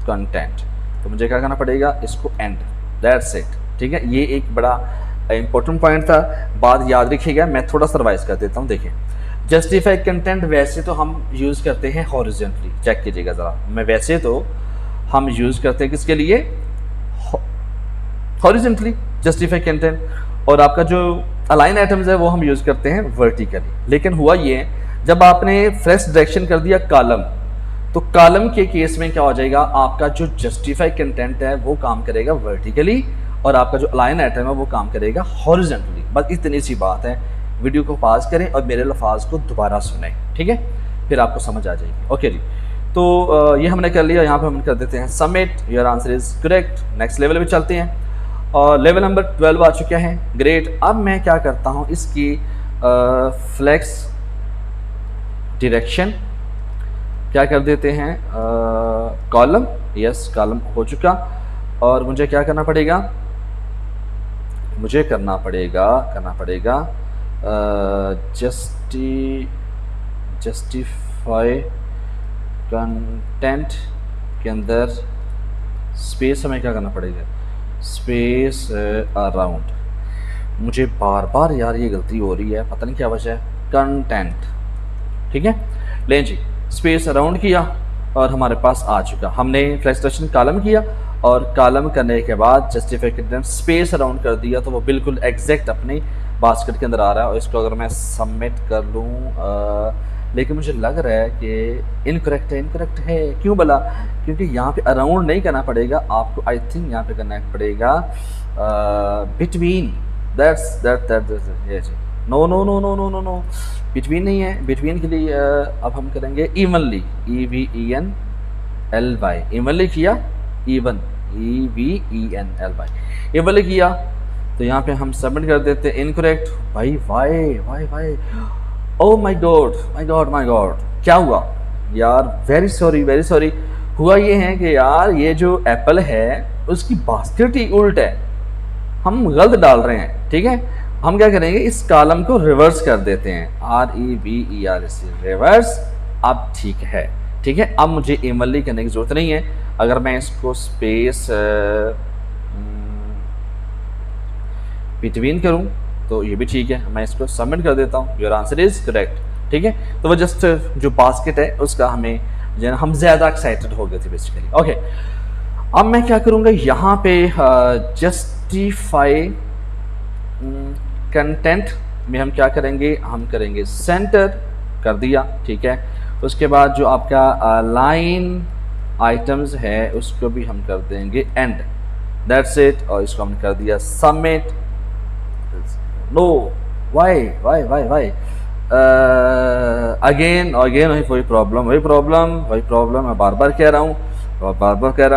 कंटेंट। तो मुझे क्या करना पड़ेगा, इसको एंड। That's it. ठीक है, ये एक बड़ा इंपॉर्टेंट पॉइंट था, बात याद रखिएगा। मैं थोड़ा सा रिवाइज कर देता हूँ। देखिए जस्टिफाई कंटेंट वैसे तो हम यूज़ करते हैं हॉरिजॉन्टली, चेक कीजिएगा ज़रा, मैं वैसे तो हम यूज़ करते हैं किसके लिए, हॉरिजॉन्टली जस्टिफाई कंटेंट, और आपका जो अलाइन आइटम्स है वो हम यूज़ करते हैं वर्टिकली। लेकिन हुआ ये, जब आपने फ्लेक्स डायरेक्शन कर दिया कॉलम, तो कॉलम के केस में क्या हो जाएगा, आपका जो जस्टिफाई कंटेंट है वो काम करेगा वर्टिकली, और आपका जो अलाइन आइटम है वो काम करेगा हॉरिजॉन्टली। बस इतनी सी बात है। वीडियो को पॉज करें और मेरे लफ्ज़ को दोबारा सुनें, ठीक है, फिर आपको समझ आ जाएगी। ओके जी, तो ये हमने कर लिया। यहाँ पे हम कर देते हैं submit, your answer is correct. Next level पे चलते हैं, और लेवल नंबर 12 आ चुका है। ग्रेट। अब मैं क्या करता हूँ, इसकी फ्लेक्स डायरेक्शन क्या कर देते हैं, कॉलम। यस, कॉलम हो चुका, और मुझे क्या करना पड़ेगा, मुझे करना पड़ेगा जस्टिफाई कंटेंट के अंदर स्पेस हमें क्या करना पड़ेगा, स्पेस अराउंड। मुझे बार बार यार ये गलती हो रही है, पता नहीं क्या वजह है। कंटेंट, ठीक है, लें जी, स्पेस अराउंड किया और हमारे पास आ चुका। हमने फ्लेक्स डायरेक्शन कॉलम किया और कॉलम करने के बाद जस्टिफाई स्पेस अराउंड कर दिया तो वो बिल्कुल एग्जैक्ट अपनी बास्केट के अंदर आ रहा है। और इसको अगर मैं सबमिट कर लूँ, लेकिन मुझे लग रहा है कि इनकरेक्ट है। क्यों भला? क्योंकि यहाँ पे अराउंड नहीं करना पड़ेगा आपको, आई थिंक यहाँ पे करना पड़ेगा between. No no no no no no no, between नहीं है। बिटवीन के लिए अब हम करेंगे इवनली, EVENLY, इवनली किया, इवन EVENLY, इवनली किया। तो यहाँ पे हम सबमिट कर देते हैं। इनकरेक्ट भाई, वाई, ओ माय गॉड, क्या हुआ यार? Very sorry. हुआ ये है कि यार ये जो एप्पल है उसकी बास्केट ही उल्ट है, हम गलत डाल रहे हैं। ठीक है, हम क्या करेंगे, इस कॉलम को रिवर्स कर देते हैं, REVERS, रिवर्स। अब ठीक है। अब मुझे इवनली करने की जरूरत नहीं है। अगर मैं इसको स्पेस बिटवीन करूं तो ये भी ठीक है। मैं इसको सबमिट कर देता हूँ, योर आंसर इज करेक्ट। ठीक है, तो वो जस्ट जो बास्केट है उसका हमें जो है हम ज़्यादा एक्साइटेड हो गए थे बेसिकली। ओके, अब मैं क्या करूँगा, यहाँ पे जस्टिफाई कंटेंट में हम क्या करेंगे, हम करेंगे सेंटर कर दिया। ठीक है, उसके बाद जो आपका लाइन आइटम्स है उसको भी हम कर देंगे एंड, दैट्स इट। और इसको हमने कर दिया सबमिट। नो, वाई अगेन वही प्रॉब्लम मैं बार बार कह रहा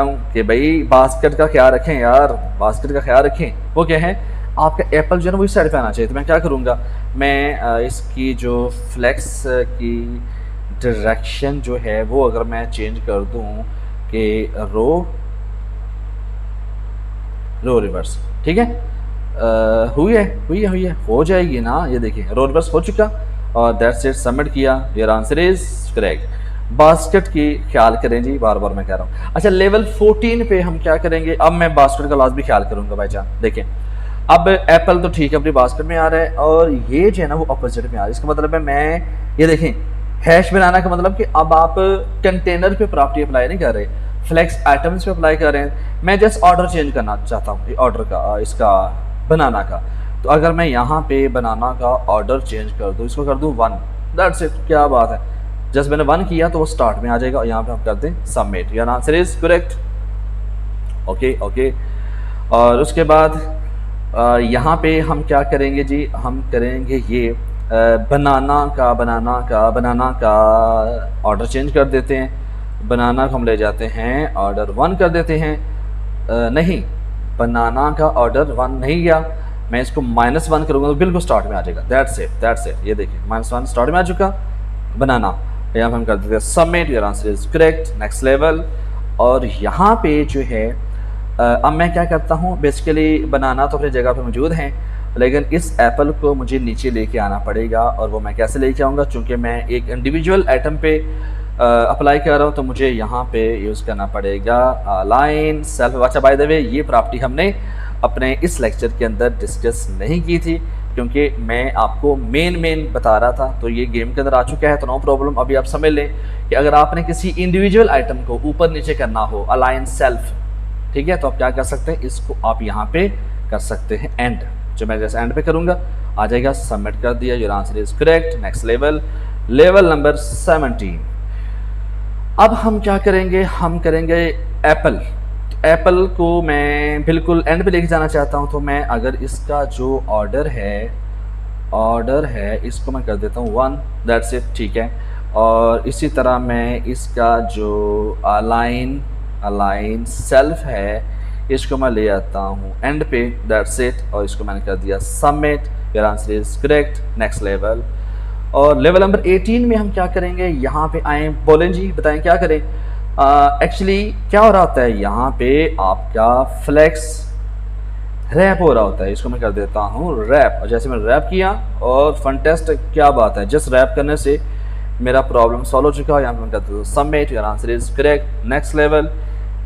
हूँ कि भाई बास्केट का ख्याल रखें यार, बास्केट का ख्याल रखें। वो क्या है, आपका एप्पल जो है ना वही साइड पे आना चाहिए। तो मैं क्या करूँगा, मैं इसकी जो फ्लेक्स की डायरेक्शन जो है वो अगर मैं चेंज कर दूँ कि रो रिवर्स। ठीक है, हुई है, हो जाएगी ना। ये देखिए रो रिवर्स हो चुका और दैट्स इट, सबमिट किया। Your answer is correct. Basket की ख्याल करें जी, बार बार मैं कह रहा हूँ। अच्छा, लेवल 14 पे हम क्या करेंगे, अब मैं बास्केट का लास्ट भी ख्याल करूँगा भाईजान। देखिए अब एप्पल तो ठीक है अपनी बास्केट में आ रहा है और ये जो है ना वो अपोजिट में आ रहा है। इसका मतलब है मैं ये देखें हैश बनाना का मतलब कि अब आप कंटेनर पे प्रॉपर्टी अप्लाई नहीं कर रहे, फ्लेक्स आइटम्स पे अप्लाई कर रहे हैं। मैं जस्ट ऑर्डर चेंज करना चाहता हूँ ऑर्डर का, इसका बनाना का। तो अगर मैं यहाँ पे बनाना का ऑर्डर चेंज कर दूँ, इसको कर दूँ 1, दैट्स इट। क्या बात है, जस्ट मैंने 1 किया तो वो स्टार्ट में आ जाएगा और यहाँ पे हम कर दें submit. Your answer is correct. Okay. और उसके बाद यहाँ पे हम क्या करेंगे जी, हम करेंगे ये बनाना का ऑर्डर चेंज कर देते हैं। बनाना को हम ले जाते हैं ऑर्डर 1 कर देते हैं। नहीं, बनाना का ऑर्डर 1 नहीं गया, मैं इसको -1 करूँगा तो बिल्कुल स्टार्ट में आ जाएगा। That's it. ये देखिए -1 स्टार्ट में आ चुका बनाना। यहाँ पर हम कर देते हैं submit. Your answer is correct. Next level. और यहाँ पे जो है अब मैं क्या करता हूँ, बेसिकली बनाना तो अपनी जगह पे मौजूद हैं, लेकिन इस एप्पल को मुझे नीचे लेके आना पड़ेगा। और वो मैं कैसे लेके आऊँगा, चूँकि मैं एक इंडिविजुअल आइटम पे अप्लाई कर रहा हूँ तो मुझे यहाँ पे यूज़ करना पड़ेगा लाइन सेल्फ। अच्छा, बाय द वे ये प्रॉपर्टी हमने अपने इस लेक्चर के अंदर डिस्कस नहीं की थी क्योंकि मैं आपको मेन बता रहा था, तो ये गेम के अंदर आ चुका है तो नो प्रॉब्लम। अभी आप समझ लें कि अगर आपने किसी इंडिविजुअल आइटम को ऊपर नीचे करना हो, अलाइन सेल्फ, ठीक है, तो आप क्या कर सकते हैं, इसको आप यहाँ पे कर सकते हैं एंड। जो मैं जैसे एंड पे करूँगा आ जाएगा, सबमिट कर दिया। Your answer is correct. Next level number 17। अब हम क्या करेंगे, हम करेंगे एप्पल। एप्पल को मैं बिल्कुल एंड पे लेके जाना चाहता हूँ, तो मैं अगर इसका जो ऑर्डर है इसको मैं कर देता हूँ 1, दैट्स इट। ठीक है, और इसी तरह मैं इसका जो अलाइन सेल्फ है इसको मैं ले आता हूँ एंड पे, दैट्स इट। और इसको मैंने कर दिया submit. Your answer is correct. Next level. और लेवल नंबर 18 में हम क्या करेंगे, यहाँ पे आए, बोलें जी, बताएं क्या करें। एक्चुअली क्या हो रहा होता है, यहाँ पे आपका फ्लेक्स रैप हो रहा होता है। इसको मैं कर देता हूँ रैप। और जैसे मैंने रैप किया और फंटेस्ट, क्या बात है, जस्ट रैप करने से मेरा प्रॉब्लम सॉल्व हो चुका है। यहाँ पे मैं करता हूँ submit. Your answer is correct. Next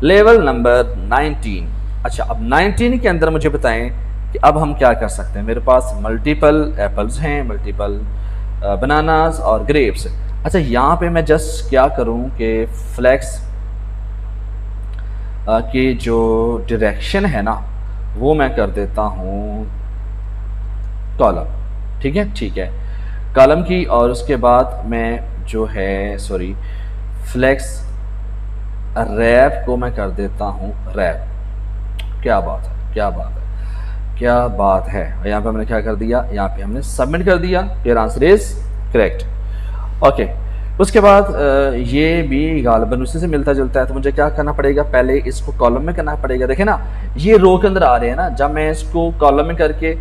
level number 19। अच्छा, अब 19 के अंदर मुझे बताएं कि अब हम क्या कर सकते हैं। मेरे पास मल्टीपल एप्पल्स हैं, मल्टीपल बनानास और ग्रेप्स। अच्छा, यहाँ पे मैं जस्ट क्या करूँ कि फ्लेक्स कि जो डायरेक्शन है ना वो मैं कर देता हूँ कॉलम। ठीक है, ठीक है, कॉलम की। और उसके बाद मैं जो है सॉरी फ्लेक्स रैप को मैं कर देता हूँ रैप। क्या बात है, क्या बात है, क्या बात है। यहाँ पे हमने क्या कर दिया, यहाँ पे हमने सबमिट कर दिया। Your answer is correct. Okay, उसके बाद ये भी गालिबन उसी से मिलता जुलता है, तो मुझे क्या करना पड़ेगा, पहले इसको कॉलम में करना पड़ेगा। देखे ना ये रो के अंदर आ रहे हैं ना, जब मैं इसको कॉलम में करके,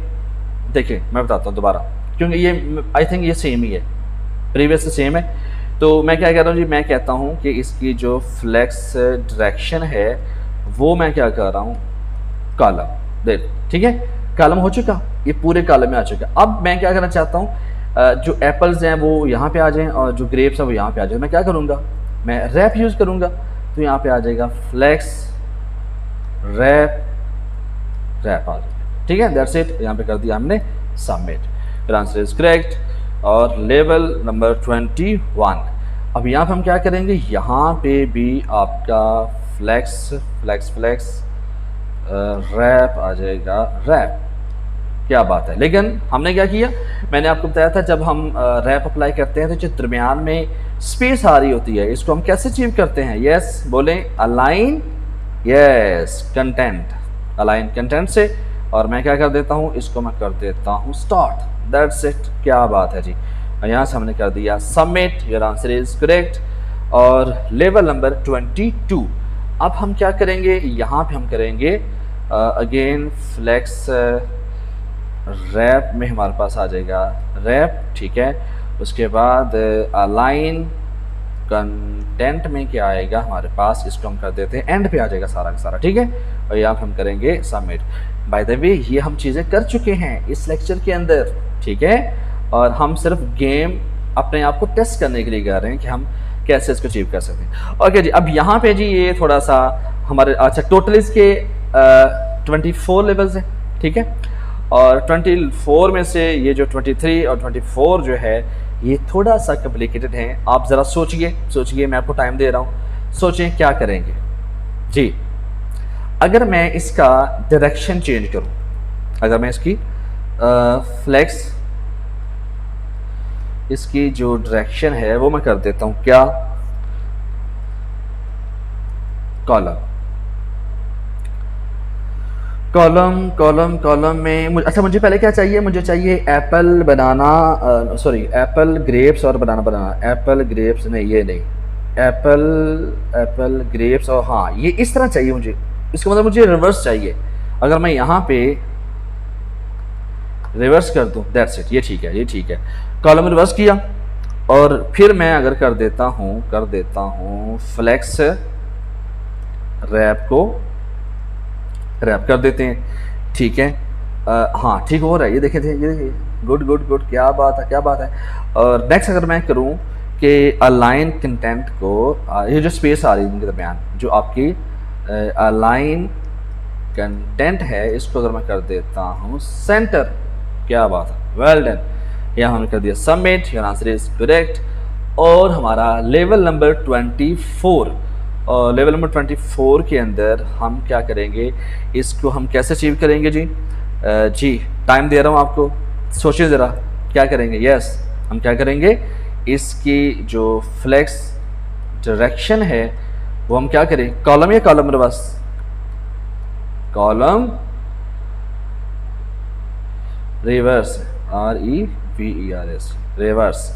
देखिए मैं बताता हूँ दोबारा, क्योंकि ये आई थिंक ये सेम ही है, प्रीवियस से सेम है। तो मैं क्या कह रहा हूँ जी, मैं कहता हूँ कि इसकी जो फ्लेक्स डायरेक्शन है वो मैं क्या कर रहा हूँ कॉलम दे। ठीक है, कॉलम हो चुका, ये पूरे कॉलम में आ चुका। अब मैं क्या करना चाहता हूँ, जो एप्पल्स हैं वो यहाँ पे आ जाएं और जो ग्रेप्स हैं वो यहाँ पे आ जाए। मैं क्या करूँगा, मैं रैप यूज़ करूँगा, तो यहाँ पे आ जाएगा फ्लेक्स रैप, रैप आ जाएगा। ठीक है, दैट्स इट, यहाँ पे कर दिया हमने सबमिट। Answer is correct. और लेवल नंबर 21। अब यहाँ पे हम क्या करेंगे, यहाँ पे भी आपका फ्लेक्स फ्लेक्स फ्लेक्स रैप आ जाएगा, रैप। क्या बात है। लेकिन हमने क्या किया, मैंने आपको बताया था जब हम रैप अप्लाई करते हैं तो जो दरमियान में स्पेस आ रही होती है, इसको हम कैसे अचीव करते हैं। यस बोलें, align, yes content, align content से। और मैं क्या कर देता हूँ, इसको मैं कर देता हूँ स्टार्ट, दैट्स इट। क्या बात है जी, यहाँ से हमने कर दिया submit. Your answer is correct. और लेवल नंबर 22। अब हम क्या करेंगे, यहाँ पे हम करेंगे अगेन फ्लेक्स रैप में हमारे पास आ जाएगा रैप। ठीक है, उसके बाद अलाइन कंटेंट में क्या आएगा हमारे पास, इसको हम कर देते हैं एंड पे आ जाएगा सारा का सारा। ठीक है, और यहाँ पे हम करेंगे सबमिट। बाय द वे ये हम चीज़ें कर चुके हैं इस लेक्चर के अंदर। ठीक है, और हम सिर्फ गेम अपने आप को टेस्ट करने के लिए कर रहे हैं कि हम कैसे इसको अचीव कर सकते हैं। ओके जी, अब यहाँ पे जी ये थोड़ा सा हमारे, अच्छा टोटल इसके 24 लेवल्स हैं। ठीक है, और 24 में से ये जो 23 और 24 जो है ये थोड़ा सा कॉम्प्लिकेटेड है। आप ज़रा सोचिए सोचिए, मैं आपको टाइम दे रहा हूँ, सोचें क्या करेंगे जी। अगर मैं इसका डायरेक्शन चेंज करूँ, अगर मैं इसकी फ्लेक्स, इसकी जो डायरेक्शन है वो मैं कर देता हूँ क्या, कॉलम। कॉलम कॉलम कॉलम में अच्छा मुझे पहले क्या चाहिए, मुझे चाहिए apple banana, sorry Apple grapes और बनाना, बनाना एप्पल ग्रेप्स, नहीं ये नहीं, एप्पल एप्पल ग्रेप्स, और हाँ ये इस तरह चाहिए मुझे। इसका मतलब मुझे रिवर्स चाहिए। अगर मैं यहाँ पे रिवर्स कर दूँ, दैट्स इट, ये ठीक है, ये ठीक है। कॉलम रिवर्स किया और फिर मैं अगर कर देता हूँ फ्लेक्स रैप को रैप कर देते हैं। ठीक है, हाँ ठीक हो रहा है, ये देखे थे, ये गुड गुड गुड, क्या बात है, क्या बात है। और नेक्स्ट अगर मैं करूँ कि अलाइन कंटेंट को, ये जो स्पेस आ रही है इनके दरमियान, जो आपकी अलाइन कंटेंट है, इसको अगर मैं कर देता हूँ सेंटर, क्या बात है, वेल डन। यहाँ हमने कर दिया submit. Your answer is correct. और हमारा लेवल नंबर 24, और लेवल नंबर 24 के अंदर हम क्या करेंगे, इसको हम कैसे अचीव करेंगे जी। जी टाइम दे रहा हूँ आपको, सोचिए ज़रा क्या करेंगे। यस, हम क्या करेंगे, इसकी जो फ्लेक्स डायरेक्शन है वो हम क्या करें, कॉलम या column reverse, column reverse, REVERS, reverse.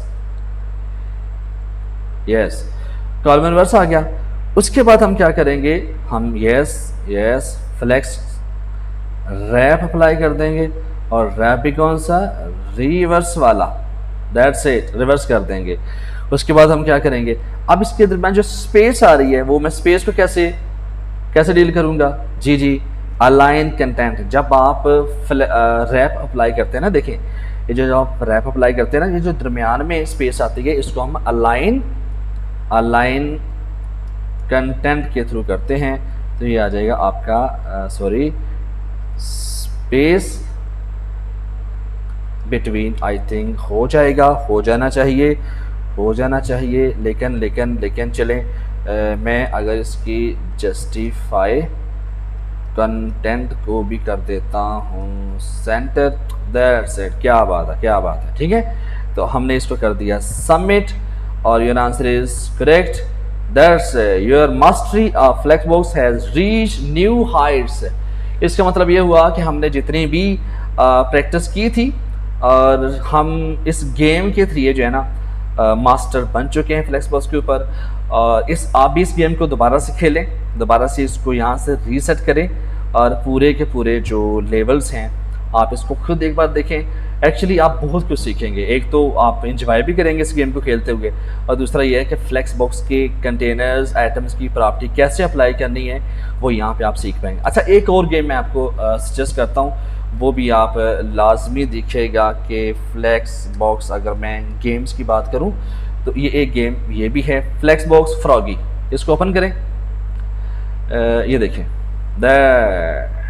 Yes, column reverse आ गया। उसके बाद हम क्या करेंगे, हम यस फ्लेक्स रैप अप्लाई कर देंगे, और रैप भी कौन सा, रिवर्स वाला, दैट्स इट, रिवर्स कर देंगे। उसके बाद हम क्या करेंगे, अब इसके दरम्यान जो स्पेस आ रही है वो मैं स्पेस को कैसे डील करूँगा जी, अलाइन कंटेंट। जब आप रैप अप्लाई करते हैं ना, देखें ये जो आप रैप अप्लाई करते हैं ना, ये जो दरमियान में स्पेस आती है इसको हम अलाइन कंटेंट के थ्रू करते हैं। तो ये आ जाएगा आपका sorry space between, I think हो जाएगा, हो जाना चाहिए, लेकिन चलें मैं अगर इसकी जस्टिफाई कंटेंट को भी कर देता हूँ सेंटर, दैट्स इट। क्या बात है, क्या बात है। ठीक है, तो हमने इसको कर दिया सबमिट और your answer is correct. That's your mastery of flexbox has reach new Heights. इसका मतलब ये हुआ कि हमने जितनी भी प्रैक्टिस की थी और हम इस गेम के थ्रू जो है ना मास्टर बन चुके हैं फ्लेक्सबॉक्स के ऊपर। और आप भी इस गेम को दोबारा से खेलें, दोबारा से इसको यहाँ से रीसेट करें और पूरे के पूरे जो लेवल्स हैं आप इसको खुद एक बार देखें। एक्चुअली आप बहुत कुछ सीखेंगे। एक तो आप इंजॉय भी करेंगे इस गेम को खेलते हुए, और दूसरा ये है कि फ्लेक्सबॉक्स के कंटेनर्स आइटम्स की प्रॉपर्टी कैसे अप्लाई करनी है वो यहाँ पे आप सीख पाएंगे। अच्छा, एक और गेम मैं आपको सजेस्ट करता हूँ, वो भी आप लाजमी दिखेगा कि फ्लेक्सबॉक्स, अगर मैं गेम्स की बात करूँ तो ये एक गेम ये भी है फ्लेक्सबॉक्स फ्रॉगी। इसको ओपन करें, ये देखें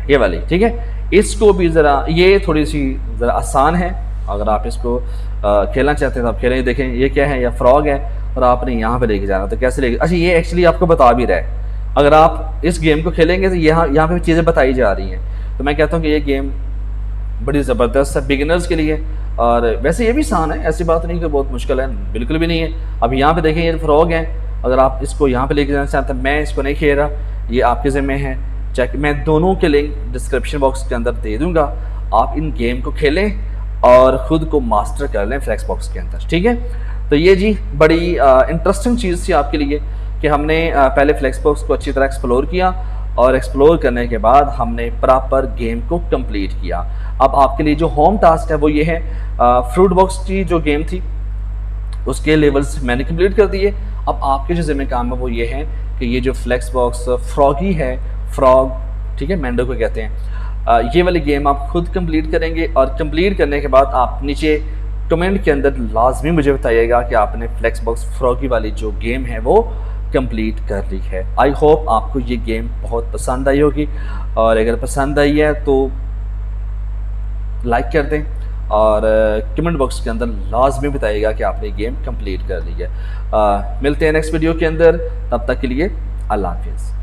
ये वाली। ठीक है, इसको भी ज़रा, ये थोड़ी सी ज़रा आसान है। अगर आप इसको खेलना चाहते हैं तो आप खेलें। देखें ये क्या है, या फ्रॉग है और आपने यहाँ पे लेके जाना, तो कैसे लेके, अच्छा ये एक्चुअली आपको बता भी रहा है। अगर आप इस गेम को खेलेंगे तो यहाँ पे चीज़ें बताई जा रही हैं। तो मैं कहता हूँ कि ये गेम बड़ी ज़बरदस्त है बिगिनर्स के लिए, और वैसे ये भी आसान है, ऐसी बात नहीं कि बहुत मुश्किल है, बिल्कुल भी नहीं है। अब यहाँ पे देखें ये फ्रॉग है, अगर आप इसको यहाँ पे लेके जाना चाहते हैं, मैं इसको नहीं खेल रहा, ये आपके ज़िम्मे है। चेक, मैं दोनों के लिंक डिस्क्रिप्शन बॉक्स के अंदर दे दूँगा, आप इन गेम को खेलें और ख़ुद को मास्टर कर लें फ्लेक्सबॉक्स के अंदर। ठीक है, तो ये जी बड़ी इंटरेस्टिंग चीज़ थी आपके लिए कि हमने पहले फ्लेक्सबॉक्स को अच्छी तरह एक्सप्लोर किया, और एक्सप्लोर करने के बाद हमने प्रॉपर गेम को कंप्लीट किया। अब आपके लिए जो होम टास्क है वो ये है, फ्रूट बॉक्स की जो गेम थी उसके लेवल्स मैंने कंप्लीट कर दिए। अब आपके जो ज़िम्मे काम है वो ये है कि ये जो फ्लेक्सबॉक्स फ्रॉगी है, फ्रॉग, ठीक है, मैंडो को कहते हैं, ये वाली गेम आप खुद कंप्लीट करेंगे। और कंप्लीट करने के बाद आप नीचे कमेंट के अंदर लाजमी मुझे बताइएगा कि आपने फ्लेक्सबॉक्स फ्रॉगी वाली जो गेम है वो कंप्लीट कर ली है। आई होप आपको ये गेम बहुत पसंद आई होगी, और अगर पसंद आई है तो लाइक कर दें और कमेंट बॉक्स के अंदर लाजमी बताइएगा कि आपने गेम कंप्लीट कर ली है। मिलते हैं नेक्स्ट वीडियो के अंदर, तब तक के लिए अल्लाह हाफिज़।